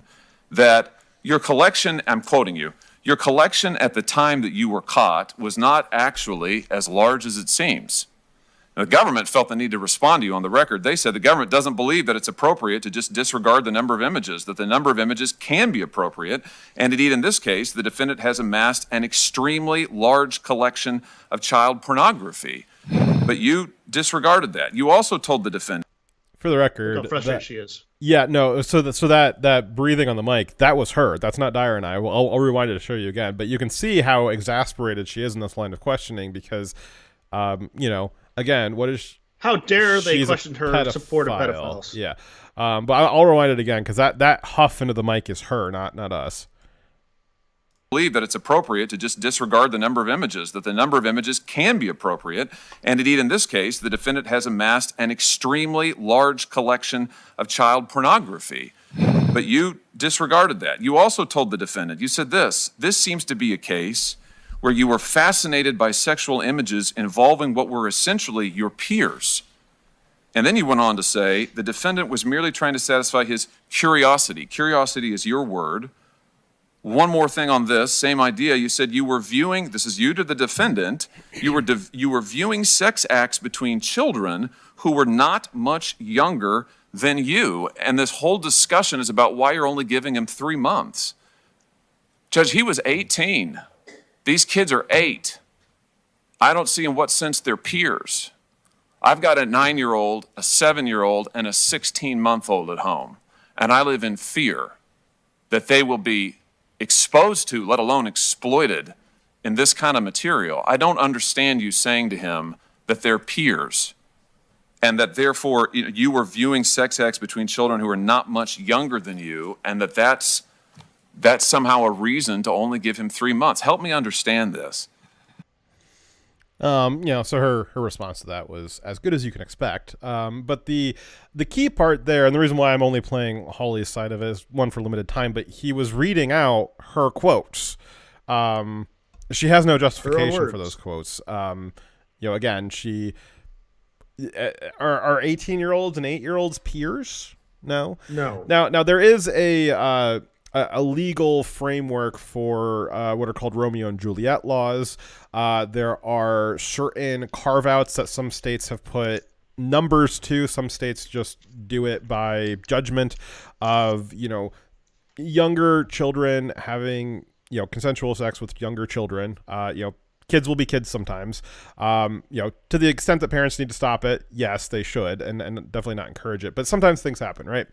Speaker 21: that your collection, I'm quoting you, your collection at the time that you were caught was not actually as large as it seems. Now, the government felt the need to respond to you on the record. They said the government doesn't believe that it's appropriate to just disregard the number of images, that the number of images can be appropriate. And indeed, in this case, the defendant has amassed an extremely large collection of child pornography. But you disregarded that. You also told the defendant.
Speaker 4: For the record,
Speaker 1: how frustrated she is.
Speaker 4: Yeah, no. So that breathing on the mic, that was her. That's not Dyer and I. I'll rewind it to show you again. But you can see how exasperated she is in this line of questioning because, again, what is?
Speaker 1: How dare they question her support of pedophiles?
Speaker 4: Yeah, but I'll rewind it again because that huff into the mic is her, not us.
Speaker 21: believe that it's appropriate to just disregard the number of images, that the number of images can be appropriate. And indeed, in this case, the defendant has amassed an extremely large collection of child pornography. But you disregarded that. You also told the defendant, you said this seems to be a case where you were fascinated by sexual images involving what were essentially your peers. And then you went on to say the defendant was merely trying to satisfy his curiosity. Curiosity is your word. One more thing on this, same idea. You said you were viewing, this is you to the defendant, you were viewing sex acts between children who were not much younger than you. And this whole discussion is about why you're only giving him 3 months. Judge, he was 18. These kids are 8. I don't see in what sense they're peers. I've got a 9-year-old, a 7-year-old, and a 16-month-old at home. And I live in fear that they will be exposed to, let alone exploited, in this kind of material. I don't understand you saying to him that they're peers and that therefore you were viewing sex acts between children who are not much younger than you, and that's somehow a reason to only give him 3 months. Help me understand this.
Speaker 4: So her response to that was as good as you can expect. But the key part there, and the reason why I'm only playing Holly's side of it is one for limited time, but he was reading out her quotes. She has no justification for those quotes. Again, are 18-year-olds and 8-year-olds peers? No. Now there is a legal framework for what are called Romeo and Juliet laws. There are certain carve-outs that some states have put numbers to. Some states just do it by judgment of, younger children having, consensual sex with younger children. Kids will be kids sometimes. To the extent that parents need to stop it, yes, they should, and definitely not encourage it. But sometimes things happen, right?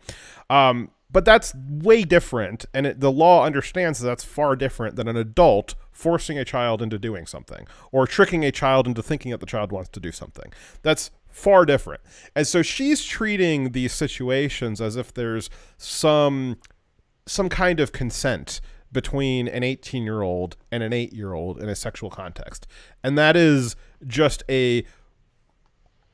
Speaker 4: But that's way different, and the law understands that's far different than an adult forcing a child into doing something or tricking a child into thinking that the child wants to do something. That's far different. And so she's treating these situations as if there's some kind of consent between an 18-year-old and an 8-year-old in a sexual context. And that is just a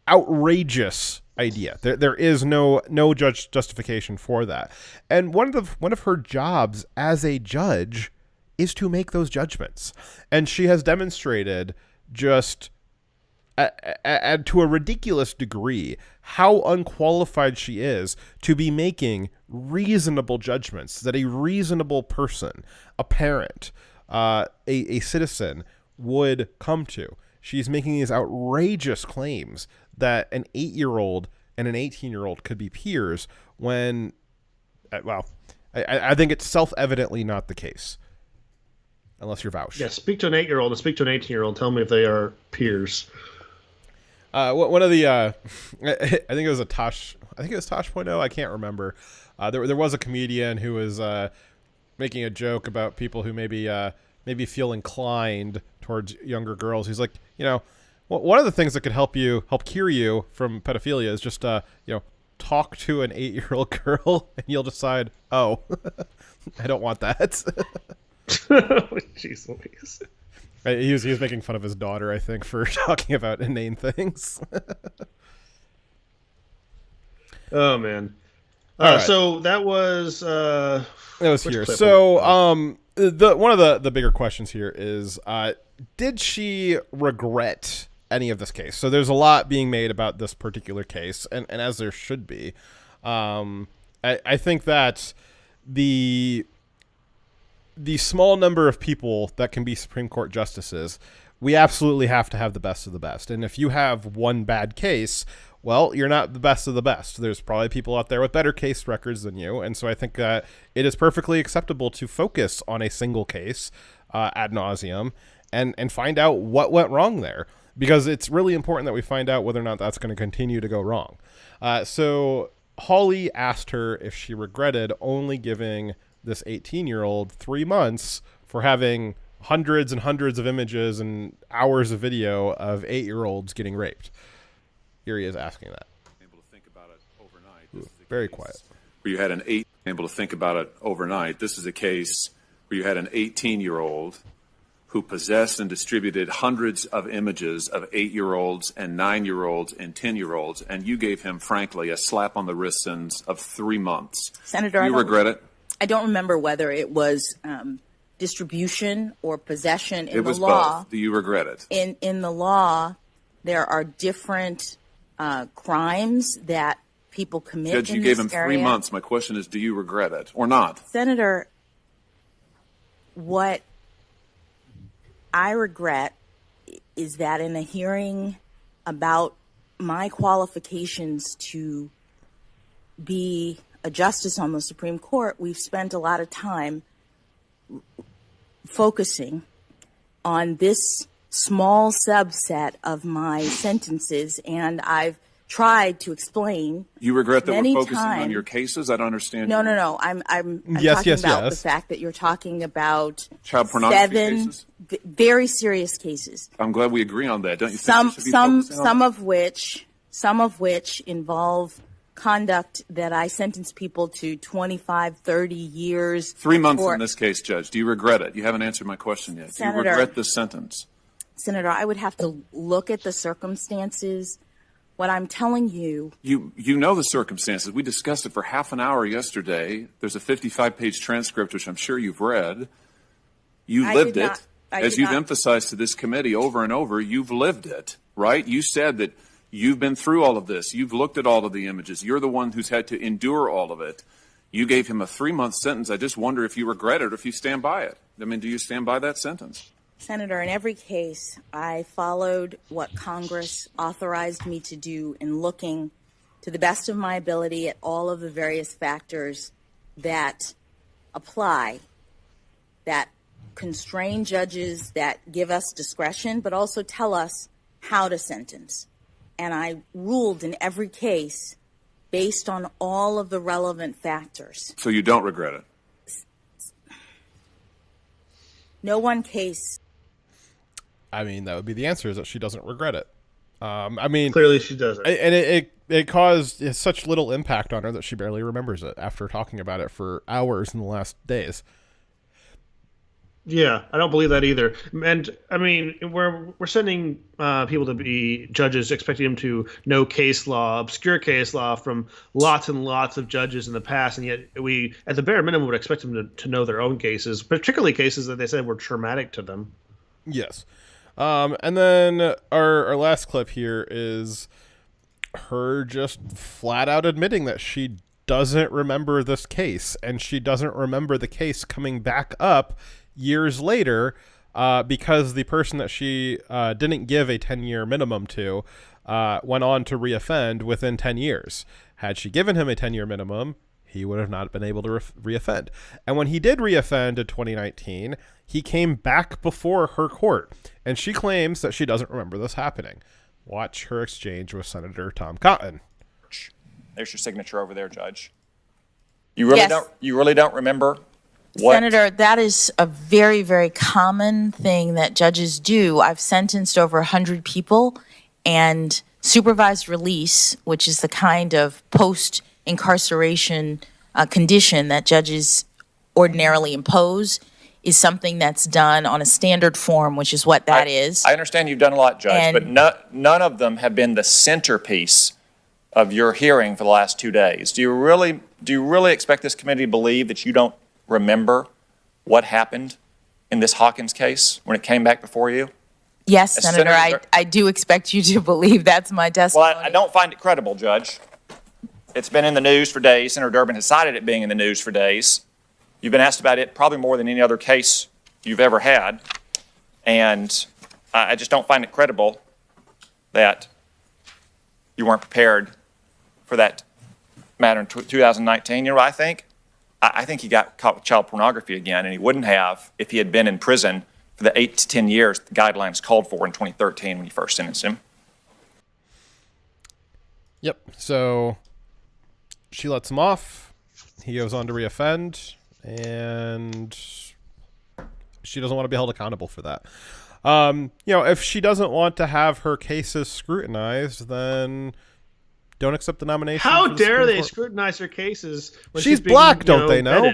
Speaker 4: outrageous idea. There is no justification for that. And one of her jobs as a judge is to make those judgments. And she has demonstrated just to a ridiculous degree how unqualified she is to be making reasonable judgments that a reasonable person, a parent, a citizen would come to. She's making these outrageous claims that an 8-year-old and an 18-year-old could be peers when, I think it's self-evidently not the case. Unless you're vouched.
Speaker 1: Yeah, speak to an 8-year-old and speak to an 18-year-old. Tell me if they are peers.
Speaker 4: One of the, I think it was Tosh.0. I can't remember. There was a comedian who was making a joke about people who maybe feel inclined towards younger girls. He's like, one of the things that could help cure you from pedophilia is just, talk to an 8-year-old girl and you'll decide, oh, I don't want that.
Speaker 1: Jeez Louise.
Speaker 4: He was making fun of his daughter, I think, for talking about inane things.
Speaker 1: Oh man.
Speaker 4: Right.
Speaker 1: So that was
Speaker 4: here. So one of the bigger questions here is, did she regret any of this case? So there's a lot being made about this particular case, and as there should be. I think that the small number of people that can be Supreme Court justices, we absolutely have to have the best of the best. And if you have one bad case, well, you're not the best of the best. There's probably people out there with better case records than you. And so I think that it is perfectly acceptable to focus on a single case ad nauseum and find out what went wrong there, because it's really important that we find out whether or not that's going to continue to go wrong. So Holly asked her if she regretted only giving this 18-year-old 3 months for having hundreds and hundreds of images and hours of video of 8-year-olds getting raped. Here he is asking that.
Speaker 21: Able to think about it overnight.
Speaker 4: Very quiet.
Speaker 21: Where you had an 8 able to think about it overnight. This is a case where you had an 18-year-old who possessed and distributed hundreds of images of 8-year-olds and 9-year-olds and 10-year-olds, and you gave him, frankly, a slap on the wrist sentence of 3 months.
Speaker 17: Senator,
Speaker 21: Do you regret it?
Speaker 17: I don't remember whether it was distribution or possession in
Speaker 21: It was
Speaker 17: the law.
Speaker 21: both. Do you regret it?
Speaker 17: In the law, there are different crimes that people commit
Speaker 21: Judge,
Speaker 17: in
Speaker 21: you gave
Speaker 17: this
Speaker 21: him 3
Speaker 17: area.
Speaker 21: months. My question is, do you regret it or not?
Speaker 17: Senator, what I regret is that in a hearing about my qualifications to be a justice on the Supreme Court, we've spent a lot of time focusing on this small subset of my sentences, and I've tried to explain.
Speaker 21: You regret that
Speaker 17: many
Speaker 21: we're focusing on
Speaker 17: times-
Speaker 21: your cases? I don't understand.
Speaker 17: No. I'm
Speaker 21: Yes,
Speaker 17: talking
Speaker 21: yes,
Speaker 17: about
Speaker 21: yes.
Speaker 17: the fact that you're talking about
Speaker 21: Child pornography
Speaker 17: 7
Speaker 21: cases?
Speaker 17: very serious cases.
Speaker 21: I'm glad we agree on that. Don't you think
Speaker 17: Some
Speaker 21: we should be focusing on
Speaker 17: some of which involve conduct that I sentence people to 25, 30 years.
Speaker 21: 3 months
Speaker 17: for-
Speaker 21: in this case, Judge. Do you regret it? You haven't answered my question yet. Do you
Speaker 17: Senator-
Speaker 21: regret this sentence?
Speaker 17: Senator, I would have to look at the circumstances. What I'm telling you,
Speaker 21: You know the circumstances. We discussed it for half an hour yesterday. There's a 55-page transcript, which I'm sure you've read. You
Speaker 17: I
Speaker 21: lived
Speaker 17: did
Speaker 21: it.
Speaker 17: not- I
Speaker 21: As
Speaker 17: did
Speaker 21: you've
Speaker 17: not-
Speaker 21: emphasized to this committee over and over, you've lived it, right? You said that you've been through all of this. You've looked at all of the images. You're the one who's had to endure all of it. You gave him a 3-month sentence. I just wonder if you regret it or if you stand by it. I mean, do you stand by that sentence?
Speaker 17: Senator, in every case, I followed what Congress authorized me to do in looking to the best of my ability at all of the various factors that apply, that constrain judges, that give us discretion, but also tell us how to sentence. And I ruled in every case based on all of the relevant factors.
Speaker 21: So you don't regret it?
Speaker 17: No one case.
Speaker 4: I mean, that would be the answer, is that she doesn't regret it. I mean,
Speaker 1: clearly she doesn't.
Speaker 4: And it caused such little impact on her that she barely remembers it after talking about it for hours in the last days.
Speaker 1: Yeah, I don't believe that either. And I mean, we're sending people to be judges, expecting them to know case law, obscure case law from lots and lots of judges in the past, and yet we, at the bare minimum, would expect them to know their own cases, particularly cases that they said were traumatic to them.
Speaker 4: Yes. And then our last clip here is her just flat out admitting that she doesn't remember this case, and she doesn't remember the case coming back up years later because the person that she didn't give a 10-year minimum to went on to reoffend within 10 years. Had she given him a 10-year minimum, he would have not been able to reoffend. And when he did reoffend in 2019, he came back before her court, and she claims that she doesn't remember this happening. Watch her exchange with Senator Tom Cotton.
Speaker 3: There's your signature over there, Judge. You really don't remember what?
Speaker 17: Senator, that is a very, very common thing that judges do. I've sentenced over 100 people, and supervised release, which is the kind of post-incarceration condition that judges ordinarily impose, is something that's done on a standard form, which is what that is.
Speaker 3: I understand you've done a lot, Judge, but none of them have been the centerpiece of your hearing for the last 2 days. Do you really expect this committee to believe that you don't remember what happened in this Hawkins case when it came back before you?
Speaker 17: Yes,
Speaker 3: As
Speaker 17: Senator, I do expect you to believe that's my testimony.
Speaker 3: Well, I don't find it credible, Judge. It's been in the news for days. Senator Durbin has cited it being in the news for days. You've been asked about it probably more than any other case you've ever had. And I just don't find it credible that you weren't prepared for that matter in 2019. You know what I think? I think he got caught with child pornography again, and he wouldn't have if he had been in prison for the 8 to 10 years the guidelines called for in 2013 when you first sentenced him.
Speaker 4: Yep. So she lets him off. He goes on to reoffend, and she doesn't want to be held accountable for that. If she doesn't want to have her cases scrutinized, then don't accept the nomination.
Speaker 1: How
Speaker 4: for the
Speaker 1: dare
Speaker 4: Supreme
Speaker 1: they
Speaker 4: Court.
Speaker 1: scrutinize her cases when
Speaker 4: She's
Speaker 1: being,
Speaker 4: black, don't they know?
Speaker 1: vetted?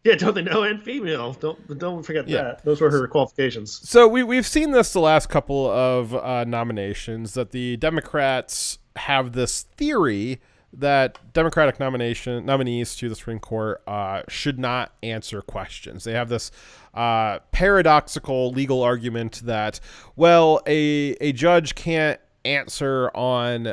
Speaker 1: Yeah, don't they know? And female. Don't forget that. Those were her qualifications.
Speaker 4: So we've seen this the last couple of nominations, that the Democrats have this theory that Democratic nominees to the Supreme Court should not answer questions. They have this paradoxical legal argument that, well, a judge can't answer on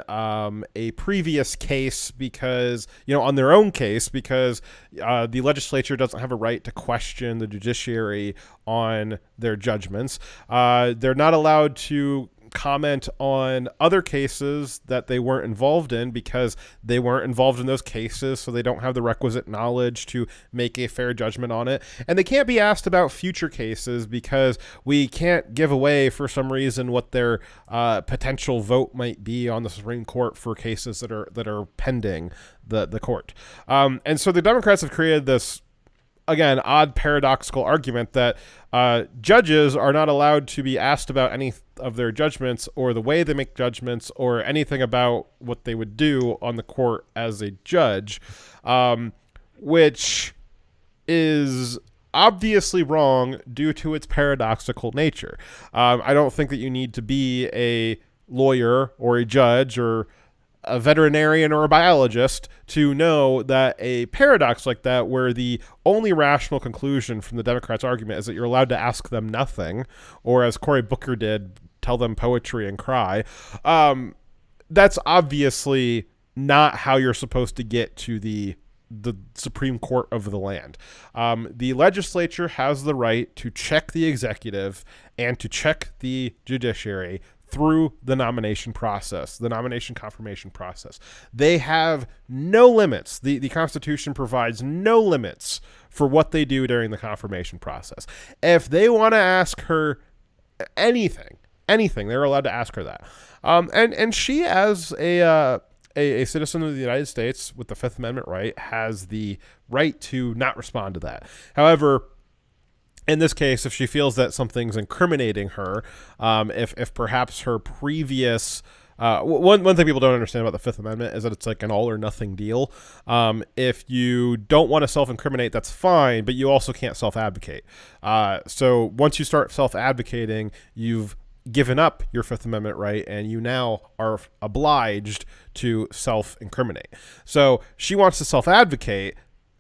Speaker 4: a previous case because, on their own case, because the legislature doesn't have a right to question the judiciary on their judgments. They're not allowed to comment on other cases that they weren't involved in because they weren't involved in those cases, so they don't have the requisite knowledge to make a fair judgment on it. And they can't be asked about future cases because we can't give away, for some reason, what their potential vote might be on the Supreme Court for cases that are pending the court. And so the Democrats have created this, again, odd paradoxical argument that judges are not allowed to be asked about any of their judgments or the way they make judgments or anything about what they would do on the court as a judge, which is obviously wrong due to its paradoxical nature. I don't think that you need to be a lawyer or a judge or a veterinarian or a biologist to know that a paradox like that, where the only rational conclusion from the Democrats' argument is that you're allowed to ask them nothing, or as Cory Booker did, tell them poetry and cry, that's obviously not how you're supposed to get to the Supreme Court of the land. The legislature has the right to check the executive and to check the judiciary through the nomination process, the nomination confirmation process. They have no limits. The Constitution provides no limits for what they do during the confirmation process. If they want to ask her anything, they're allowed to ask her that. And she, as a citizen of the United States with the Fifth Amendment right, has the right to not respond to that. However, in this case, if she feels that something's incriminating her, if perhaps her previous one thing people don't understand about the Fifth Amendment is that it's like an all or nothing deal. If you don't want to self-incriminate, that's fine, but you also can't self-advocate. So once you start self-advocating, you've given up your Fifth Amendment right, and you now are obliged to self-incriminate. So she wants to self-advocate.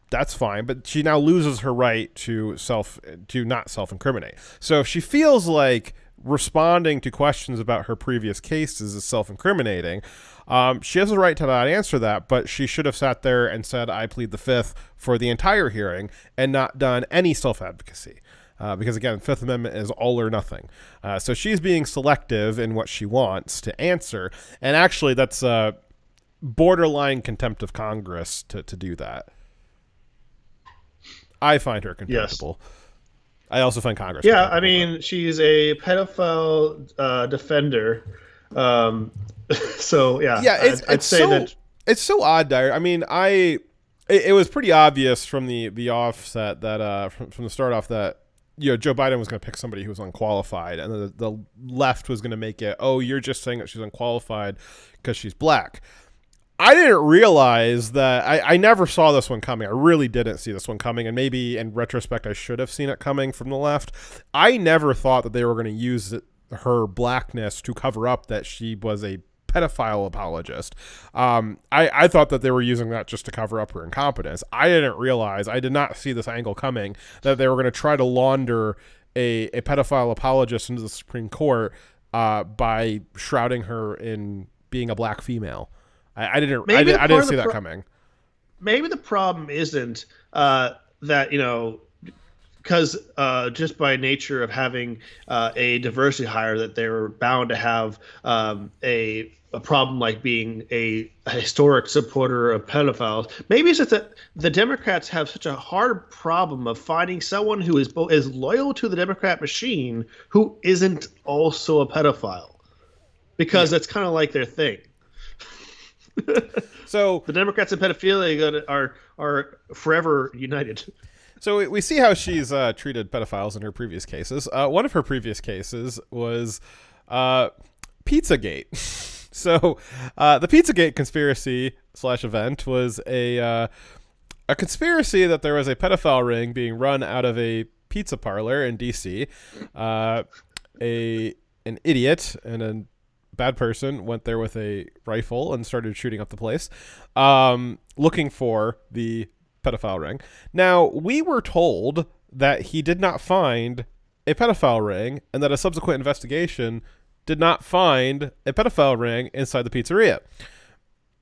Speaker 4: That's fine, but she now loses her right to not self-incriminate. So if she feels like responding to questions about her previous cases is self-incriminating, she has the right to not answer that, but she should have sat there and said, I plead the Fifth for the entire hearing and not done any self-advocacy. Because again, Fifth Amendment is all or nothing. So she's being selective in what she wants to answer. And actually that's borderline contempt of Congress to do that. I find her contemptible. Yes. I also find Congress.
Speaker 1: Yeah, I mean, she's a pedophile defender. So yeah, I'd say that
Speaker 4: it's so odd, Dyer. I mean, it was pretty obvious from the offset that from the start off that Joe Biden was going to pick somebody who was unqualified, and the left was going to make it, oh, you're just saying that she's unqualified because she's black. I didn't realize that. I never saw this one coming. I really didn't see this one coming. And maybe in retrospect, I should have seen it coming from the left. I never thought that they were going to use her blackness to cover up that she was a pedophile apologist. I thought that they were using that just to cover up her incompetence. I did not see this angle coming, that they were going to try to launder a pedophile apologist into the Supreme Court by shrouding her in being a black female. I didn't see that coming.
Speaker 1: Maybe the problem isn't that, because just by nature of having a diversity hire, that they were bound to have a problem like being a historic supporter of pedophiles. Maybe it's just that the Democrats have such a hard problem of finding someone who is loyal to the Democrat machine who isn't also a pedophile, because that's kind of like their thing.
Speaker 4: So
Speaker 1: the Democrats and pedophilia are forever united.
Speaker 4: So we see how she's treated pedophiles in her previous cases. One of her previous cases was Pizzagate. So the Pizzagate conspiracy / event was a a conspiracy that there was a pedophile ring being run out of a pizza parlor in D.C. An idiot and a bad person went there with a rifle and started shooting up the place, looking for the pedophile ring. Now, we were told that he did not find a pedophile ring and that a subsequent investigation did not find a pedophile ring inside the pizzeria.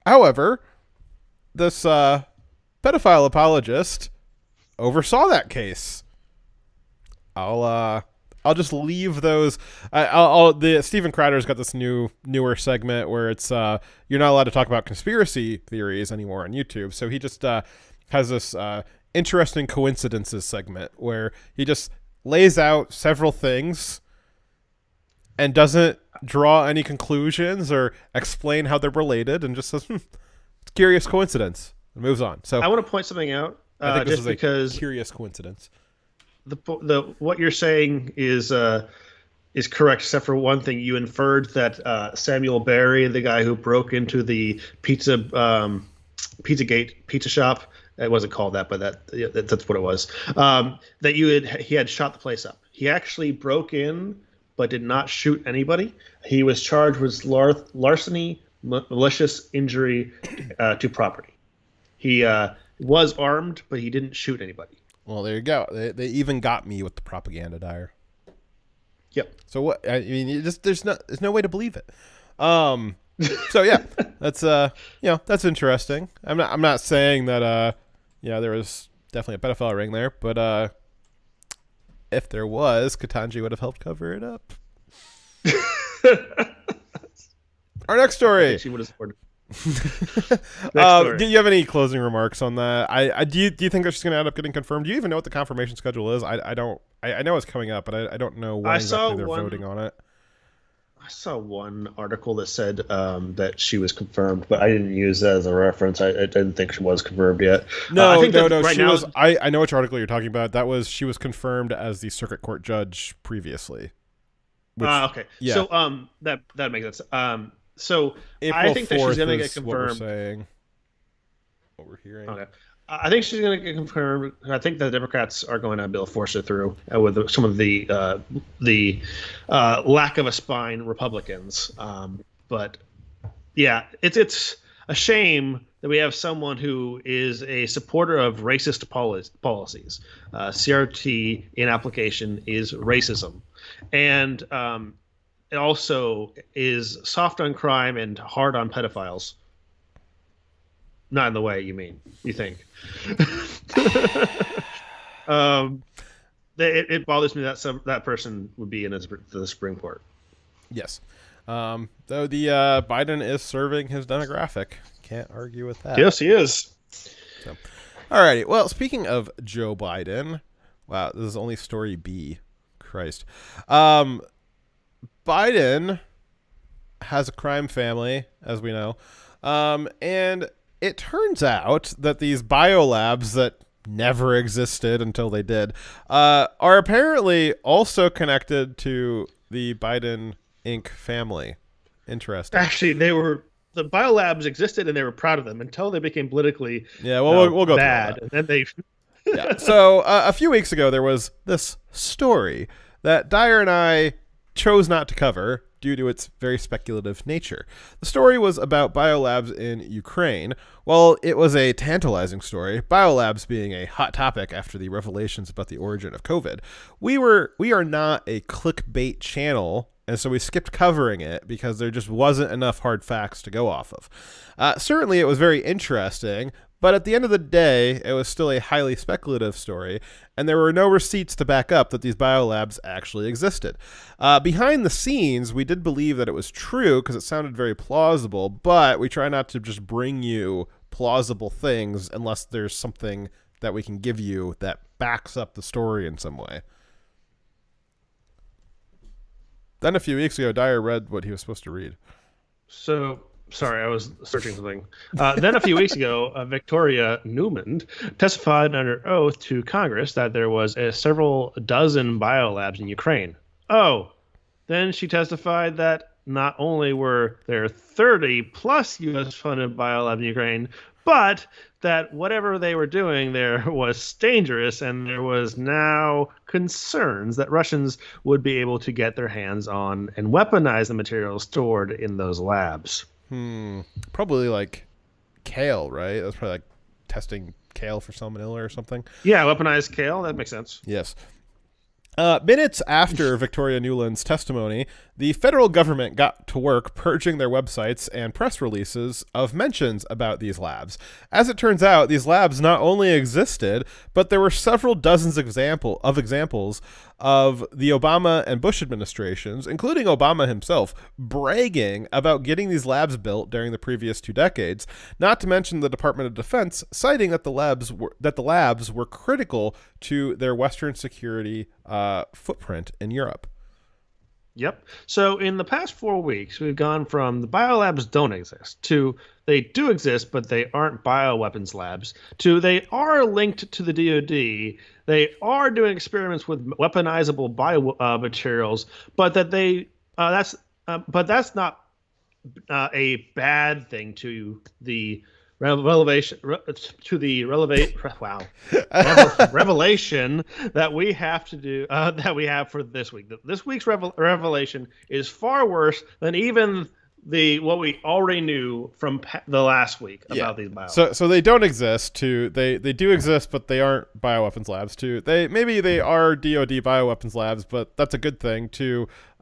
Speaker 4: However, this pedophile apologist oversaw that case. I'll just leave those. The Steven Crowder's got this newer segment where it's you're not allowed to talk about conspiracy theories anymore on YouTube. So he just has this interesting coincidences segment where he just lays out several things and doesn't draw any conclusions or explain how they're related, and just says, it's a curious coincidence, and moves on. So
Speaker 1: I want to point something out,
Speaker 4: I think this
Speaker 1: just
Speaker 4: is
Speaker 1: because
Speaker 4: a curious coincidence.
Speaker 1: The what you're saying is correct, except for one thing. You inferred that Samuel Berry, the guy who broke into the Pizzagate pizza shop, it wasn't called that, but that's what it was. That he had shot the place up. He actually broke in, but did not shoot anybody. He was charged with larceny, malicious injury to property. He was armed, but he didn't shoot anybody.
Speaker 4: Well, there you go. They even got me with the propaganda, Dyer.
Speaker 1: Yep.
Speaker 4: So what? I mean, there's no way to believe it. So yeah, that's that's interesting. I'm not saying that there was definitely a pedophile ring there, but if there was, Ketanji would have helped cover it up. Our next story.
Speaker 1: She would have supported.
Speaker 4: Do you have any closing remarks on that? Do you think that's just going to end up getting confirmed? Do you even know what the confirmation schedule is? I don't. I know it's coming up, but I don't know when exactly they're voting on it.
Speaker 1: I saw one article that said that she was confirmed, but I didn't use that as a reference. I didn't think she was confirmed yet.
Speaker 4: No.
Speaker 1: Right
Speaker 4: she
Speaker 1: now,
Speaker 4: was. I know which article you're talking about. She was confirmed as the circuit court judge previously.
Speaker 1: Okay.
Speaker 4: Yeah.
Speaker 1: So that makes sense. So
Speaker 4: April
Speaker 1: I think that she's
Speaker 4: 4th
Speaker 1: going to get
Speaker 4: is
Speaker 1: confirmed.
Speaker 4: What we're hearing.
Speaker 1: Okay. I think she's going to get confirmed. I think the Democrats are going to be able to force it through with some of the lack of a spine Republicans. But yeah, it's a shame that we have someone who is a supporter of racist policies. CRT in application is racism, and it also is soft on crime and hard on pedophiles. Not in the way you think. It bothers me that that person would be in the Supreme Court.
Speaker 4: Yes. Though the Biden is serving his demographic. Can't argue with that.
Speaker 1: Yes, he is.
Speaker 4: So, alrighty. Well, speaking of Joe Biden, wow, this is only story B. Christ. Biden has a crime family, as we know. And it turns out that these biolabs that never existed until they did are apparently also connected to the Biden Inc. family. Interesting.
Speaker 1: Actually, the biolabs existed and they were proud of them until they became politically
Speaker 4: we'll go
Speaker 1: bad.
Speaker 4: through
Speaker 1: that. And then they
Speaker 4: yeah. So a few weeks ago, there was this story that Dyer and I chose not to cover due to its very speculative nature. The story was about biolabs in Ukraine. Well, it was a tantalizing story, biolabs being a hot topic after the revelations about the origin of COVID. We are not a clickbait channel, and so we skipped covering it because there just wasn't enough hard facts to go off of. Certainly, it was very interesting, but at the end of the day, it was still a highly speculative story, and there were no receipts to back up that these biolabs actually existed. Behind the scenes, we did believe that it was true because it sounded very plausible, but we try not to just bring you plausible things unless there's something that we can give you that backs up the story in some way. Then a few weeks ago, Dyer read what he was supposed to read.
Speaker 1: So, sorry, I was searching something. Then a few weeks ago, Victoria Newman testified under oath to Congress that there was several dozen biolabs in Ukraine. Oh, then she testified that not only were there 30 plus U.S. funded biolabs in Ukraine, but that whatever they were doing there was dangerous, and there was now concerns that Russians would be able to get their hands on and weaponize the materials stored in those labs.
Speaker 4: Probably like kale, right? That's probably like testing kale for salmonella or something.
Speaker 1: Yeah, weaponized kale. That makes sense.
Speaker 4: Yes. Minutes after Victoria Nuland's testimony, the federal government got to work purging their websites and press releases of mentions about these labs. As it turns out, these labs not only existed, but there were several dozens of examples of the Obama and Bush administrations, including Obama himself, bragging about getting these labs built during the previous 2 decades, not to mention the Department of Defense citing that the labs were critical to their Western security footprint in Europe.
Speaker 1: Yep. So in the past 4 weeks, we've gone from the biolabs don't exist to they do exist, but they aren't bioweapons labs, to they are linked to the DoD. They are doing experiments with weaponizable biomaterials, but that's not a bad thing to the revelation that we have to do that we have for this week. This week's revelation is far worse than even what we already knew from the last week about these bioweapons.
Speaker 4: So they don't exist. They do exist, but they aren't bioweapons labs. Maybe they are DoD bioweapons labs, but that's a good thing.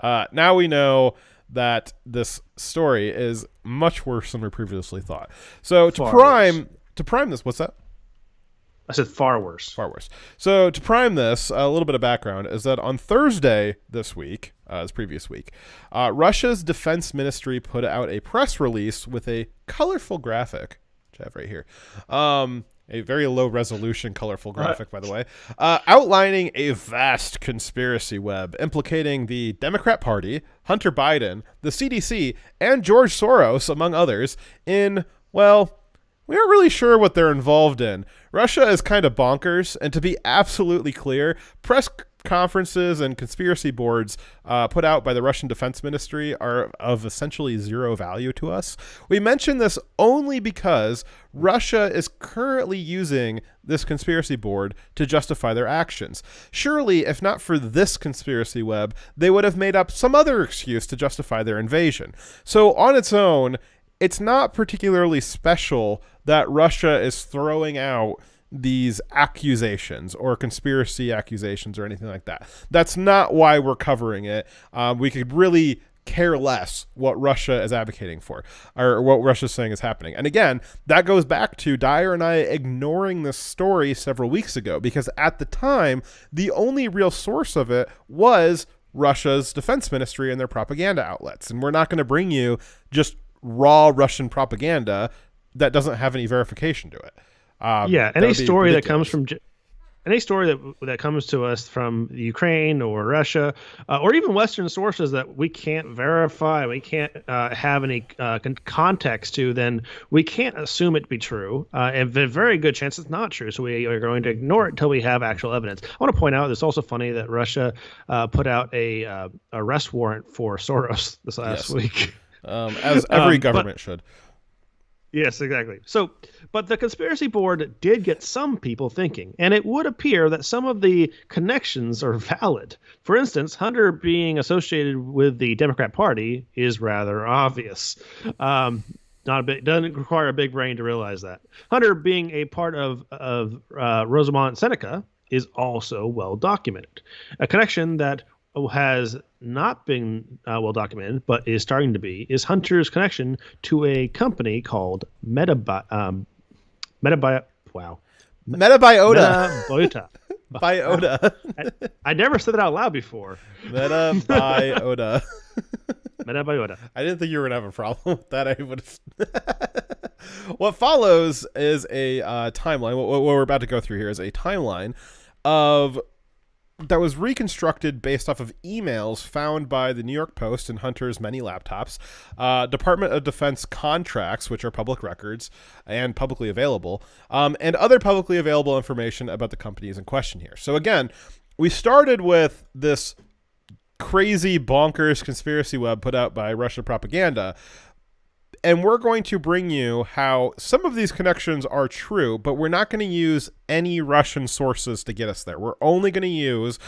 Speaker 4: Now we know that this story is much worse than we previously thought. So to prime this, what's that?
Speaker 1: I said far worse.
Speaker 4: Far worse. So to prime this, a little bit of background is that on Thursday this week, this previous week, Russia's defense ministry put out a press release with a colorful graphic, which I have right here. A very low resolution, colorful graphic, by the way, outlining a vast conspiracy web implicating the Democrat Party, Hunter Biden, the CDC, and George Soros, among others, in, well, we aren't really sure what they're involved in. Russia is kind of bonkers, and to be absolutely clear, press conferences and conspiracy boards put out by the Russian Defense Ministry are of essentially zero value to us. We mention this only because Russia is currently using this conspiracy board to justify their actions. Surely, if not for this conspiracy web, they would have made up some other excuse to justify their invasion. So on its own, it's not particularly special that Russia is throwing out these accusations or conspiracy accusations or anything like that. That's not why we're covering it. We could really care less what Russia is advocating for or what Russia's saying is happening. And again, that goes back to Dyer and I ignoring this story several weeks ago, because at the time, the only real source of it was Russia's defense ministry and their propaganda outlets. And we're not going to bring you just raw Russian propaganda that doesn't have any verification to it.
Speaker 1: Any story that comes from any story that comes to us from Ukraine or Russia or even Western sources that we can't verify, we can't have any context to, then we can't assume it to be true. And there's a very good chance it's not true. So we are going to ignore it until we have actual evidence. I want to point out it's also funny that Russia put out a arrest warrant for Soros this last week.
Speaker 4: As every government should.
Speaker 1: Yes, exactly. So, but the conspiracy board did get some people thinking, and it would appear that some of the connections are valid. For instance, Hunter being associated with the Democrat Party is rather obvious. Doesn't require a big brain to realize that. Hunter being a part of Rosemont Seneca is also well documented. A connection that has not been well documented, but is starting to be, is Hunter's connection to a company called Metabiota.
Speaker 4: Biota.
Speaker 1: I never said it out loud before.
Speaker 4: Metabiota.
Speaker 1: Metabiota.
Speaker 4: I didn't think you were gonna have a problem with that. I would. What follows is a timeline. What we're about to go through here is a timeline of that was reconstructed based off of emails found by the New York Post and Hunter's many laptops, Department of Defense contracts, which are public records and publicly available, and other publicly available information about the companies in question here. So again, we started with this crazy bonkers conspiracy web put out by Russian propaganda. And we're going to bring you how some of these connections are true, but we're not going to use any Russian sources to get us there. We're only going to use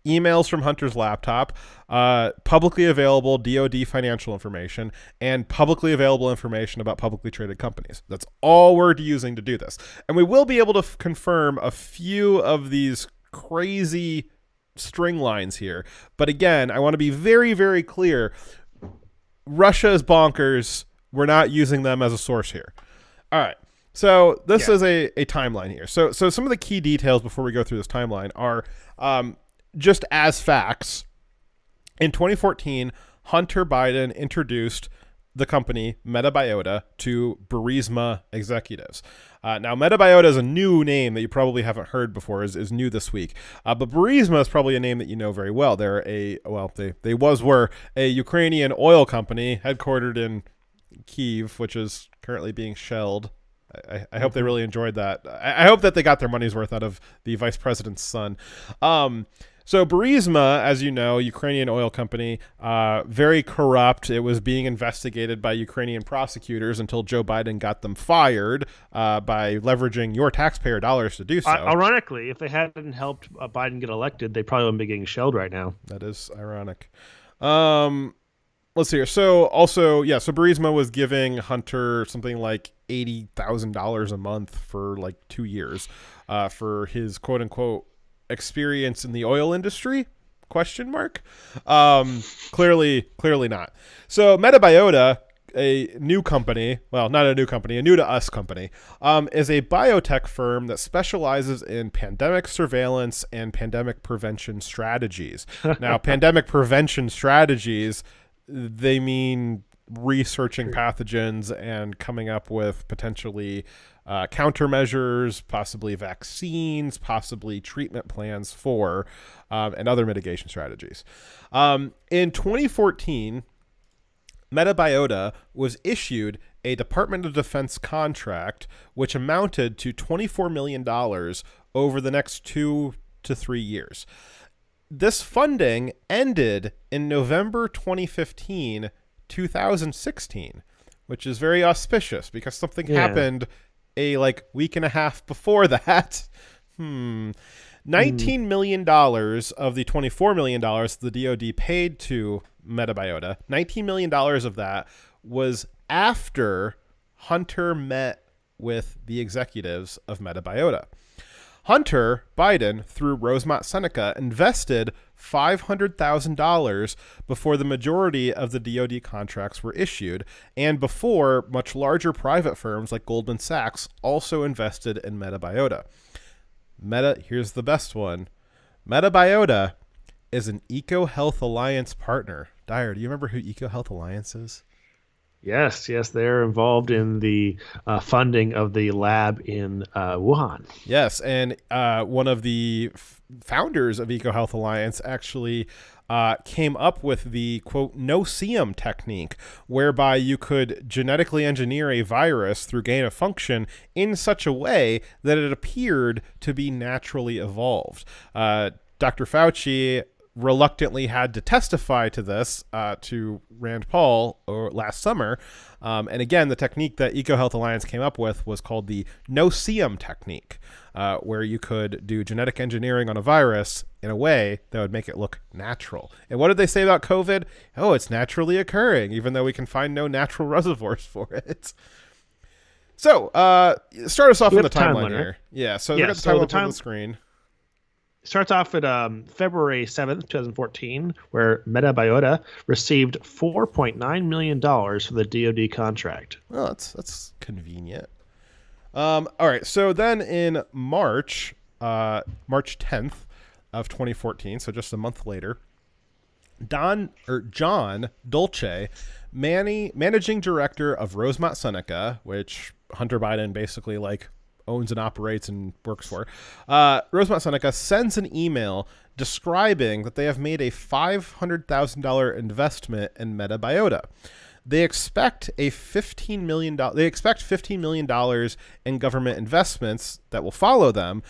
Speaker 4: emails from Hunter's laptop, publicly available DoD financial information, and publicly available information about publicly traded companies. That's all we're using to do this. And we will be able to confirm a few of these crazy string lines here. But again, I want to be very, very clear. Russia is bonkers. We're not using them as a source here. All right. So this is a timeline here. So some of the key details before we go through this timeline are just as facts. In 2014, Hunter Biden introduced the company MetaBiota to Burisma executives. Now, MetaBiota is a new name that you probably haven't heard before, is new this week. But Burisma is probably a name that you know very well. They're were a Ukrainian oil company headquartered in Kyiv, which is currently being shelled. I hope they really enjoyed that. I hope that they got their money's worth out of the vice president's son. So Burisma, as you know, Ukrainian oil company, very corrupt. It was being investigated by Ukrainian prosecutors until Joe Biden got them fired by leveraging your taxpayer dollars to do so.
Speaker 1: Ironically, if they hadn't helped Biden get elected, they probably wouldn't be getting shelled right now.
Speaker 4: That is ironic. Let's see here. So Burisma was giving Hunter something like $80,000 a month for like 2 years for his quote unquote experience in the oil industry? ? Clearly not. So MetaBiota, a new company, well, not a new company, a new to us company, is a biotech firm that specializes in pandemic surveillance and pandemic prevention strategies. Now, pandemic prevention strategies, they mean researching pathogens and coming up with potentially countermeasures, possibly vaccines, possibly treatment plans for, and other mitigation strategies. In 2014, MetaBiota was issued a Department of Defense contract, which amounted to $24 million over the next 2 to 3 years. This funding ended in November 2016, which is very auspicious because something happened a week and a half before that. $19 million of the $24 million the DoD paid to MetaBiota, $19 million of that was after Hunter met with the executives of MetaBiota. Hunter Biden, through Rosemont Seneca, invested $500,000 before the majority of the DoD contracts were issued, and before much larger private firms like Goldman Sachs also invested in MetaBiota. Here's the best one. MetaBiota is an EcoHealth Alliance partner. Dyer, do you remember who EcoHealth Alliance is?
Speaker 1: Yes, they're involved in the funding of the lab in Wuhan.
Speaker 4: Yes, and one of the founders of EcoHealth Alliance actually came up with the, quote, no-seum technique, whereby you could genetically engineer a virus through gain of function in such a way that it appeared to be naturally evolved. Dr. Fauci reluctantly had to testify to this to Rand Paul last summer. And again, the technique that EcoHealth Alliance came up with was called the no-seum technique, where you could do genetic engineering on a virus in a way that would make it look natural. And what did they say about COVID? Oh, it's naturally occurring, even though we can find no natural reservoirs for it. So, start us off on the timeline here. Right? Yeah, so we've got the timeline on the screen.
Speaker 1: Starts off at February 7th, 2014, where MetaBiota received $4.9 million for the DoD contract.
Speaker 4: Well, that's convenient. All right, so then in March 10th of 2014, so just a month later, John Dolce, managing director of Rosemont Seneca, which Hunter Biden basically owns and operates and works for, Rosemont Seneca sends an email describing that they have made a $500,000 investment in MetaBiota. they expect $15 million in government investments that will follow them,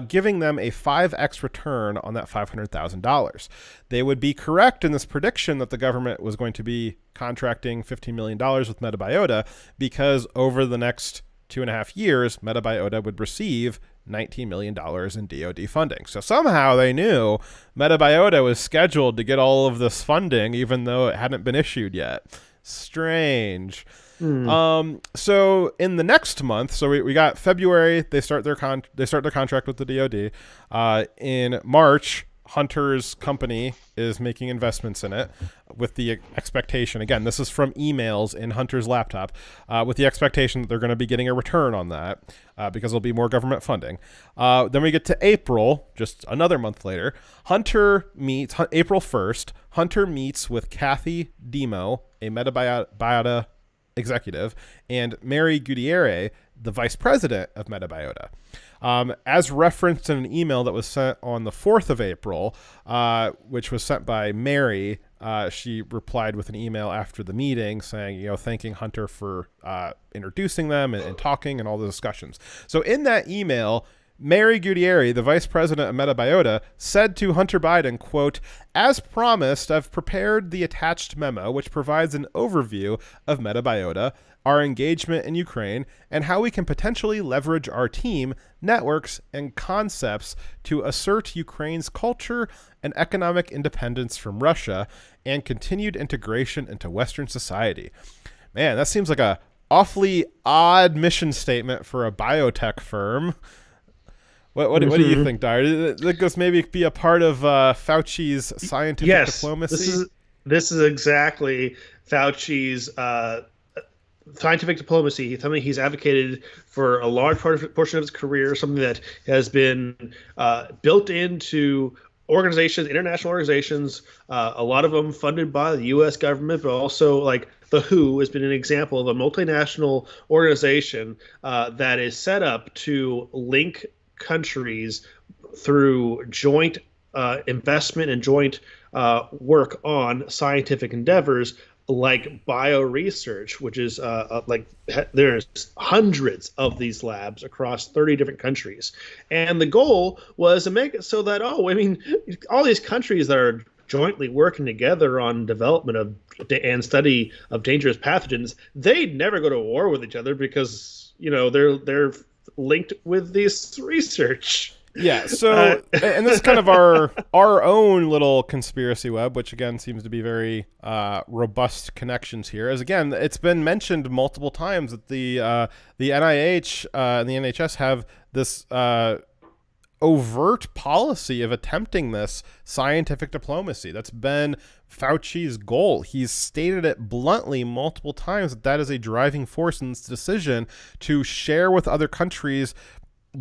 Speaker 4: giving them a 5x return on that $500,000. They would be correct in this prediction that the government was going to be contracting $15 million with MetaBiota, because over the next 2.5 years, MetaBiota would receive $19 million in DoD funding. So somehow they knew MetaBiota was scheduled to get all of this funding, even though it hadn't been issued yet. Strange. So in the next month, so we got February, they start their contract with the DoD. In March, Hunter's company is making investments in it with the expectation, again, this is from emails in Hunter's laptop, with the expectation that they're going to be getting a return on that because there'll be more government funding. Then we get to April, just another month later. April 1st, Hunter meets with Kathy Demo, a MetaBiota executive, and Mary Gutierrez, the vice president of MetaBiota. As referenced in an email that was sent on the 4th of April, which was sent by Mary, she replied with an email after the meeting saying, thanking Hunter for introducing them and talking and all the discussions. So in that email, Mary Gutierrez, the vice president of MetaBiota, said to Hunter Biden, quote, "As promised, I've prepared the attached memo, which provides an overview of MetaBiota, our engagement in Ukraine, and how we can potentially leverage our team, networks, and concepts to assert Ukraine's culture and economic independence from Russia and continued integration into Western society." Man, that seems like a awfully odd mission statement for a biotech firm. What do you think, Dyer? That goes maybe be a part of Fauci's scientific diplomacy?
Speaker 1: This is exactly Fauci's scientific diplomacy, something he's advocated for a large portion of his career, something that has been built into organizations, international organizations, a lot of them funded by the U.S. government, but also like the WHO has been an example of a multinational organization that is set up to link countries through joint investment and joint work on scientific endeavors like bioresearch, which is there's hundreds of these labs across 30 different countries. And the goal was to make it so that, all these countries that are jointly working together on development and study of dangerous pathogens, they'd never go to war with each other because, they're linked with this research.
Speaker 4: Yeah, so and this is kind of our own little conspiracy web, which again seems to be very robust connections here. As again, it's been mentioned multiple times that the NIH and the NHS have this overt policy of attempting this scientific diplomacy. That's been Fauci's goal. He's stated it bluntly multiple times that is a driving force in this decision to share with other countries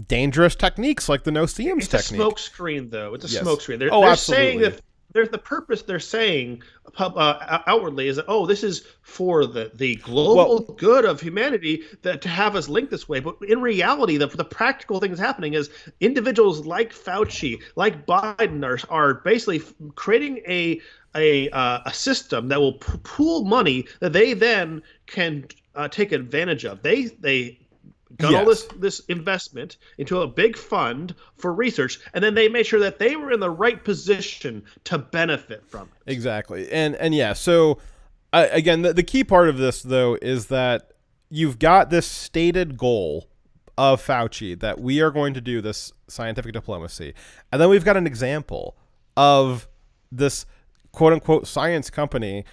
Speaker 4: dangerous techniques like the no-seams technique.
Speaker 1: It's a smoke screen, though. It's a smoke screen. They're
Speaker 4: absolutely.
Speaker 1: Saying that there's the purpose they're saying outwardly is that, this is for the global good of humanity, that to have us linked this way. But in reality, the practical thing that's happening is individuals like Fauci, like Biden are basically creating a system that will pool money that they then can take advantage of. They got all this investment into a big fund for research, and then they made sure that they were in the right position to benefit from it.
Speaker 4: Exactly. And yeah, so again, the key part of this, though, is that you've got this stated goal of Fauci that we are going to do this scientific diplomacy. And then we've got an example of this quote-unquote science company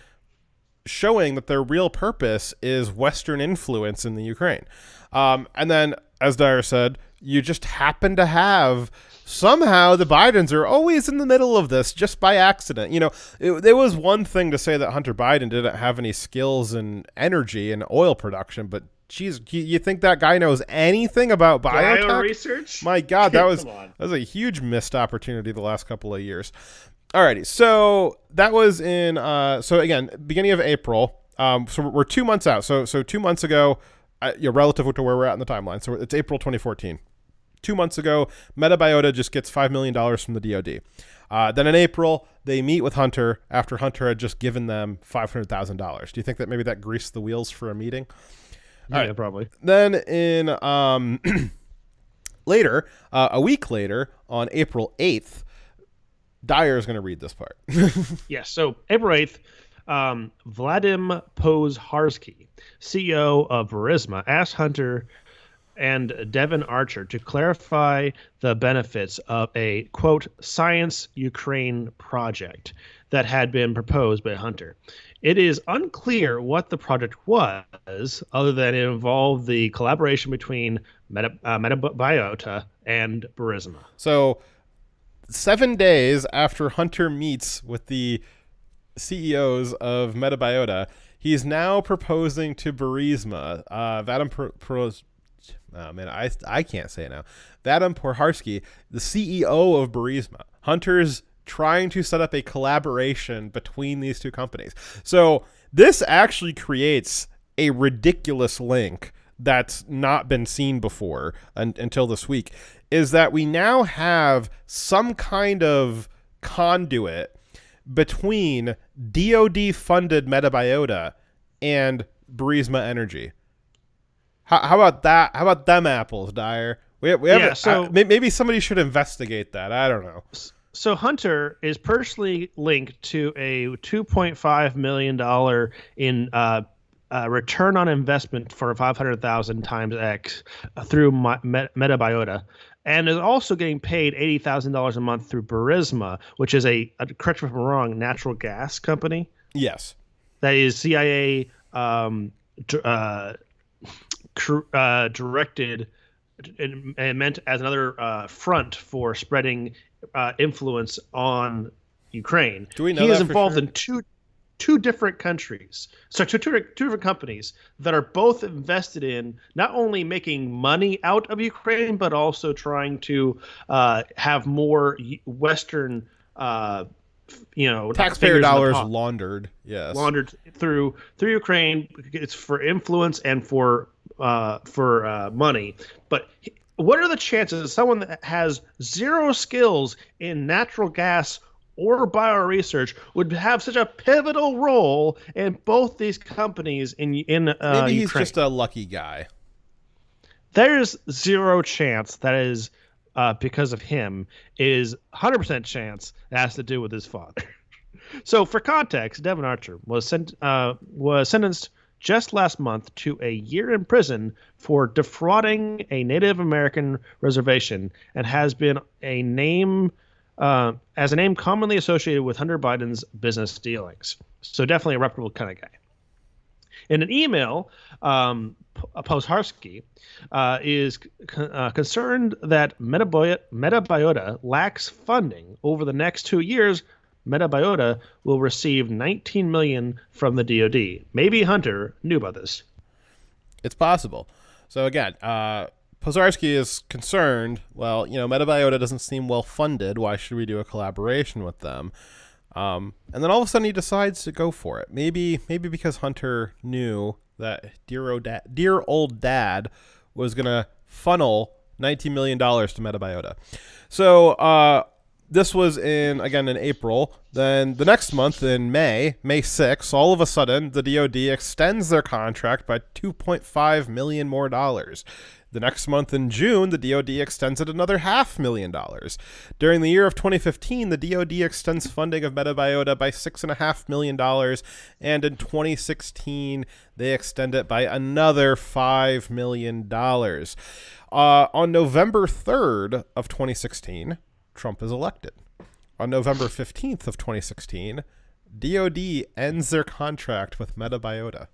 Speaker 4: showing that their real purpose is Western influence in the Ukraine. And then, as Dyer said, you just happen to have somehow the Bidens are always in the middle of this just by accident. It was one thing to say that Hunter Biden didn't have any skills in energy and oil production, but geez, you think that guy knows anything about biotech?
Speaker 1: Research?
Speaker 4: My God, that was a huge missed opportunity the last couple of years. Alrighty, so that was in so again, beginning of April. So we're 2 months out. So 2 months ago, relative to where we're at in the timeline. So it's April 2014. 2 months ago, Metabiota just gets $5 million from the DoD. Then in April, they meet with Hunter after Hunter had just given them $500,000. Do you think that maybe that greased the wheels for a meeting?
Speaker 1: Yeah, probably.
Speaker 4: Then in later, a week later, on April 8th, Dyer is going to read this part.
Speaker 1: Yes. So April 8th, Vadim Pozharsky, CEO of Burisma, asked Hunter and Devon Archer to clarify the benefits of a, quote, science Ukraine project that had been proposed by Hunter. It is unclear what the project was, other than it involved the collaboration between Metabiota and Burisma.
Speaker 4: So 7 days after Hunter meets with the CEOs of Metabiota, he's now proposing to Burisma, I can't say it now. Vadim Pozharsky, the CEO of Burisma. Hunter's trying to set up a collaboration between these two companies. So this actually creates a ridiculous link that's not been seen before until this week, is that we now have some kind of conduit between DoD-funded Metabiota and Burisma Energy. How about that? How about them apples, Dyer? We have maybe somebody should investigate that. I don't know.
Speaker 1: So Hunter is personally linked to a $2.5 million in return on investment for 500,000 times X through Metabiota, and is also getting paid $80,000 a month through Burisma, which is correct me if I'm wrong, natural gas company.
Speaker 4: Yes,
Speaker 1: that is CIA directed and meant as another front for spreading influence on Ukraine.
Speaker 4: Do we know
Speaker 1: he is
Speaker 4: that for
Speaker 1: involved
Speaker 4: sure?
Speaker 1: in two different countries. So two different companies that are both invested in not only making money out of Ukraine, but also trying to have more Western,
Speaker 4: taxpayer dollars laundered. Yes,
Speaker 1: laundered through Ukraine. It's for influence and for money. But what are the chances someone that has zero skills in natural gas or bioresearch would have such a pivotal role in both these companies in
Speaker 4: maybe he's
Speaker 1: Ukraine?
Speaker 4: just a lucky guy.
Speaker 1: There's zero chance that is because of him. Is 100% chance it has to do with his father. So for context, Devon Archer was sentenced just last month to a year in prison for defrauding a Native American reservation, and has been a name commonly associated with Hunter Biden's business dealings. So definitely a reputable kind of guy. In an email, Pozharsky is concerned that Metabiota lacks funding. Over the next 2 years, Metabiota will receive $19 million from the DoD. Maybe Hunter knew about this.
Speaker 4: It's possible. So again, Pozharsky is concerned, well, Metabiota doesn't seem well funded. Why should we do a collaboration with them? And then all of a sudden he decides to go for it. Maybe because Hunter knew that dear old dad was going to funnel $19 million to Metabiota. So this was in April. Then the next month, in May 6th, all of a sudden, the DoD extends their contract by $2.5 million more. The next month in June, the DoD extends it another $500,000. During the year of 2015, the DoD extends funding of Metabiota by $6.5 million, and in 2016, they extend it by another $5 million. On November 3rd of 2016, Trump is elected. On November 15th of 2016, DoD ends their contract with Metabiota.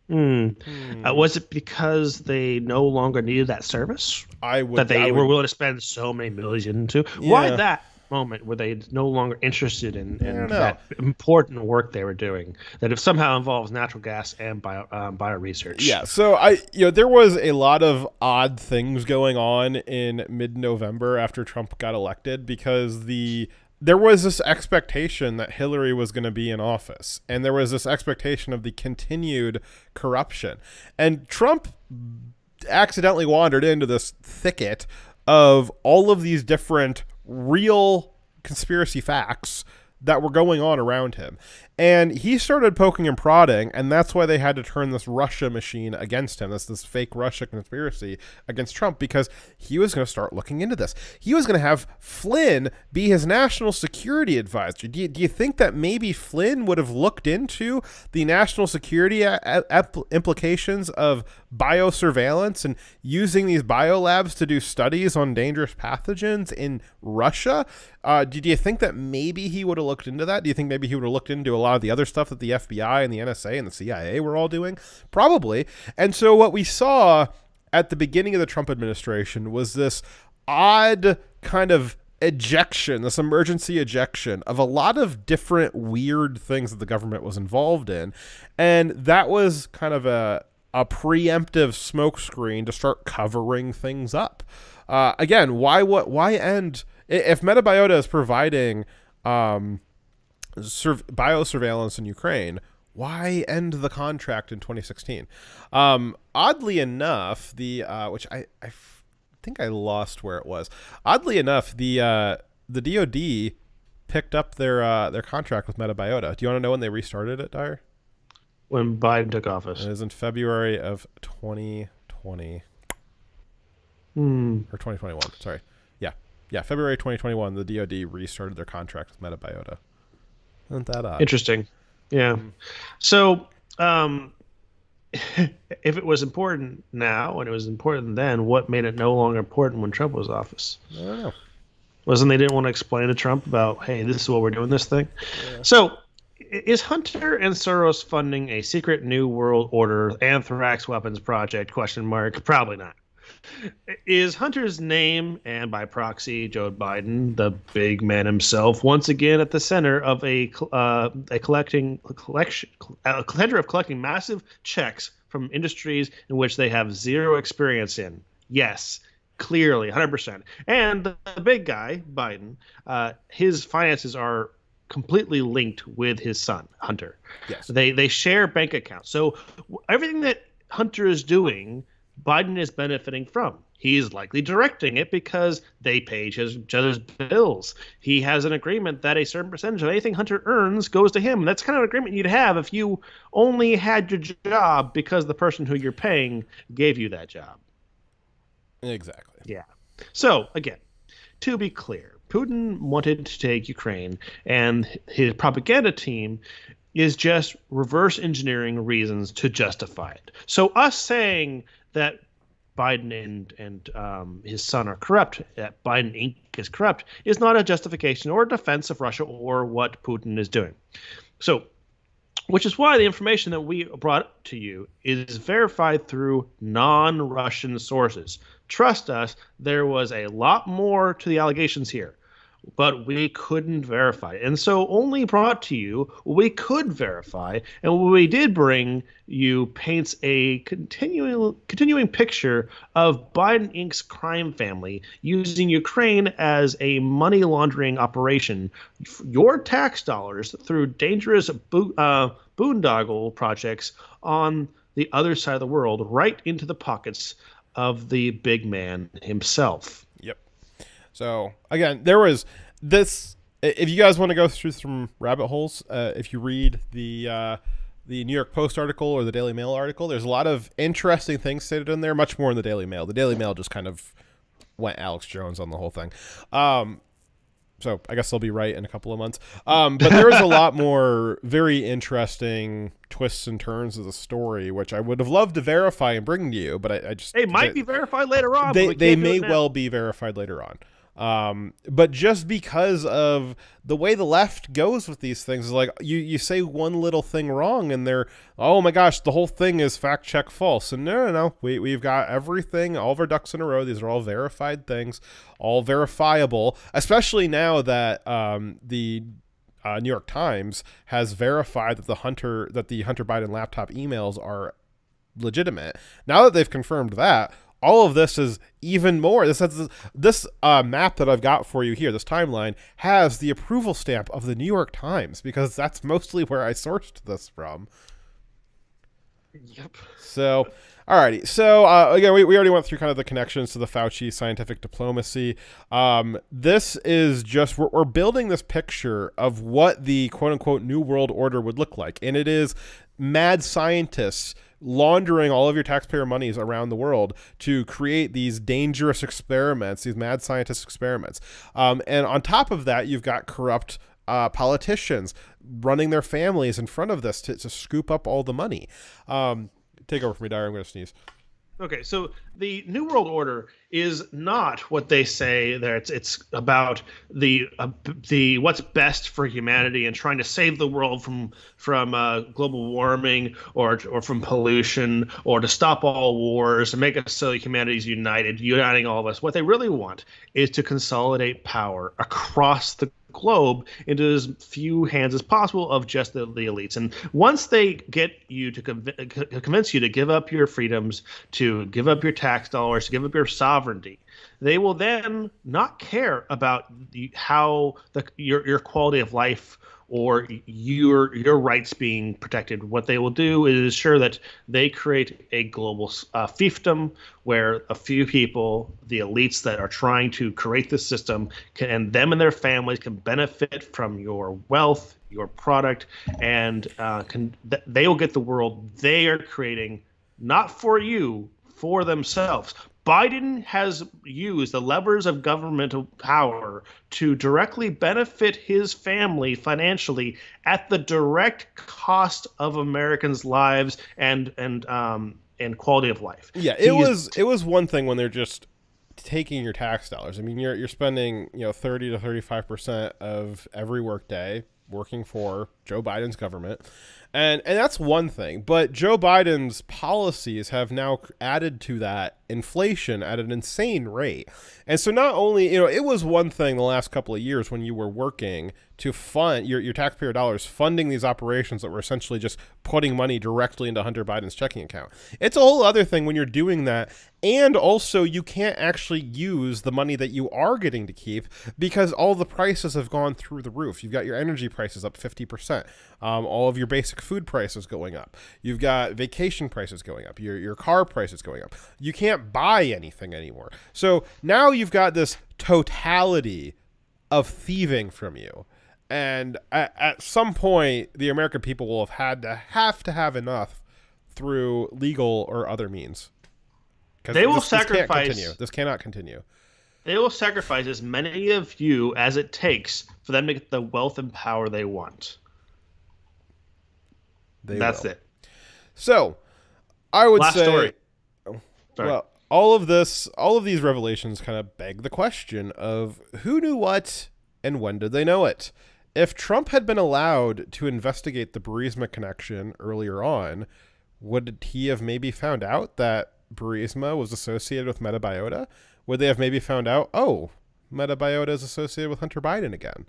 Speaker 1: Was it because they no longer needed that service? That they were willing to spend so many millions to?
Speaker 4: Yeah.
Speaker 1: Why that moment were they no longer interested in that important work they were doing that if somehow involves natural gas and bio research?
Speaker 4: Yeah, so there was a lot of odd things going on in mid-November after Trump got elected, because there was this expectation that Hillary was going to be in office, and there was this expectation of the continued corruption. And Trump accidentally wandered into this thicket of all of these different real conspiracy facts that were going on around him. And he started poking and prodding, and that's why they had to turn this Russia machine against him, this fake Russia conspiracy against Trump, because he was going to start looking into this. He was going to have Flynn be his national security advisor. Do you think that maybe Flynn would have looked into the national security implications of biosurveillance and using these biolabs to do studies on dangerous pathogens in Russia? Do you think that maybe he would have looked into that? Do you think maybe he would have looked into a lot of the other stuff that the FBI and the NSA and the CIA were all doing? Probably. And so what we saw at the beginning of the Trump administration was this odd kind of ejection, this emergency ejection of a lot of different weird things that the government was involved in. And that was kind of a preemptive smokescreen to start covering things up. Again, why end... If Metabiota is providing biosurveillance in Ukraine, why end the contract in 2016? Oddly enough, which I think I lost where it was. Oddly enough, the DoD picked up their contract with Metabiota. Do you want to know when they restarted it, Dyer?
Speaker 1: When Biden took office.
Speaker 4: It was in February of 2020. Or 2021, sorry. Yeah, February 2021, the DoD restarted their contract with Metabiota. Isn't that odd?
Speaker 1: Interesting. Yeah. So, if it was important now and it was important then, what made it no longer important when Trump was in office?
Speaker 4: I don't know.
Speaker 1: Wasn't they didn't want to explain to Trump about, hey, this is what we're doing this thing? Yeah. So, is Hunter and Soros funding a secret New World Order anthrax weapons project? ? Probably not. Is Hunter's name, and by proxy Joe Biden, the big man himself, once again at the center of a contender of collecting massive checks from industries in which they have zero experience in? Yes, clearly, 100%. And the big guy, Biden, his finances are completely linked with his son, Hunter.
Speaker 4: Yes.
Speaker 1: They share bank accounts. So everything that Hunter is doing, Biden is benefiting from. He's likely directing it because they pay each other's bills. He has an agreement that a certain percentage of anything Hunter earns goes to him. That's kind of an agreement you'd have if you only had your job because the person who you're paying gave you that job.
Speaker 4: Exactly.
Speaker 1: Yeah. So, again, to be clear, Putin wanted to take Ukraine, and his propaganda team is just reverse engineering reasons to justify it. So us saying that Biden and his son are corrupt, that Biden Inc. is corrupt, is not a justification or a defense of Russia or what Putin is doing. So, which is why the information that we brought to you is verified through non-Russian sources. Trust us, there was a lot more to the allegations here, but we couldn't verify it. And so only brought to you what we could verify, and what we did bring you paints a continuing picture of Biden Inc.'s crime family using Ukraine as a money laundering operation. Your tax dollars through dangerous boondoggle projects on the other side of the world right into the pockets of the big man himself.
Speaker 4: Yep. So again, there was this. If you guys want to go through some rabbit holes, if you read the New York Post article or the Daily Mail article, there's a lot of interesting things stated in there. Much more in the Daily Mail. The Daily Mail just kind of went Alex Jones on the whole thing. So I guess they'll be right in a couple of months. But there was a lot more very interesting twists and turns of the story, which I would have loved to verify and bring to you, but I just...
Speaker 1: It might be verified later on.
Speaker 4: They may well be verified later on. But just because of the way the left goes with these things, is like you say one little thing wrong and they're, oh my gosh, the whole thing is fact check false. And no, we've got everything, all of our ducks in a row. These are all verified things, all verifiable, especially now that the New York Times has verified that the Hunter Biden laptop emails are legitimate. Now that they've confirmed that, all of this is even more. This map that I've got for you here, this timeline, has the approval stamp of the New York Times, because that's mostly where I sourced this from.
Speaker 1: Yep.
Speaker 4: So, alrighty. So, again, we already went through kind of the connections to the Fauci scientific diplomacy. This is just, we're building this picture of what the quote-unquote New World Order would look like. And it is mad scientists laundering all of your taxpayer monies around the world to create these dangerous experiments, these mad scientist experiments. And on top of that, you've got corrupt politicians running their families in front of this to scoop up all the money. Take over from me, Dyer. I'm going to sneeze.
Speaker 1: Okay, so the New World Order is not what they say that it's about the what's best for humanity and trying to save the world from global warming or from pollution or to stop all wars and make us so humanity's uniting all of us. What they really want is to consolidate power across the globe into as few hands as possible of just the elites. And once they get you to convince you to give up your freedoms, to give up your tax dollars, to give up your sovereignty, they will then not care about your quality of life or your rights being protected. What they will do is ensure that they create a global fiefdom where a few people, the elites that are trying to create this system, and them and their families can benefit from your wealth, your product, and they will get the world they are creating, not for you, for themselves. Biden has used the levers of governmental power to directly benefit his family financially at the direct cost of Americans' lives and quality of life.
Speaker 4: Yeah, it was one thing when they're just taking your tax dollars. I mean, you're spending 30 to 35% of every workday working for Joe Biden's government. And that's one thing, but Joe Biden's policies have now added to that inflation at an insane rate. And so not only, it was one thing the last couple of years when you were working to fund your taxpayer dollars, funding these operations that were essentially just putting money directly into Hunter Biden's checking account. It's a whole other thing when you're doing that. And also you can't actually use the money that you are getting to keep because all the prices have gone through the roof. You've got your energy prices up 50%. All of your basic food prices going up. You've got vacation prices going up. Your car prices going up. You can't buy anything anymore. So now you've got this totality of thieving from you. And at some point, the American people will have to have enough through legal or other means.
Speaker 1: They will sacrifice.
Speaker 4: This cannot continue.
Speaker 1: They will sacrifice as many of you as it takes for them to get the wealth and power they want. That's it.
Speaker 4: So, I would say,
Speaker 1: story.
Speaker 4: Well, all of these revelations kind of beg the question of who knew what and when did they know it? If Trump had been allowed to investigate the Burisma connection earlier on, would he have maybe found out that Burisma was associated with Metabiota? Would they have maybe found out, oh, Metabiota is associated with Hunter Biden again?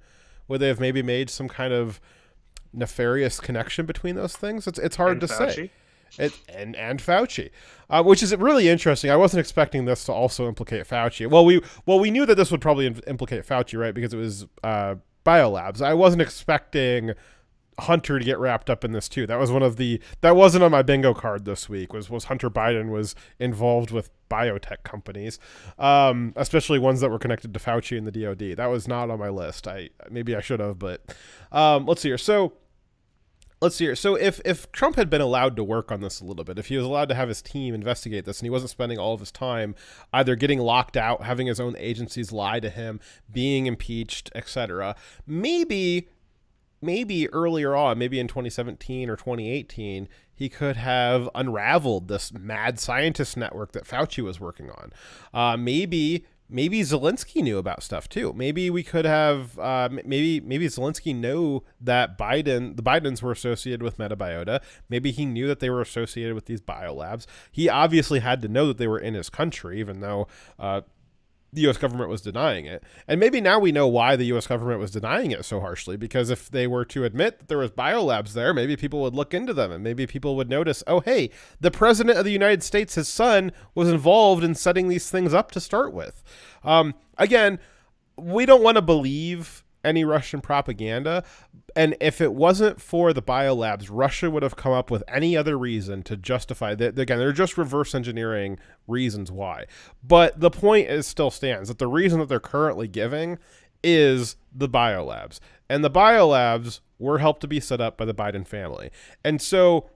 Speaker 4: Would they have maybe made some kind of nefarious connection between those things? It's hard to say. And Fauci, which is really interesting. I wasn't expecting this to also implicate Fauci. Well, we knew that this would probably implicate Fauci, right? Because it was biolabs. I wasn't expecting Hunter to get wrapped up in this too. That wasn't on my bingo card this week. Was Hunter Biden was involved with biotech companies, especially ones that were connected to Fauci and the DoD. That was not on my list. Maybe I should have, but let's see here. So if Trump had been allowed to work on this a little bit, if he was allowed to have his team investigate this and he wasn't spending all of his time either getting locked out, having his own agencies lie to him, being impeached, etc., maybe earlier on, maybe in 2017 or 2018, he could have unraveled this mad scientist network that Fauci was working on. Maybe Zelensky knew about stuff too. Maybe we could have, maybe Zelensky knew that the Bidens were associated with Metabiota. Maybe he knew that they were associated with these biolabs. He obviously had to know that they were in his country, even though the U.S. government was denying it. And maybe now we know why the U.S. government was denying it so harshly, because if they were to admit that there was biolabs there, maybe people would look into them and maybe people would notice, oh, hey, the president of the United States, his son, was involved in setting these things up to start with. Again, we don't want to believe any Russian propaganda. And if it wasn't for the biolabs, Russia would have come up with any other reason to justify that. Again, they're just reverse engineering reasons why. But the point is still stands that the reason that they're currently giving is the biolabs. And the biolabs were helped to be set up by the Biden family. And so,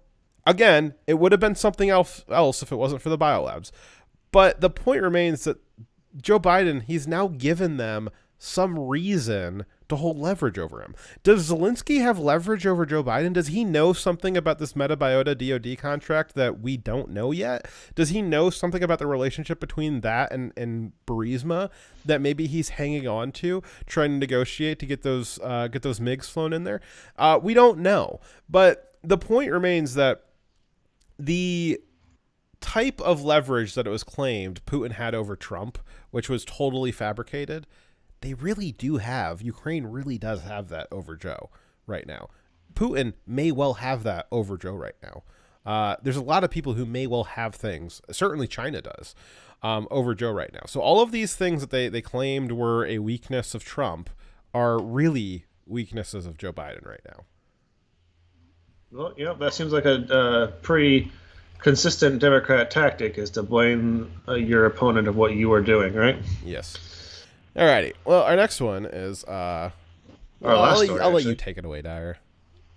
Speaker 4: again, it would have been something else if it wasn't for the biolabs. But the point remains that Joe Biden, he's now given them some reason to hold leverage over him. Does Zelensky have leverage over Joe Biden? Does he know something about this MetaBiota DoD contract that we don't know yet? Does he know something about the relationship between that and Burisma that maybe he's hanging on to, trying to negotiate to get those MiGs flown in there? We don't know. But the point remains that the type of leverage that it was claimed Putin had over Trump, which was totally fabricated, they really do have. Ukraine really does have that over Joe right now. Putin may well have that over Joe right now. There's a lot of people who may well have things, certainly China does, over Joe right now. So all of these things that they claimed were a weakness of Trump are really weaknesses of Joe Biden right now.
Speaker 1: Well, yeah, that seems like a pretty consistent Democrat tactic, is to blame your opponent of what you are doing, right?
Speaker 4: Yes. Alrighty. Well, our next one is
Speaker 1: our last story.
Speaker 4: I'll let you take it away, Dyer.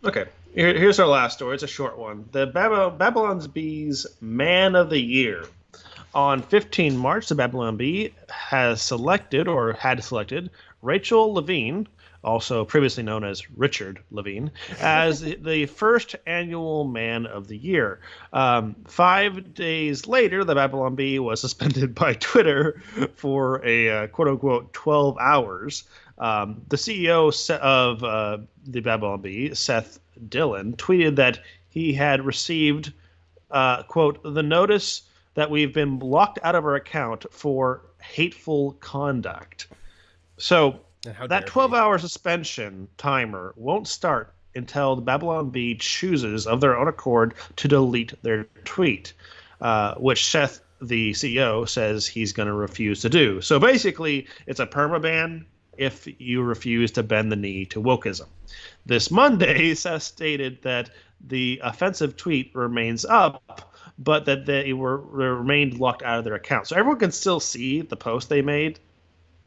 Speaker 1: Okay. Here's our last story. It's a short one. The Babylon's Bee's Man of the Year. On 15 March, the Babylon Bee had selected Rachel Levine, also previously known as Richard Levine, as the first annual Man of the Year. 5 days later, the Babylon Bee was suspended by Twitter for a quote-unquote 12 hours. The CEO of the Babylon Bee, Seth Dillon, tweeted that he had received, quote, the notice that we've been locked out of our account for hateful conduct. So that 12-hour suspension timer won't start until the Babylon Bee chooses of their own accord to delete their tweet, which Seth, the CEO, says he's going to refuse to do. So basically, it's a permaban if you refuse to bend the knee to wokeism. This Monday, Seth stated that the offensive tweet remains up, but that they remained locked out of their account. So everyone can still see the post they made,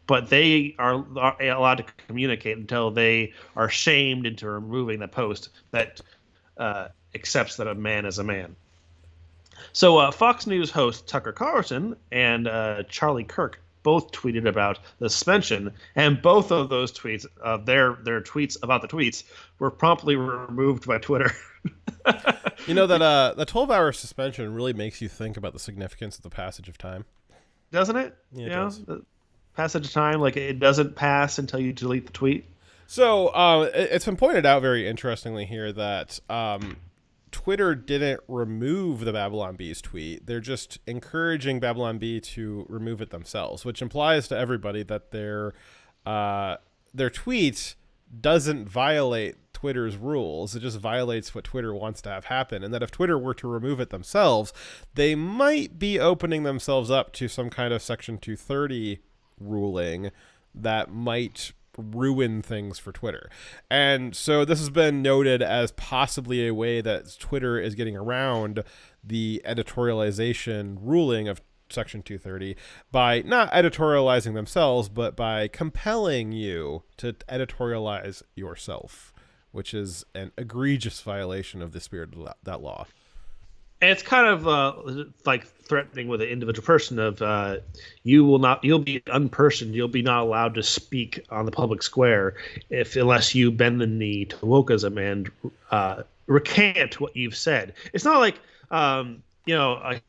Speaker 1: but they are allowed to communicate until they are shamed into removing the post that accepts that a man is a man. So Fox News host Tucker Carlson and Charlie Kirk both tweeted about the suspension, and both of those tweets, their tweets about the tweets, were promptly removed by Twitter.
Speaker 4: You know that the 12-hour suspension really makes you think about the significance of the passage of time,
Speaker 1: doesn't it?
Speaker 4: Yeah, it does.
Speaker 1: The passage of time, like it doesn't pass until you delete the tweet.
Speaker 4: So it's been pointed out very interestingly here that Twitter didn't remove the Babylon Bee's tweet. They're just encouraging Babylon Bee to remove it themselves, which implies to everybody that their tweet doesn't violate Twitter's rules. It just violates what Twitter wants to have happen, and that if Twitter were to remove it themselves, they might be opening themselves up to some kind of Section 230 ruling that might ruin things for Twitter. And so this has been noted as possibly a way that Twitter is getting around the editorialization ruling of Section 230 by not editorializing themselves, but by compelling you to editorialize yourself, which is an egregious violation of the spirit of that law.
Speaker 1: And it's kind of like threatening with an individual person of you'll be unpersoned, you'll be not allowed to speak on the public square unless you bend the knee to wokeism and recant what you've said. It's not like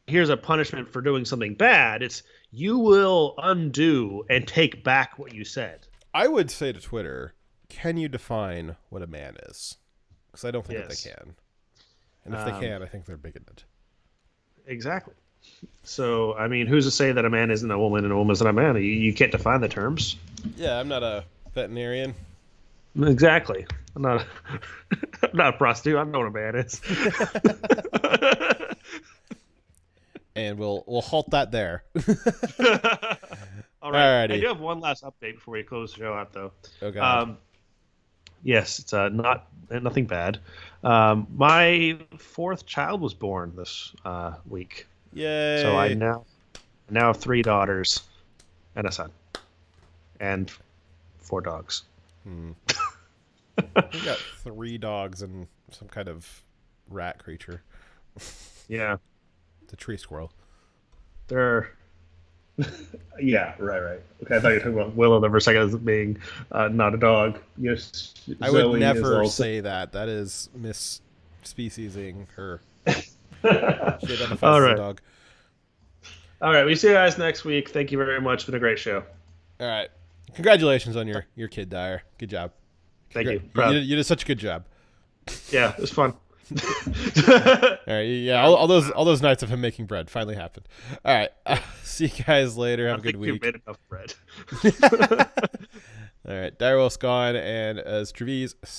Speaker 1: here's a punishment for doing something bad. It's you will undo and take back what you said.
Speaker 4: I would say to Twitter, can you define what a man is? Because I don't think that they can. And if they can, I think they're bigoted.
Speaker 1: Exactly. So, I mean, who's to say that a man isn't a woman and a woman isn't a man? You can't define the terms.
Speaker 4: Yeah, I'm not a veterinarian.
Speaker 1: Exactly. I'm not a prostitute. I know what a man is.
Speaker 4: And we'll halt that there.
Speaker 1: All right.
Speaker 4: Alrighty.
Speaker 1: I do have one last update before we close the show out, though.
Speaker 4: Oh, God.
Speaker 1: Yes, it's nothing bad. My fourth child was born this week.
Speaker 4: Yay!
Speaker 1: So I now have 3 daughters and a son, and 4 dogs.
Speaker 4: We got 3 dogs and some kind of rat creature.
Speaker 1: Yeah,
Speaker 4: the tree squirrel.
Speaker 1: They're yeah, right. Okay, I thought you were talking about Willow there for a second as being not a dog. Yes,
Speaker 4: I would never say that. That is mis-speciesing her. She identifies
Speaker 1: All right.
Speaker 4: as a dog.
Speaker 1: All right, we see you guys next week. Thank you very much. It's been a great show.
Speaker 4: All right. Congratulations on your kid, Dyer. Good job.
Speaker 1: Thank you.
Speaker 4: You did such a good job.
Speaker 1: Yeah, it was fun.
Speaker 4: All right, yeah, all those nights of him making bread finally happened. All right, see you guys later. Have a good week.
Speaker 1: You made enough bread.
Speaker 4: All right, Direwolf's gone, and as Trevize